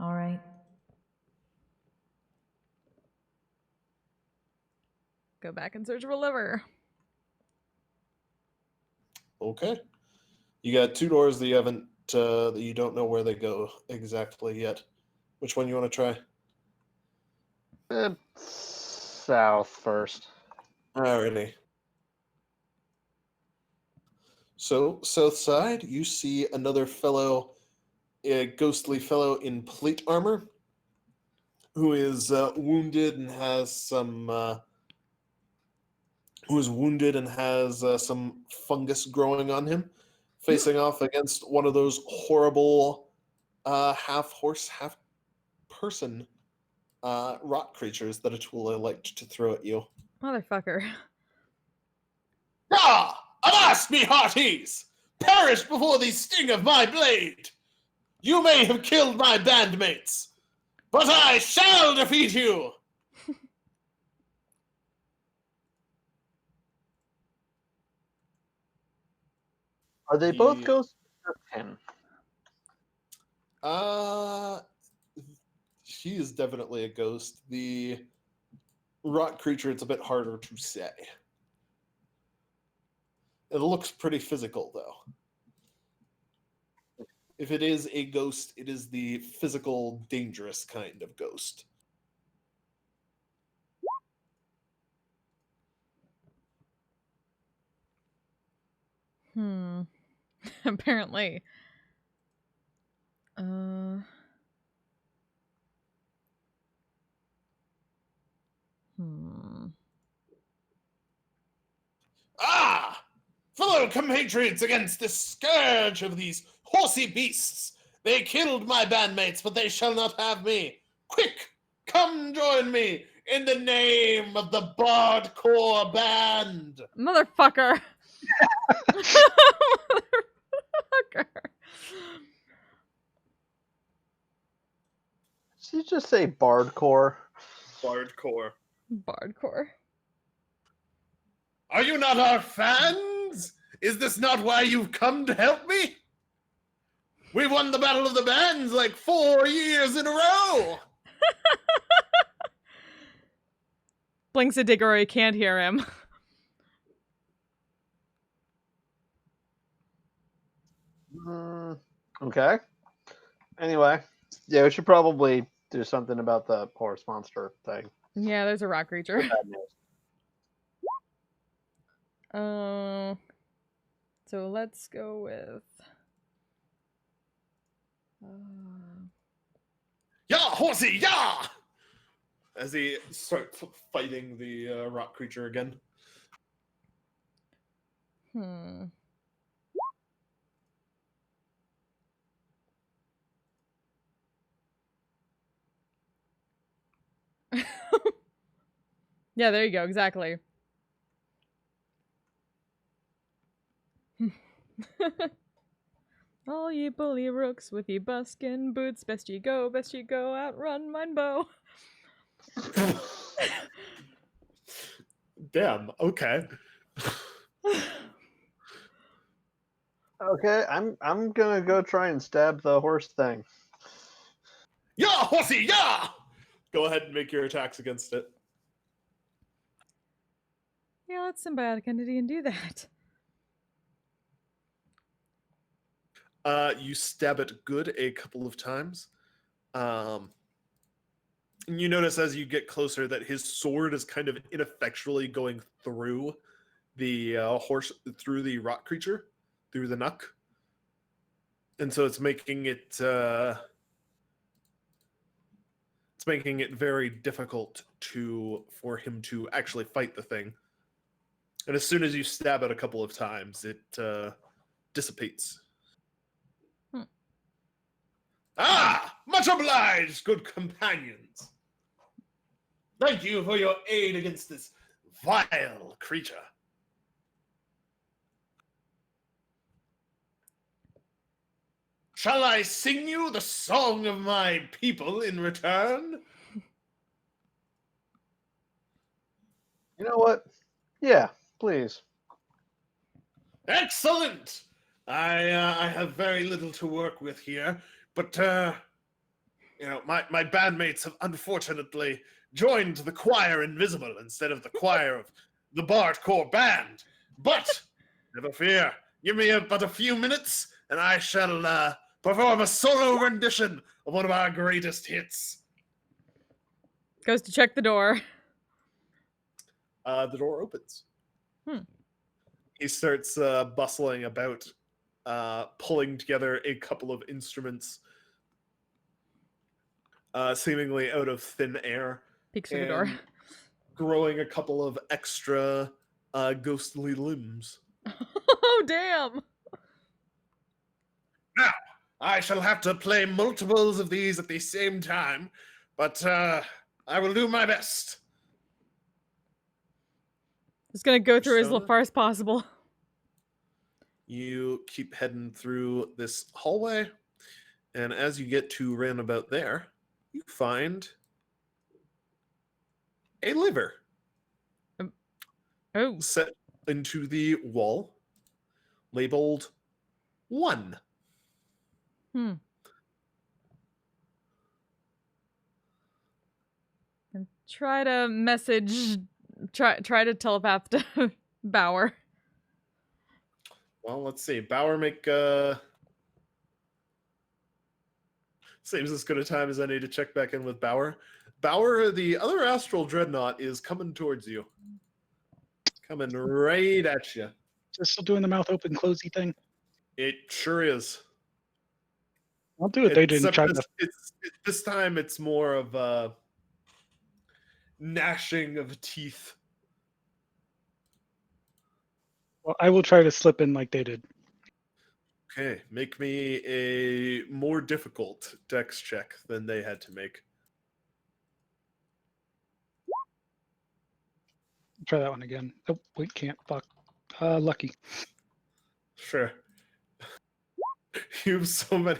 All right. Go back and search for a liver. Okay. You got 2 doors that you haven't, that you don't know where they go exactly yet. Which one you want to try? South first. Alrighty. So, south side, you see another fellow, a ghostly fellow in plate armor, who is wounded and has some some fungus growing on him, facing off against one of those horrible half horse, half person rot creatures that Atula liked to throw at you. Motherfucker. Ah! Avast, me hearties! Perish before the sting of my blade! You may have killed my bandmates, but I shall defeat you! Are they both ghosts or him? She is definitely a ghost. The rot creature, it's a bit harder to say. It looks pretty physical, though. If it is a ghost, it is the physical, dangerous kind of ghost. Apparently. Ah! Fellow compatriots against the scourge of these horsey beasts! They killed my bandmates, but they shall not have me! Quick! Come join me in the name of the Bardcore Band! Motherfucker. Motherfucker. Did you just say Bardcore? Bardcore. Bardcore. Are you not our fans? Is this not why you've come to help me? We've won the Battle of the Bands like 4 years in a row. Blinks at Diggory, can't hear him. Okay. Anyway, yeah, we should probably do something about the horse monster thing. Yeah, there's a rock creature. Bad news. So let's go with. Yeah, horsey, yeah! As he starts fighting the rock creature again. Yeah, there you go, exactly. All ye bully rooks with ye buskin boots, best ye go, outrun mine bow. Damn, okay. Okay, I'm gonna go try and stab the horse thing. Yeah, horsey, yeah! Go ahead and make your attacks against it. Yeah, let's symbiotic entity and do that. You stab it good a couple of times. And you notice as you get closer that his sword is kind of ineffectually going through the horse, through the rock creature, through the knuck. And so it's making it very difficult for him to actually fight the thing. And as soon as you stab it a couple of times, it dissipates. Ah! Much obliged, good companions. Thank you for your aid against this vile creature. Shall I sing you the song of my people in return? You know what? Yeah, please. Excellent! I have very little to work with here, but my bandmates have unfortunately joined the choir invisible instead of the choir of the Bard Corps band. But never fear, give me but a few minutes, and I shall perform a solo rendition of one of our greatest hits. Goes to check the door. The door opens. He starts bustling about, pulling together a couple of instruments, seemingly out of thin air. Peeks through the door. Growing a couple of extra ghostly limbs. Oh, damn! Now, I shall have to play multiples of these at the same time, but I will do my best. Just gonna go through as Persona? far as possible. You keep heading through this hallway, and as you get to roundabout there, you find a liver Oh. set into the wall, labeled 1. And try to message, try to telepath to Bauer. Well, let's see. Bauer make seems as good a time as any to check back in with Bauer. Bauer, the other astral dreadnought, is coming towards you. Coming right at you. Just still doing the mouth open, closey thing. It sure is. I'll do what they didn't Except try to. this time it's more of a gnashing of teeth. Well, I will try to slip in like they did. Okay, make me a more difficult dex check than they had to make. Try that one again. Oh, wait, can't. Fuck. Lucky. Sure. You have so many.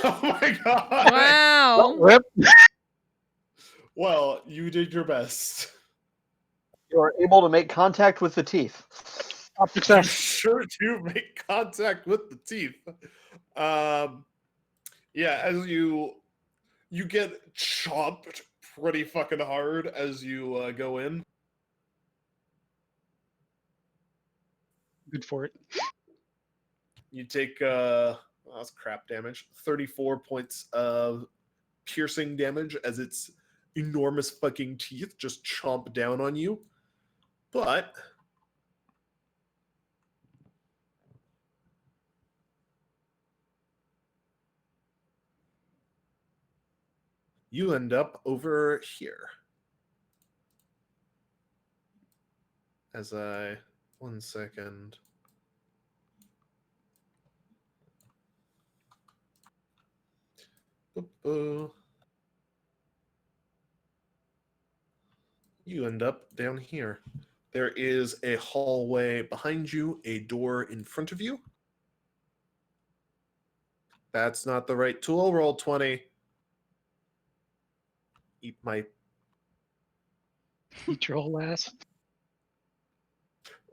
Oh my god! Wow! Rip. Well, you did your best. You are able to make contact with the teeth. Top You success. sure do make contact with the teeth. Yeah, as you get chopped pretty fucking hard as you go in. Good for it. You take that's crap damage. 34 points of piercing damage as its enormous fucking teeth just chomp down on you. But you end up over here. As I 1 second. You end up down here. There is a hallway behind you, a door in front of you. That's not the right tool. Roll 20. Eat my. Eat your whole ass.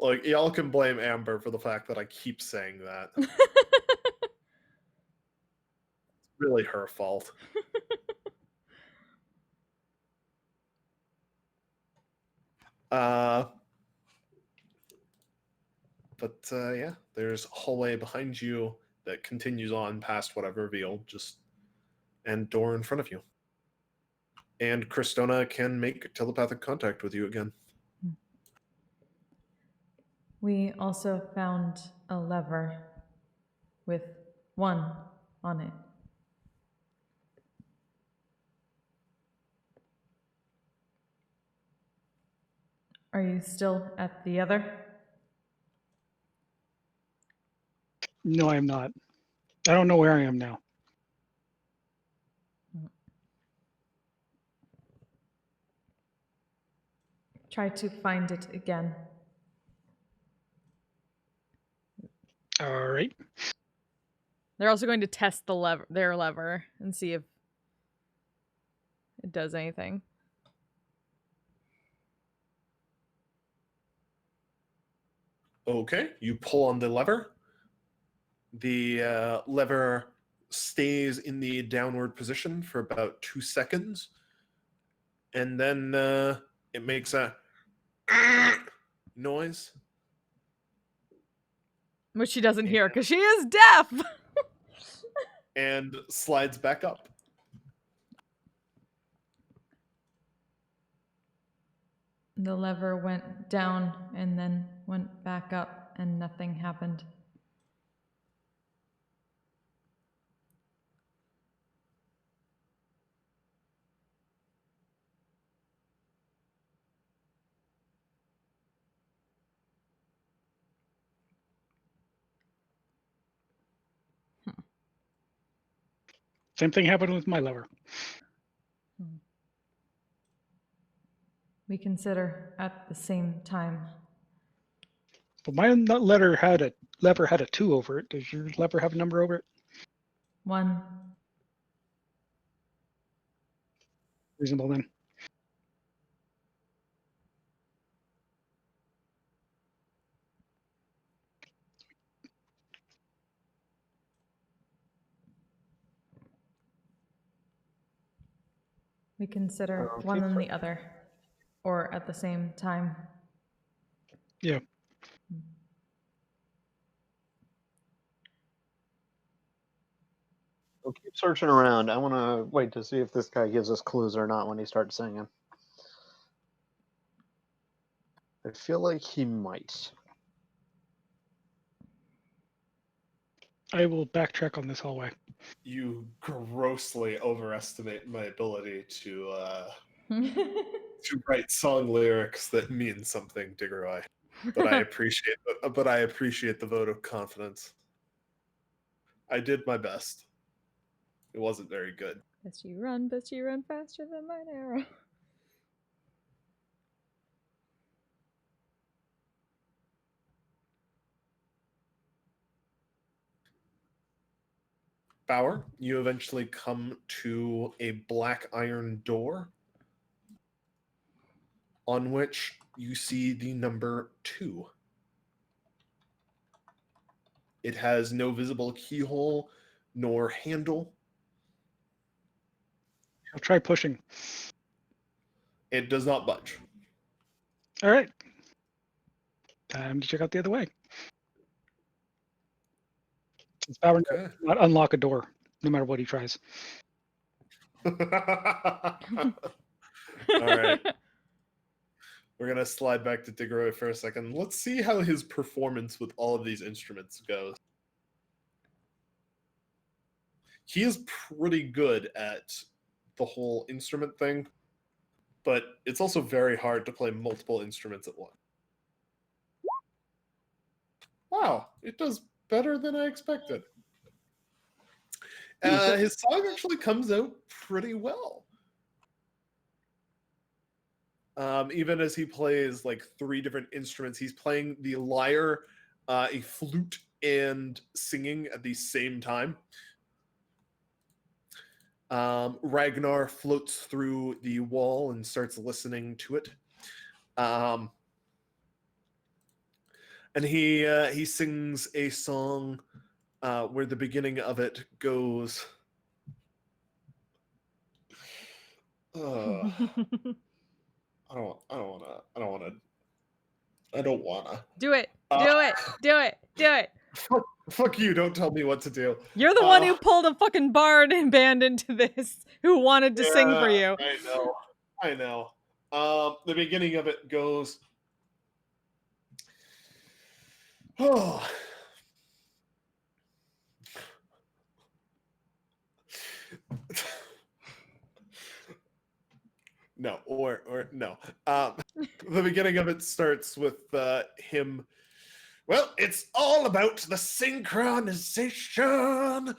Like, y'all can blame Amber for the fact that I keep saying that. It's really her fault. Yeah, there's a hallway behind you that continues on past what I've revealed, and door in front of you. And Cristona can make telepathic contact with you again. We also found a lever with 1 on it. Are you still at the other? No, I am not. I don't know where I am now. Try to find it again. All right. They're also going to test their lever and see if it does anything. Okay, you pull on the lever. The lever stays in the downward position for about 2 seconds, and then it makes a noise. Which she doesn't hear because she is deaf! And slides back up. The lever went down and then went back up, and nothing happened. Same thing happened with my lever. We consider at the same time. But my lever had a 2 over it. Does your lever have a number over it? 1. Reasonable then. We consider one and the other, or at the same time. Yeah. We'll keep searching around. I want to wait to see if this guy gives us clues or not when he starts singing. I feel like he might. I will backtrack on this hallway. You grossly overestimate my ability to write song lyrics that mean something, Diggeroy. But I appreciate the vote of confidence. I did my best. It wasn't very good. Best you run faster than mine arrow. Bauer, you eventually come to a black iron door on which you see the number 2. It has no visible keyhole nor handle. I'll try pushing. It does not budge. All right. Time to check out the other way. Since Bauer Okay. does not unlock a door, no matter what he tries. All right. We're going to slide back to Tigray for a second. Let's see how his performance with all of these instruments goes. He is pretty good at the whole instrument thing, but it's also very hard to play multiple instruments at once. Wow, it does better than I expected. His song actually comes out pretty well. Even as he plays like 3 different instruments, he's playing the lyre, a flute, and singing at the same time. Ragnar floats through the wall and starts listening to it. And he sings a song where the beginning of it goes. I don't wanna. Do it. Do it. Do it. Do it. Fuck you, don't tell me what to do. You're the one who pulled a fucking bard and band into this, who wanted to sing for you. I know. The beginning of it goes. Oh. No, or no. The beginning of it starts with him. Well, it's all about the synchronization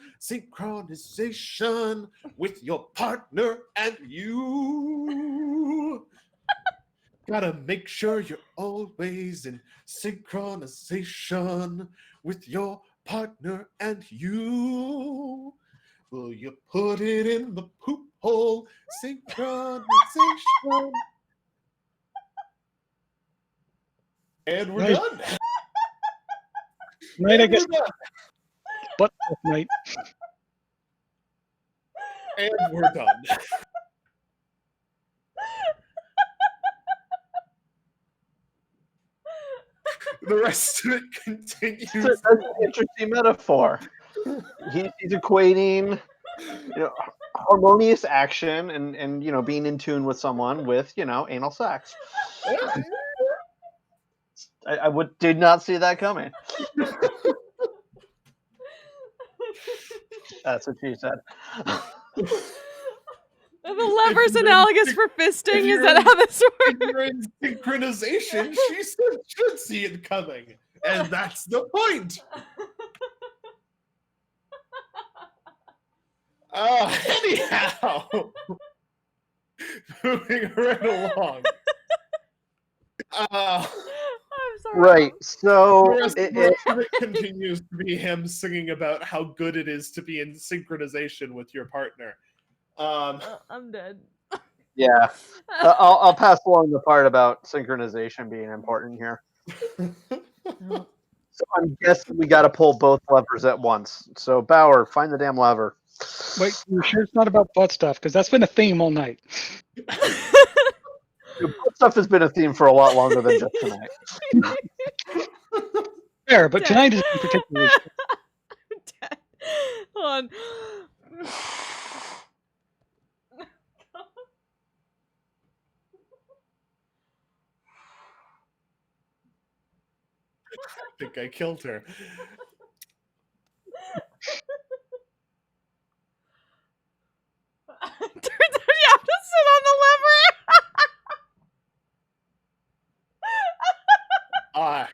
with your partner and you. Gotta make sure you're always in synchronization with your partner and you. Will you put it in the poop hole? Synchronization. And we're Nice. done. Night, I And guess. we're done. But night. And we're done. The rest of it continues. That's an interesting metaphor. He's equating, harmonious action and being in tune with someone with anal sex. I did not see that coming. That's what she said. The lever's analogous for fisting. Is that how this works? If you're in synchronization, she should see it coming. And that's the point. Anyhow, moving right along. I'm sorry. Right. So The rest of it continues to be him singing about how good it is to be in synchronization with your partner. I'm dead. yeah, I'll pass along the part about synchronization being important here. So I'm guessing we got to pull both levers at once. So Bauer, find the damn lever. Wait, you sure it's not about butt stuff? Because that's been a theme all night. Butt stuff has been a theme for a lot longer than just tonight. Fair, but tonight is particularly. I'm dead. Hold on. I think I killed her. Turns out you have to sit on the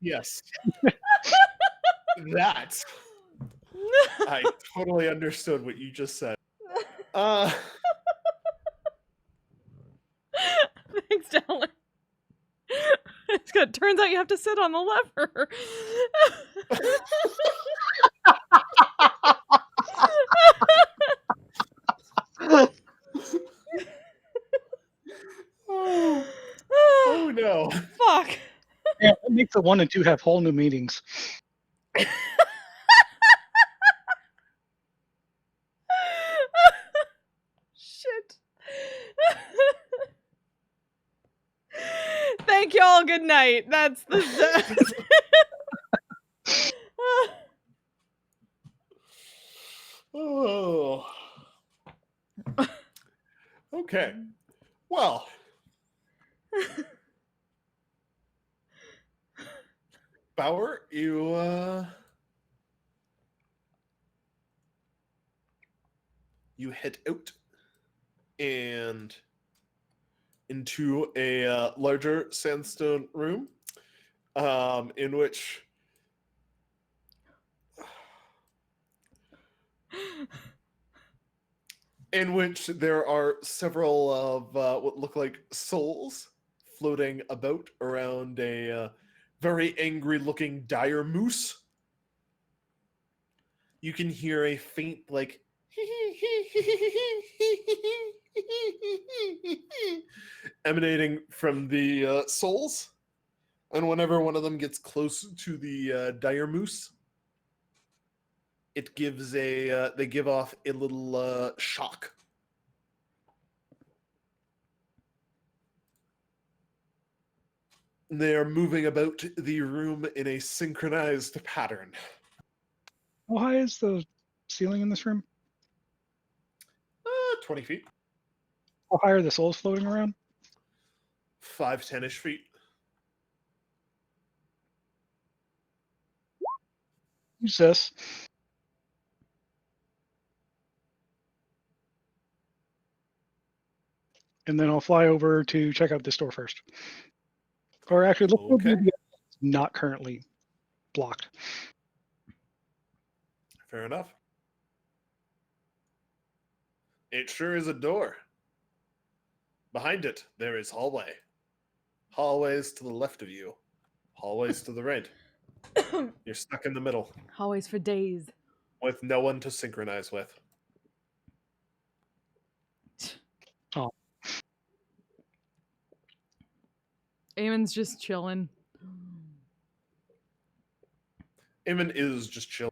Yes. That. I totally understood what you just said. Thanks, Dallin. It's good. Turns out you have to sit on the lever. Oh no. Fuck. Yeah, it makes the 1 and 2 have whole new meanings. Shit. Thank y'all. Good night. That's the. Oh. Okay. Well. Bauer, you head out and into a larger sandstone room, in which there are several of what look like souls floating about around a very angry-looking dire moose. You can hear a faint, like, emanating from the souls. And whenever one of them gets close to the dire moose, it gives they give off a little shock. They are moving about the room in a synchronized pattern. How high is the ceiling in this room? 20 feet. How high are the souls floating around? 5-10-ish feet. Use this. And then I'll fly over to check out this door first. Or actually, let's go Okay. do the not currently blocked. Fair enough. It sure is a door. Behind it, there is hallway. Hallways to the left of you. Hallways to the right. You're stuck in the middle Hallways for days. with no one to synchronize with. Eamon's just chilling. Eamon is just chill.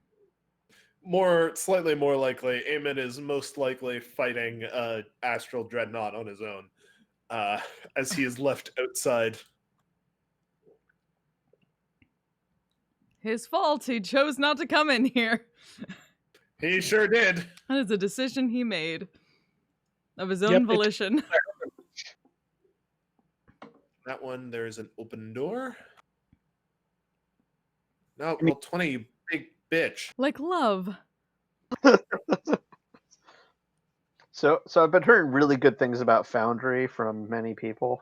Slightly more likely, Eamon is most likely fighting Astral Dreadnought on his own, as he is left outside. His fault. He chose not to come in here. He sure did. That is a decision he made of his Yep, own it's- volition. That one, there's an open door. No, roll 20, you big bitch. Like love. So I've been hearing really good things about Foundry from many people.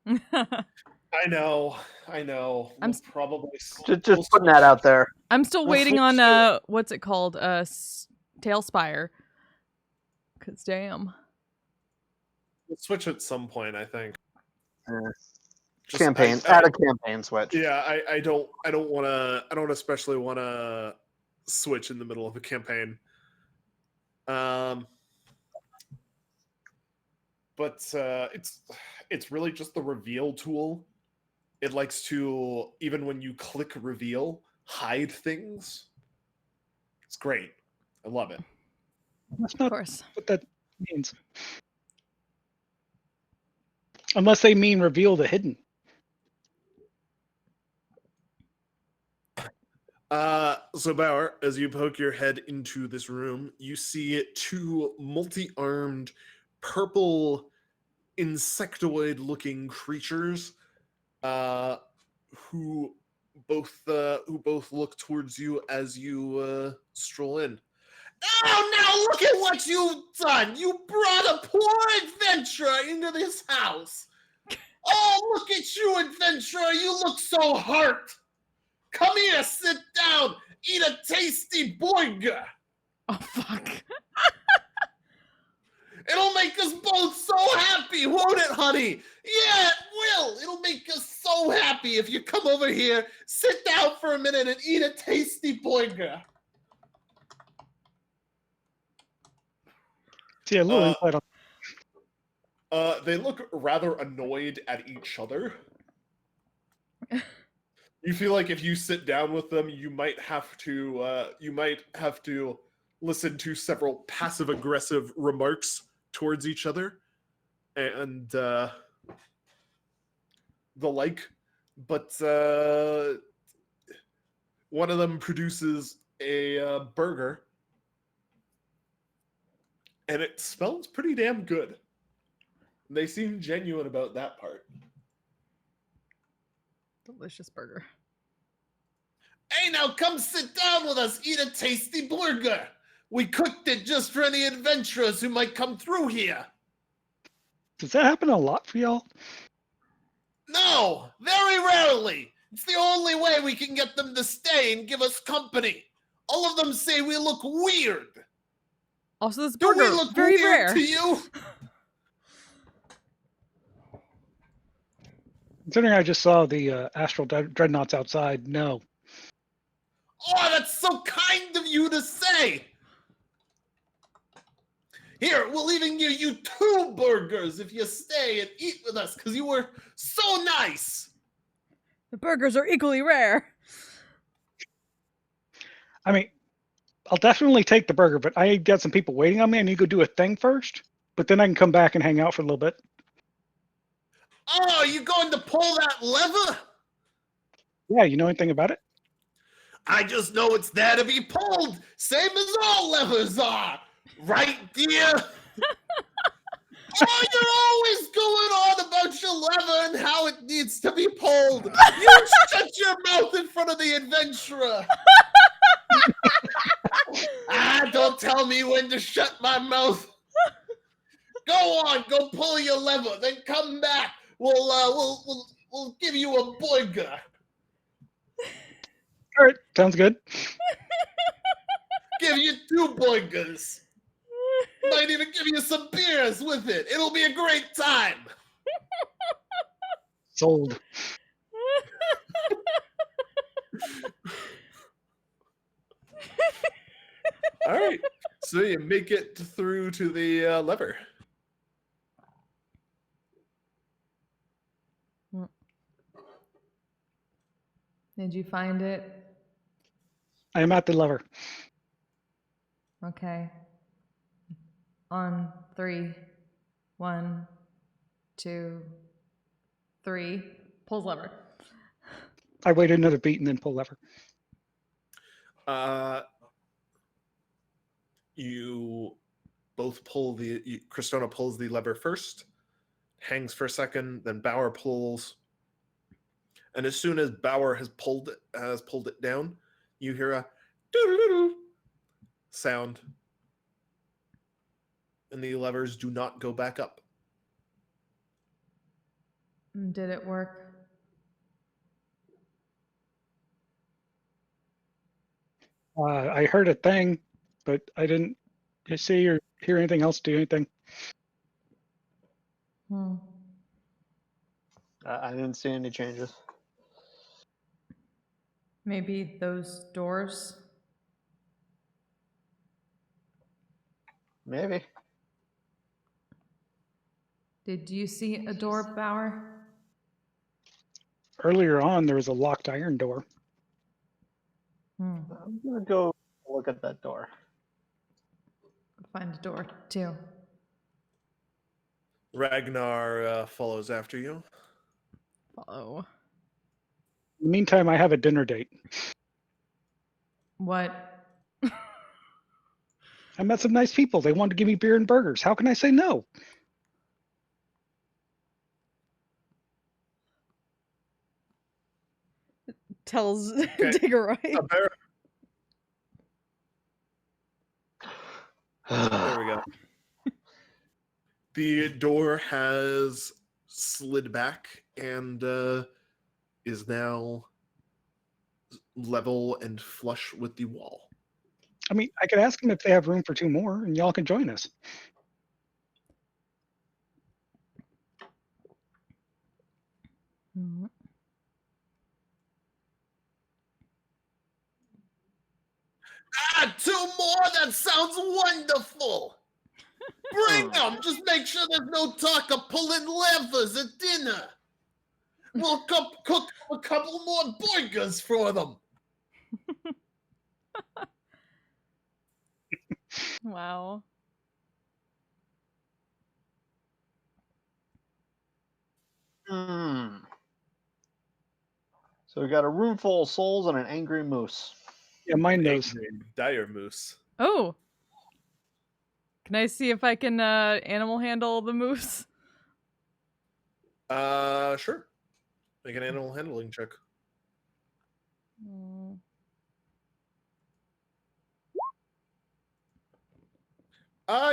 I know. I'm We'll probably Just putting that out there. I'm still Well, waiting switch on what's it called? Tailspire. Cause damn. We'll switch at some point, I think. Just- Campaign. I- Add a campaign switch. Yeah, I don't especially want to switch in the middle of a campaign. But it's really just the reveal tool. It likes to, even when you click reveal, hide things. It's great. I love it. That's Of not course. what that means. Unless they mean reveal the hidden. So Bauer, as you poke your head into this room, you see two multi-armed, purple, insectoid-looking creatures, who both look towards you as you stroll in. Oh, now look at what you've done! You brought a poor adventurer into this house. Oh, look at you, adventurer! You look so hurt. Come here, sit down, eat a tasty boiga. Oh fuck. It'll make us both so happy, won't it, honey? Yeah, it will. It'll make us so happy if you come over here, sit down for a minute, and eat a tasty boiga. See, a little insight on. They look rather annoyed at each other. You feel like if you sit down with them, you might have to listen to several passive-aggressive remarks towards each other, and the like, but one of them produces a burger, and it smells pretty damn good. They seem genuine about that part. Delicious burger. Hey, now come sit down with us, eat a tasty burger. We cooked it just for any adventurers who might come through here. Does that happen a lot for y'all? No, very rarely. It's the only way we can get them to stay and give us company. All of them say we look weird. Also, this Do burger, we look very weird rare. to you? Considering I just saw the astral dreadnoughts outside, no. Oh, that's so kind of you to say. Here, we'll even give you 2 burgers if you stay and eat with us, because you were so nice. The burgers are equally rare. I mean, I'll definitely take the burger, but I got some people waiting on me. I need to go do a thing first, but then I can come back and hang out for a little bit. Oh, you going to pull that lever? Yeah, you know anything about it? I just know it's there to be pulled, same as all levers are. Right, dear? Oh, you're always going on about your lever and how it needs to be pulled. You shut your mouth in front of the adventurer. Don't tell me when to shut my mouth. Go on, go pull your lever, then come back. We'll give you a burger. All right, sounds good. Give you 2 burgers. Might even give you some beers with it. It'll be a great time. Sold. All right. So you make it through to the lever. Did you find it? I am at the lever. Okay. On 3. 1, 2, 3. Pulls lever. I wait another beat and then pull lever. You both pull Cristona pulls the lever first, hangs for a second, then Bauer pulls. And as soon as Bauer has pulled it down, you hear a doo-doo-doo-doo sound. And the levers do not go back up. Did it work? I heard a thing, but I didn't see or hear anything else do anything. I didn't see any changes. Maybe those doors? Maybe. Did you see a door, Bauer? Earlier on, there was a locked iron door. I'm gonna go look at that door. Find a door, too. Ragnar follows after you. Follow. In the meantime, I have a dinner date. What? I met some nice people. They wanted to give me beer and burgers. How can I say no? Tells Okay. Diggeroy. There we go. The door has slid back and is now level and flush with the wall. I mean, I could ask them if they have room for 2 more, and y'all can join us. Ah, 2 more? That sounds wonderful. Bring them. Just make sure there's no talk of pulling levers at dinner. We'll cook a couple more burgers for them. Wow. So we got a room full of souls and an angry moose. Yeah, mine knows. Angry dire moose. Oh. Can I see if I can animal handle the moose? Sure. Make an animal handling check. Mm.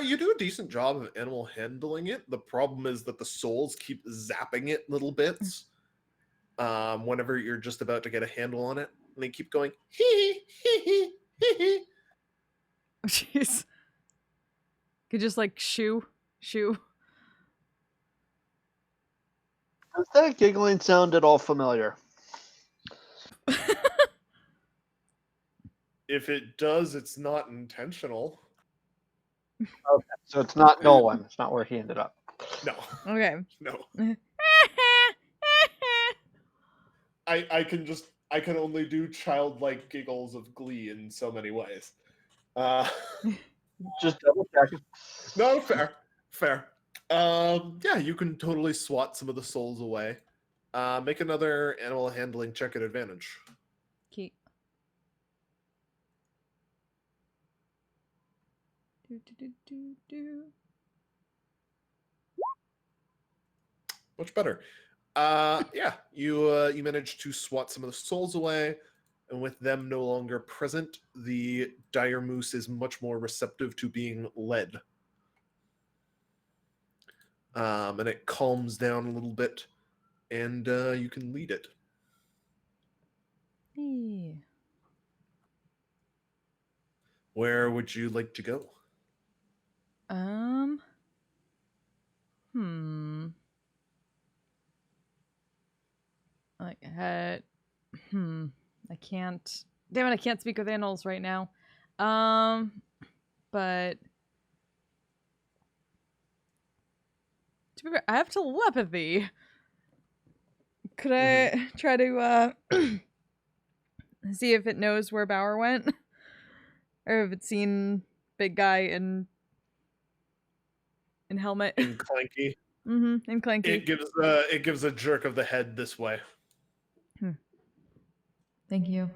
You do a decent job of animal handling it. The problem is that the souls keep zapping it little bits. Whenever you're just about to get a handle on it, and they keep going hee hee hee hee hee. Jeez. Could just like shoo. Does that giggling sound at all familiar? If it does, it's not intentional. Okay, so it's not Nolan. It's not where he ended up. No, Okay. no. I can only do childlike giggles of glee in so many ways. Just double checking. No, fair. Yeah, you can totally swat some of the souls away. Make another animal handling check at advantage. Keep. Do. Much better. Yeah, you managed to swat some of the souls away, and with them no longer present, the dire moose is much more receptive to being led. And it calms down a little bit, and you can lead it. Yeah. Where would you like to go? Like, I can't. Damn it! I can't speak with animals right now. But to be fair, I have telepathy. Could I try to see if it knows where Bauer went, or if it's seen big guy in helmet? In Clanky, In Clanky. it gives a jerk of the head this way. Thank you.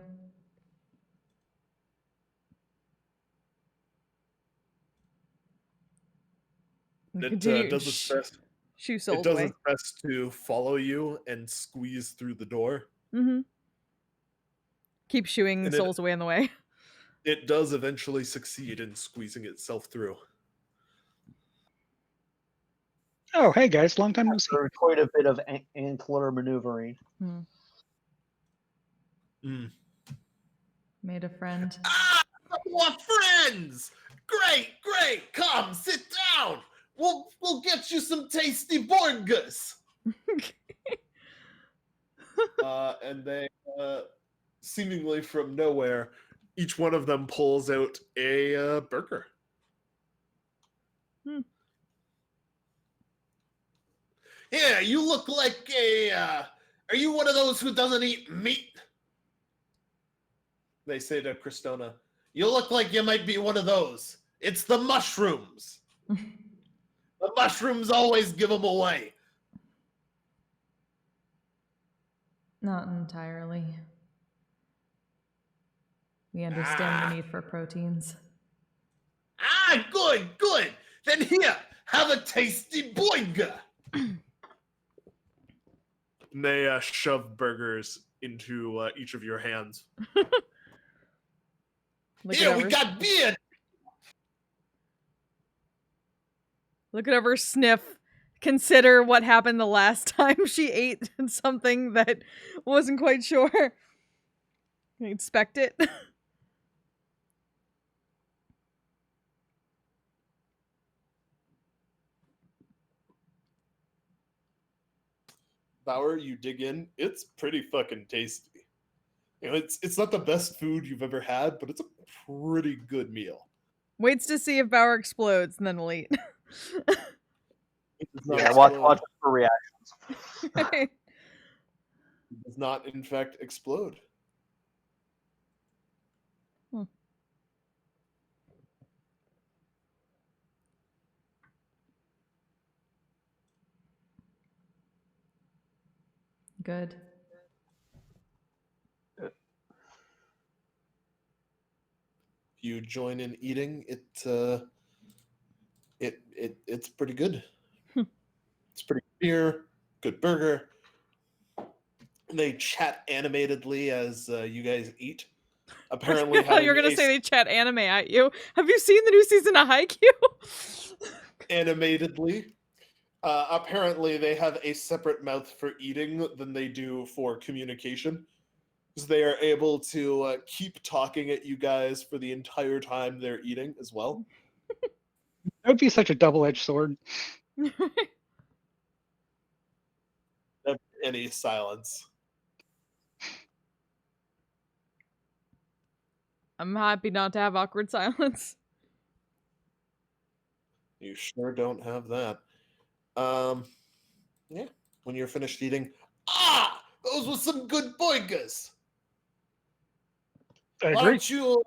It does its best. Shoo It souls does away. its best to follow you and squeeze through the door. Keep shooing And souls away on the way. It does eventually succeed in squeezing itself through. Oh, hey guys, long time no see. There's quite a bit of antler maneuvering. Made a friend. Ah, more friends! Great! Come, sit down. We'll get you some tasty burgers. And they, seemingly from nowhere, each one of them pulls out a burger. Yeah, you look like are you one of those who doesn't eat meat? They say to Christona, you look like you might be one of those. It's the mushrooms. The mushrooms always give them away. Not entirely. We understand the need for proteins. Ah, good. Then here, have a tasty burger. And they shove burgers into each of your hands. Here, we got beer. Look at her sniff. Consider what happened the last time she ate something that wasn't quite sure. Inspect it. Bauer, you dig in. It's pretty fucking tasty. You know, it's not the best food you've ever had, but it's a pretty good meal. Waits to see if Bauer explodes, and then we'll eat. Yeah, watch for reactions. Right. It does not, in fact, explode. Good. you join in eating, it's pretty good. It's pretty clear, good burger. They chat animatedly as you guys eat. Apparently, You're having gonna say they chat anime at you. Have you seen the new season of Haikyuu? animatedly. Apparently, they have a separate mouth for eating than they do for communication. Because they are able to keep talking at you guys for the entire time they're eating as well. That would be such a double-edged sword. Never any silence. I'm happy not to have awkward silence. You sure don't have that. Yeah. When you're finished eating, those were some good burgers. I Why agree. don't you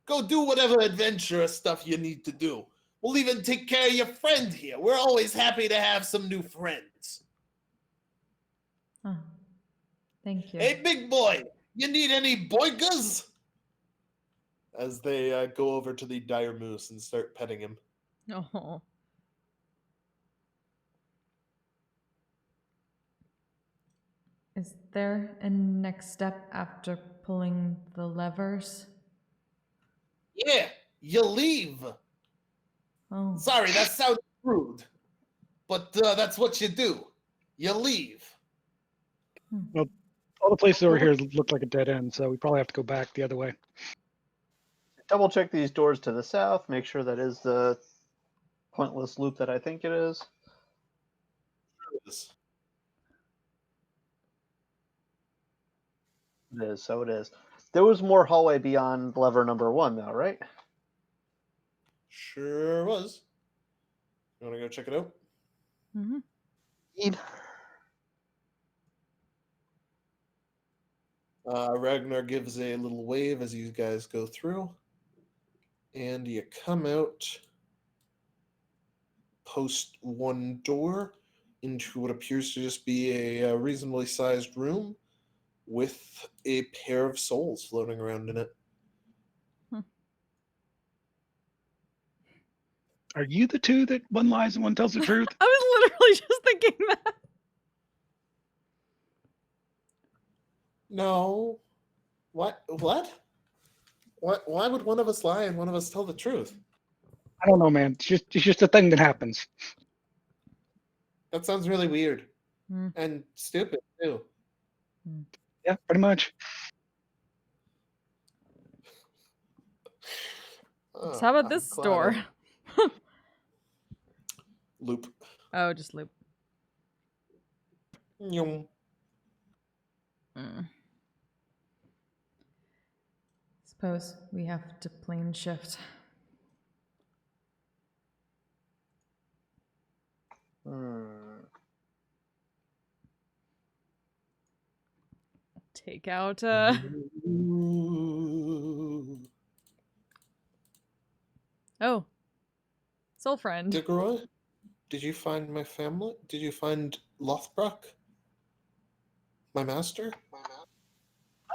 go do whatever adventurous stuff you need to do? We'll even take care of your friend here. We're always happy to have some new friends. Oh, thank you. Hey, big boy, you need any burgers? As they go over to the dire moose and start petting him. Oh. Is there a next step after pulling the levers? Yeah, you leave. Oh, Sorry, that sounds rude, but that's what you do. You leave. All the places over here look like a dead end, so we probably have to go back the other way. Double check these doors to the south. Make sure that is the pointless loop that I think it is. It is, so it is. There was more hallway beyond lever number 1, though, right? Sure was. You want to go check it out? Mm-hmm. Indeed. Ragnar gives a little wave as you guys go through, and you come out post one door into what appears to just be a reasonably sized room with a pair of souls floating around in it. Are you the two that one lies and one tells the truth? I was literally just thinking that. No. What? What? Why would one of us lie and one of us tell the truth? I don't know, man. It's just a thing that happens. That sounds really weird Mm. and stupid too. Yeah, pretty much. So how about I'm this glad store? Loop. Oh, just loop. Nyum. Mm. suppose we have to plane shift. Take out Ooh. Oh. Soul friend. Digoroy, did you find my family? Did you find Lothbrock? My master?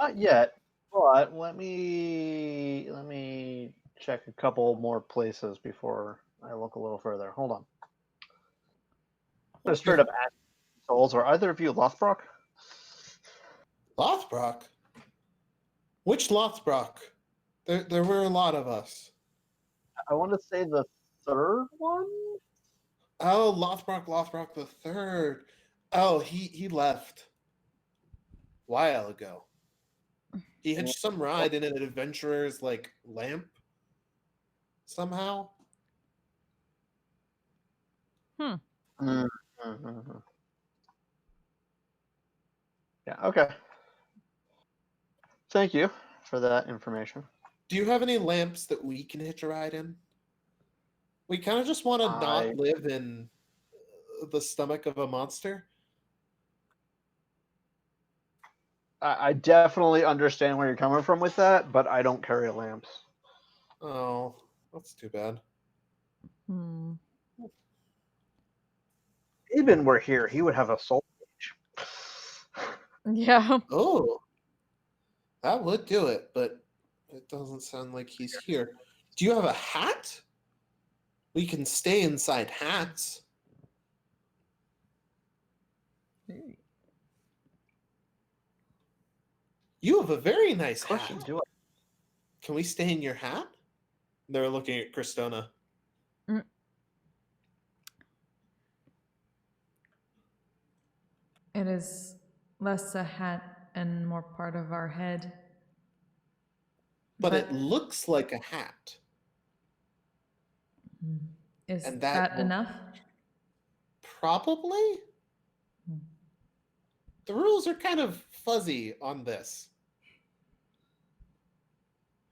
Not yet, but let me check a couple more places before I look a little further. Hold on. I'm gonna straight up ask souls, are either of you Lothbrock? Lothbrock? Which Lothbrock? There were a lot of us. I want to say the third one. Oh, Lothbrock the third. Oh, he left a while ago. He hitched some ride in an adventurer's like lamp somehow. Yeah. Okay. Thank you for that information. Do you have any lamps that we can hitch a ride in? We kind of just want to not live in the stomach of a monster. I definitely understand where you're coming from with that, but I don't carry lamps. Oh, that's too bad. Hmm. Even were here, he would have a soul cage. Yeah. Oh, that would do it, but It doesn't sound like he's here. Do you have a hat? We can stay inside hats. You have a very nice Question: hat. Do I? Can we stay in your hat? They're looking at Christona. It is less a hat and more part of our head. But it looks like a hat. Is and that will- enough? Probably? The rules are kind of fuzzy on this.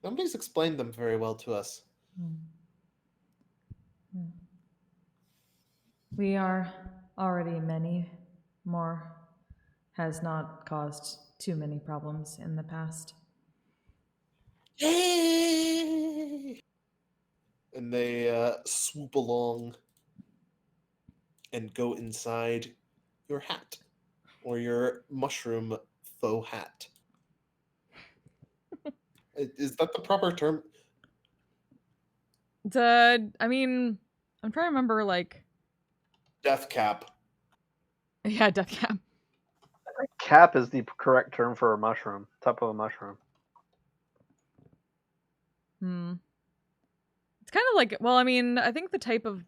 Nobody's explained them very well to us. We are already many. More has not caused too many problems in the past. Yay! And they swoop along and go inside your hat or your mushroom faux hat. Is that the proper term? I mean, I'm trying to remember, like, Death cap. yeah, death cap. Cap is the correct term for a mushroom. Type of a mushroom. It's kind of like, well, I mean, I think the type of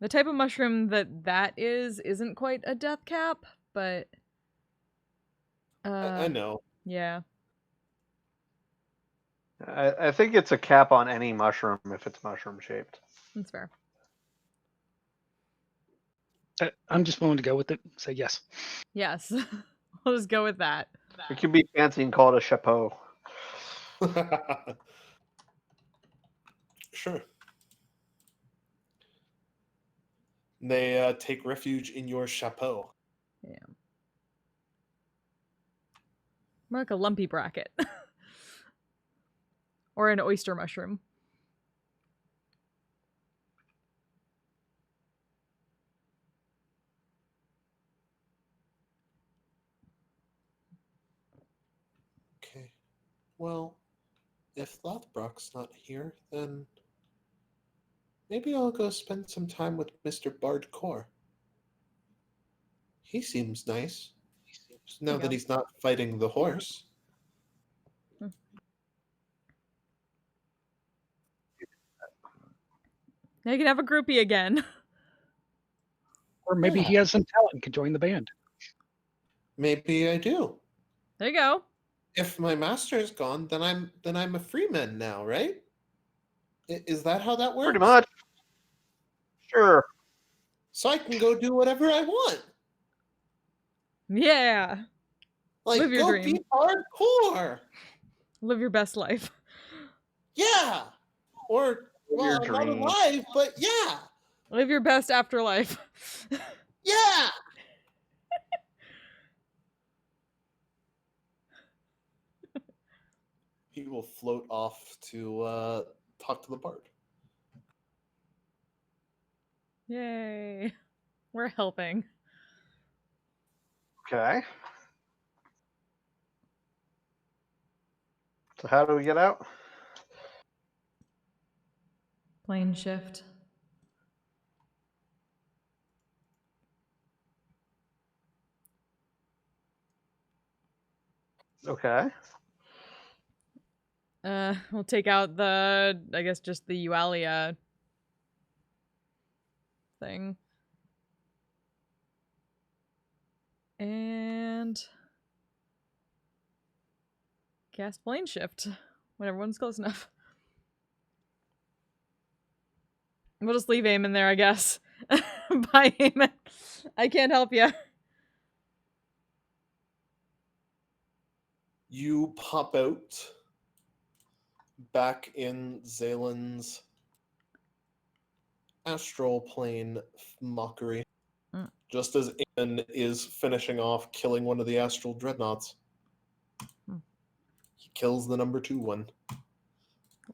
mushroom that isn't quite a death cap, but I know. yeah. I think it's a cap on any mushroom if it's mushroom shaped. That's fair. I'm just willing to go with it. Say yes. Yes. We'll just go with that. It could be fancy and call it a chapeau. Sure. They take refuge in your chapeau. Yeah. More like a lumpy bracket. Or an oyster mushroom. Okay. Well, if Lothbrock's not here, then maybe I'll go spend some time with Mr. Bardcore. He seems nice. Now that he's not fighting the horse. Now you can have a groupie again. Or maybe he has some talent and can join the band. Maybe I do. There you go. If my master is gone, then I'm a freeman now, right? Is that how that works? Pretty much. Sure. So I can go do whatever I want. Yeah. Like, Live your go dream. be hardcore. Live your best life. Yeah. Or, well, your I'm not dream. alive, but yeah. Live your best afterlife. Yeah. He will float off to talk to the bard. Yay. We're helping. Okay. So how do we get out? Plane shift. Okay. We'll take out I guess just the Yualia thing. And cast plane shift when everyone's close enough. We'll just leave Eamon there, I guess. Bye, Eamon. I can't help you. You pop out back in Zalen's astral plane mockery. Just as Eamon is finishing off killing one of the astral dreadnoughts. He kills the number 2 one.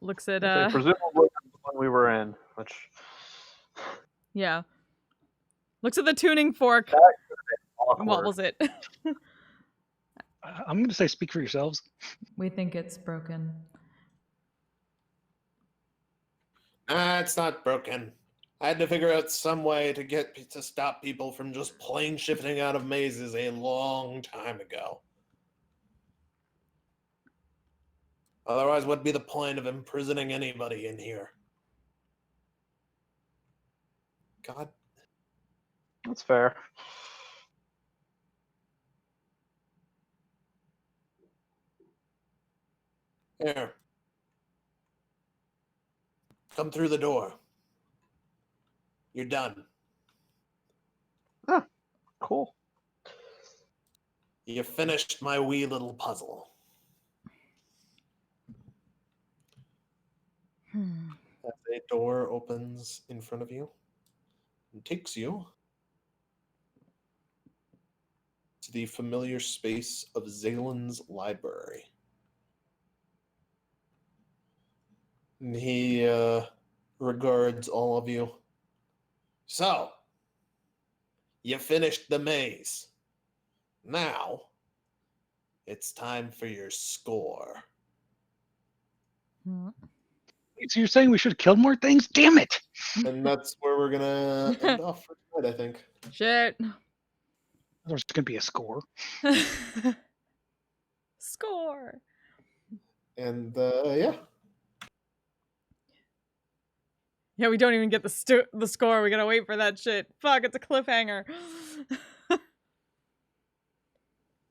Looks at Okay, presumably the one we were in, which yeah. Looks at the tuning fork. awkward. Wobbles it. I'm going to say speak for yourselves. We think it's broken. It's not broken. I had to figure out some way to stop people from just plane shifting out of mazes a long time ago. Otherwise, what'd be the point of imprisoning anybody in here? God. That's fair. Here. Come through the door. You're done. Cool. You finished my wee little puzzle. As a door opens in front of you and takes you to the familiar space of Zalen's library. And he regards all of you. So, you finished the maze. Now, it's time for your score. So you're saying we should kill more things? Damn it! And that's where we're gonna end off for tonight, I think. Shit. There's going to be a score. Score. And yeah. Yeah, we don't even get the score. We gotta wait for that shit. Fuck, it's a cliffhanger. Of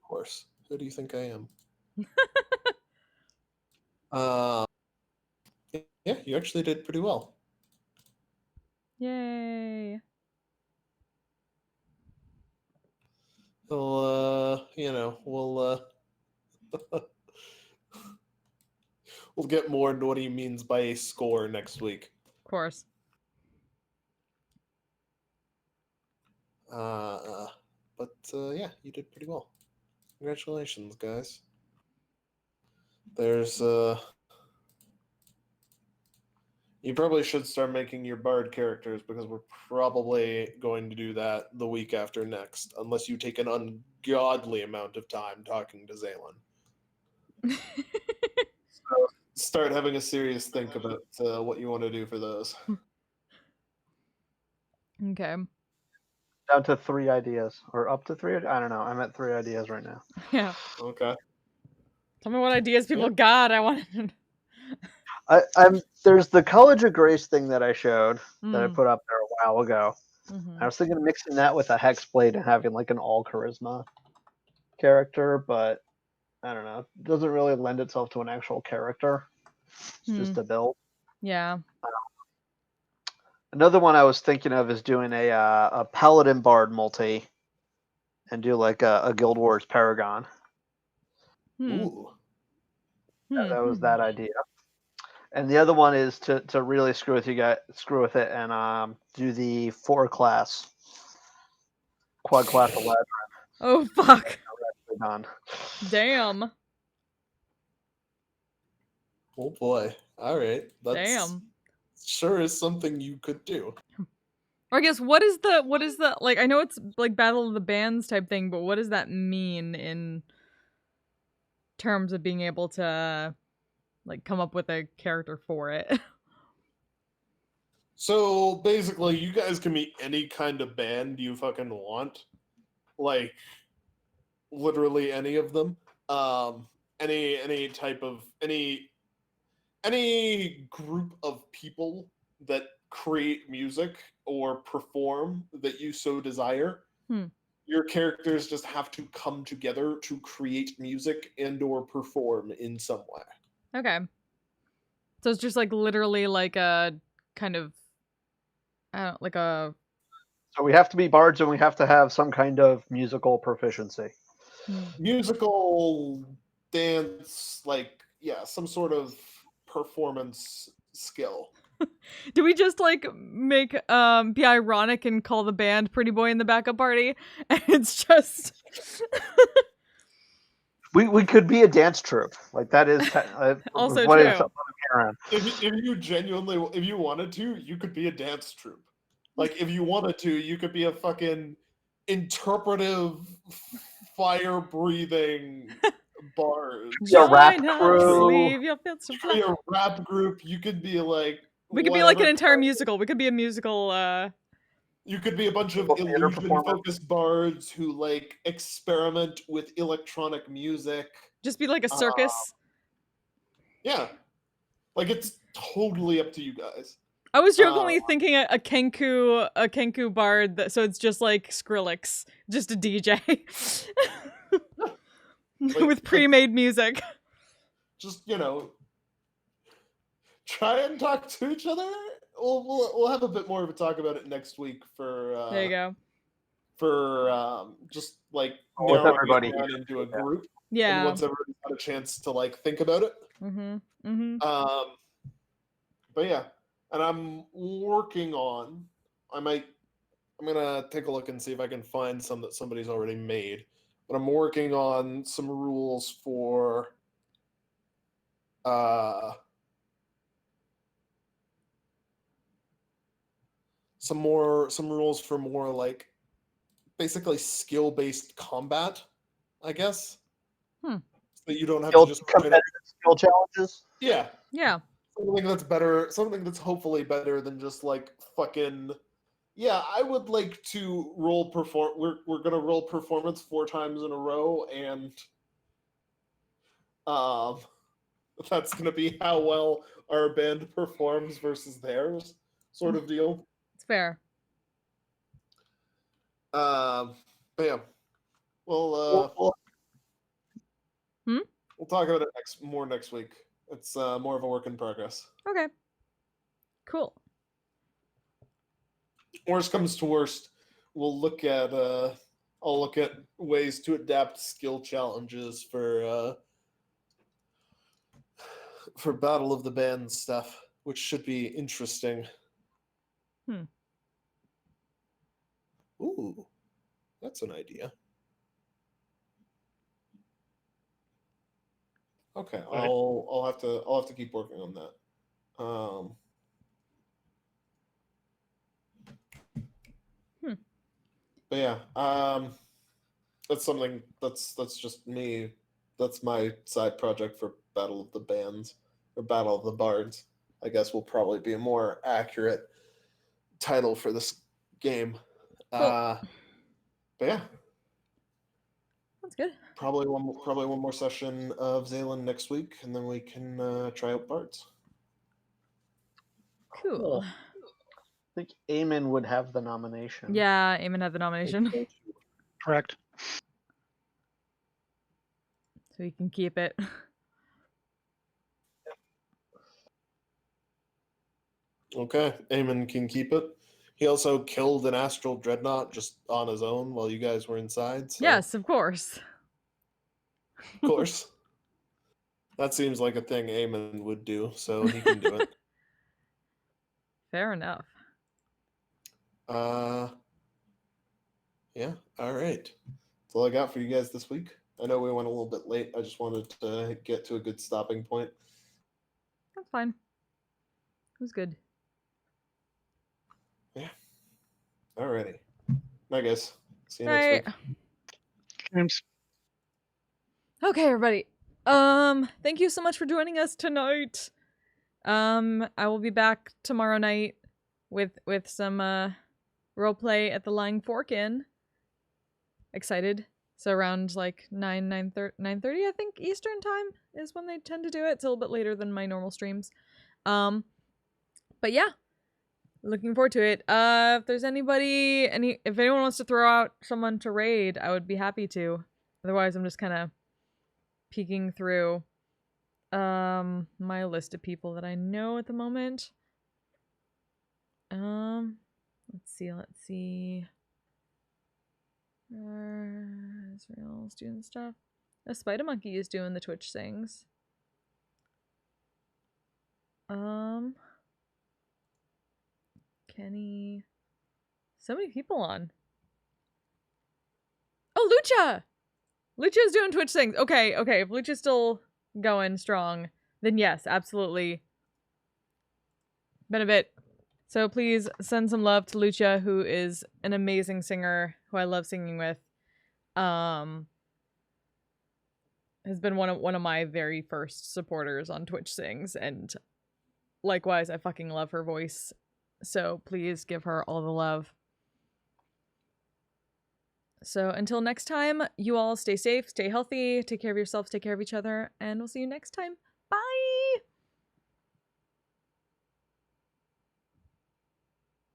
course. Who do you think I am? Yeah, you actually did pretty well. Yay. We'll, we'll get more into what he means by a score next week. Of course. But yeah, you did pretty well. Congratulations, guys. There's you probably should start making your bard characters because we're probably going to do that the week after next, unless you take an ungodly amount of time talking to Zalen. So start having a serious think about what you want to do for those. Okay. Down to 3 ideas, or up to 3. I don't know. I'm at 3 ideas right now. Yeah. Okay. Tell me what ideas people got. I want to. There's the College of Grace thing that I showed that I Mm. put up there a while ago. Mhm. I was thinking of mixing that with a Hexblade and having like an all charisma character, but I don't know. It doesn't really lend itself to an actual character. It's just a build. Yeah. Another one I was thinking of is doing a Paladin Bard multi and do like a Guild Wars Paragon. Ooh. That was that idea. And the other one is to really screw with it and do the 4-class quad class Eladrin. Oh fuck. Done. Damn. Oh boy. All right. That's Damn. sure is something you could do. Or I guess what is the like? I know it's like Battle of the Bands type thing, but what does that mean in terms of being able to like come up with a character for it? So basically, you guys can be any kind of band you fucking want, like literally any of them. Any type of any group of people that create music or perform that you so desire. Your characters just have to come together to create music and or perform in some way. Okay. So it's just like literally like a kind of like a So we have to be bards and we have to have some kind of musical proficiency. Musical, dance, like some sort of performance skill. Do we just like make be ironic and call the band Pretty Boy in the backup party? And it's just We could be a dance troupe. Like that is also what true. is something I'm hearing. If you genuinely, if you wanted to, you could be a dance troupe. Like if you wanted to, you could be a fucking interpretive fire-breathing bards. Be a rap Join us, crew. leave your fields to You could be fly. a rap group. You could be like We could be like an whatever entire kind- musical. We could be a musical. You could be a bunch of Theater illusion-focused bards who like experiment with electronic music. Just be like a circus. Yeah, like it's totally up to you guys. I was jokingly thinking a Kenku bard. So it's just like Skrillex, just a DJ with pre-made music. Just try and talk to each other. We'll have a bit more of a talk about it next week for There you go. for just like With narrowing everybody it down here. into a group. And Yeah. once everybody's had a chance to like think about it. Mm-hmm. Mm-hmm. But yeah, and I'm working on. I'm gonna take a look and see if I can find some that somebody's already made. But I'm working on some rules for some rules for more like basically skill-based combat, I guess. So that you don't have to just Competitive skill challenges. Yeah. Yeah. Something that's better, something that's hopefully better than just like fucking yeah, I would like to we're gonna roll performance 4 times in a row, and that's gonna be how well our band performs versus theirs, sort of deal. It's fair. But yeah. We'll talk about it next week. It's more of a work in progress. Okay. Cool. Worst comes to worst, we'll look at I'll look at ways to adapt skill challenges for Battle of the Bands stuff, which should be interesting. Ooh, that's an idea. Okay, Right. I'll have to keep working on that. But yeah, that's something that's just me. That's my side project for Battle of the Bands or Battle of the Bards. I guess will probably be a more accurate title for this game. Cool. But yeah, That's good. probably one more session of Zaylan next week, and then we can try out Bards. Cool. I think Eamon would have the nomination. Yeah, Eamon had the nomination, Correct. so he can keep it. Okay, Eamon can keep it. He also killed an astral dreadnought just on his own while you guys were inside. So Yes, of course. of course. That seems like a thing Eamon would do, so he can do it. Fair enough. Yeah, all right. That's all I got for you guys this week. I know we went a little bit late. I just wanted to get to a good stopping point. That's fine. It was good. Yeah. Alrighty. Bye, guys. See you All next right. week. James. Okay, everybody. Thank you so much for joining us tonight. I will be back tomorrow night with some roleplay at the Lying Fork Inn. Excited. So around like 9:30 I think Eastern time is when they tend to do it. It's a little bit later than my normal streams. But yeah. Looking forward to it. If there's if anyone wants to throw out someone to raid, I would be happy to. Otherwise, I'm just kind of peeking through my list of people that I know at the moment. Let's see. Israel's doing stuff. The Spider Monkey is doing the Twitch things. Kenny. So many people on. Oh, Lucha! Lucha's doing Twitch things. Okay. If Lucha's still going strong, then yes, absolutely. Been a bit. So please send some love to Lucha, who is an amazing singer who I love singing with. has been one of my very first supporters on Twitch Sings, and likewise, I fucking love her voice. So please give her all the love. So until next time, you all stay safe, stay healthy, take care of yourselves, take care of each other, and we'll see you next time. Bye!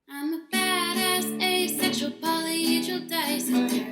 I'm a badass asexual polyhedral dice.